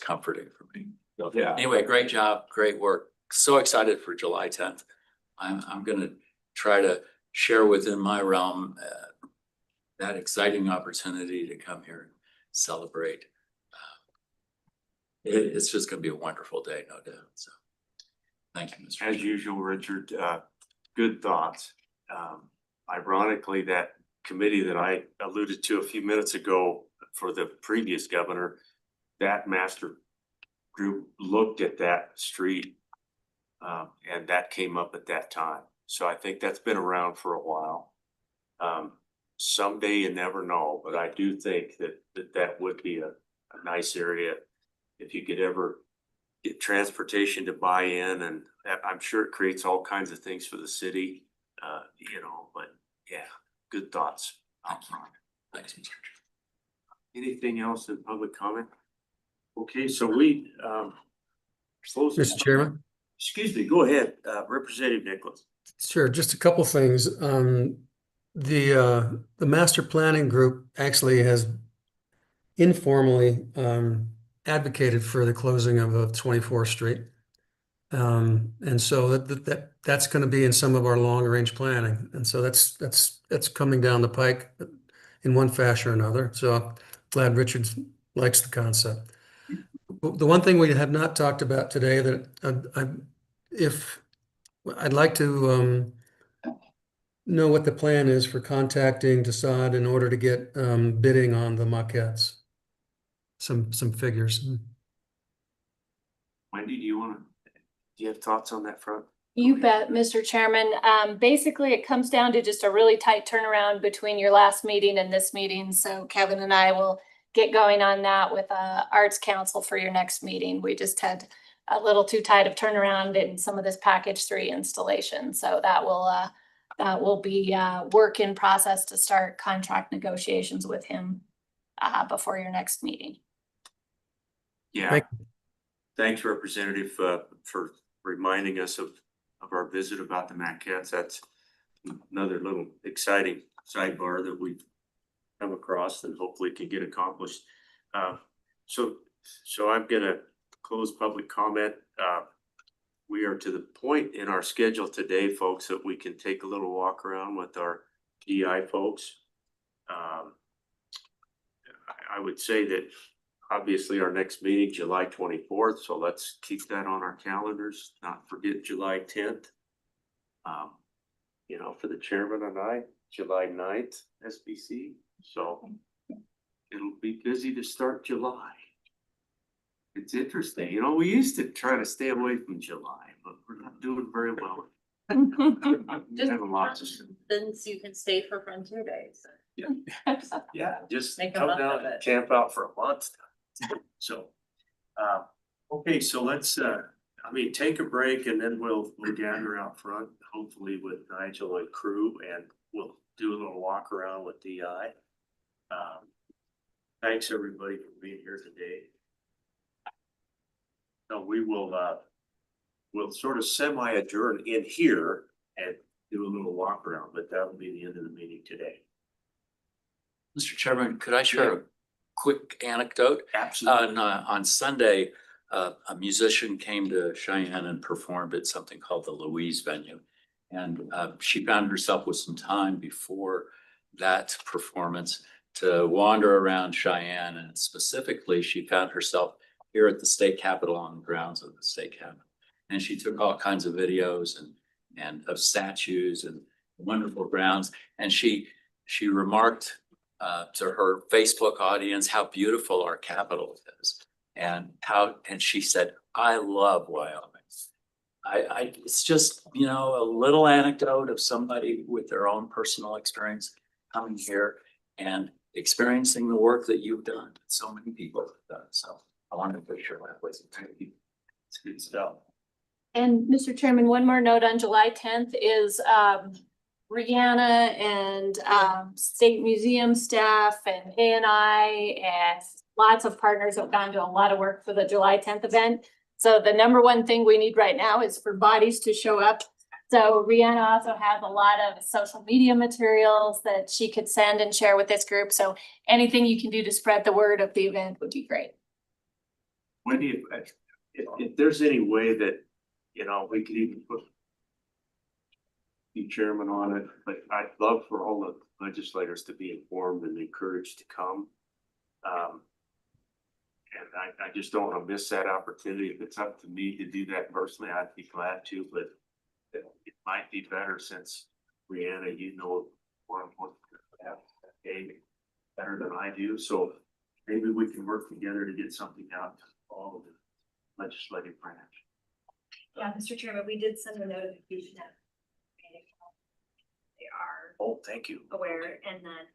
O: comforting for me.
G: Yeah.
O: Anyway, great job, great work. So excited for July 10th. I'm going to try to share within my realm that exciting opportunity to come here and celebrate. It's just going to be a wonderful day, no doubt. So thank you, Mr.
B: As usual, Richard, good thoughts. Ironically, that committee that I alluded to a few minutes ago for the previous governor, that master group looked at that street, and that came up at that time. So I think that's been around for a while. Someday you never know, but I do think that would be a nice area. If you could ever get transportation to buy in, and I'm sure it creates all kinds of things for the city, but yeah, good thoughts.
O: Thanks, Mr. Chair.
B: Anything else in public comment? Okay, so we, close.
L: Mr. Chairman?
B: Excuse me, go ahead, Representative Nicholas.
L: Sure, just a couple things. The master planning group actually has informally advocated for the closing of 24th Street. And so that's going to be in some of our long range planning. And so that's coming down the pike in one fashion or another. So glad Richard likes the concept. The one thing we have not talked about today that I'd like to know what the plan is for contacting Desaad in order to get bidding on the maquettes. Some figures.
B: Wendy, do you have thoughts on that front?
E: You bet, Mr. Chairman. Basically, it comes down to just a really tight turnaround between your last meeting and this meeting. So Kevin and I will get going on that with Arts Council for your next meeting. We just had a little too tight of turnaround in some of this package 3 installation. So that will be work in process to start contract negotiations with him before your next meeting.
B: Yeah. Thanks, Representative, for reminding us of our visit about the maquettes. That's another little exciting sidebar that we've come across and hopefully can get accomplished. So I'm gonna close public comment. We are to the point in our schedule today, folks, that we can take a little walk around with our DI folks. I would say that obviously our next meeting, July 24th, so let's keep that on our calendars, not forget July 10th. For the chairman and I, July 9th, SBC, so it'll be busy to start July. It's interesting, we used to try to stay away from July, but we're not doing very well.
H: Just
B: Have a lot to
H: then you can stay for Frontier Days.
B: Yeah, just
H: Make a
B: come
H: month
B: down
H: of
B: and
H: it.
B: camp out for a month. So, okay, so let's, take a break and then we'll gather out front, hopefully with Nigel and crew, and we'll do a little walk around with DI. Thanks everybody for being here today. So we will, we'll sort of semi-adjourn in here and do a little walk around, but that'll be the end of the meeting today.
O: Mr. Chairman, could I share a quick anecdote?
B: Absolutely.
O: On Sunday, a musician came to Cheyenne and performed at something called the Louise venue. And she found herself with some time before that performance to wander around Cheyenne. And specifically, she found herself here at the state capitol on the grounds of the state capitol. And she took all kinds of videos and of statues and wonderful grounds. And she remarked to her Facebook audience how beautiful our capital is, and she said, "I love Wyoming." It's just, a little anecdote of somebody with their own personal experience coming here and experiencing the work that you've done. So many people have done. So I wanted to share that with you. It's good stuff.
E: And Mr. Chairman, one more note on July 10th is Rihanna and State Museum staff and ANI and lots of partners have gone to a lot of work for the July 10th event. So the number one thing we need right now is for bodies to show up. So Rihanna also has a lot of social media materials that she could send and share with this group. So anything you can do to spread the word of the event would be great.
B: Wendy, if there's any way that, we could even put the chairman on it, but I'd love for all the legislators to be informed and encouraged to come. And I just don't want to miss that opportunity. If it's up to me to do that personally, I'd be glad to, but it might be better since Rihanna, more important to have that game better than I do. So maybe we can work together to get something out to all of the legislative branch.
I: Yeah, Mr. Chairman, we did send a notification out. They are
B: Oh, thank you.
I: aware, and then,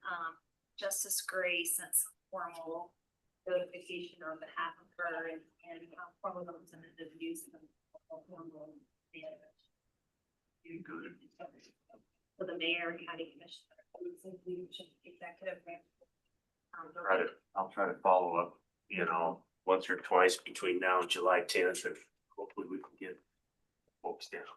I: Justice Gray sent some formal notification on behalf of her and formal representative using them. Formal management.
B: You good?
I: For the mayor, county commissioner, leadership, executive branch.
B: I'll try to follow up, once or twice between now and July 10th, and hopefully we can get folks down.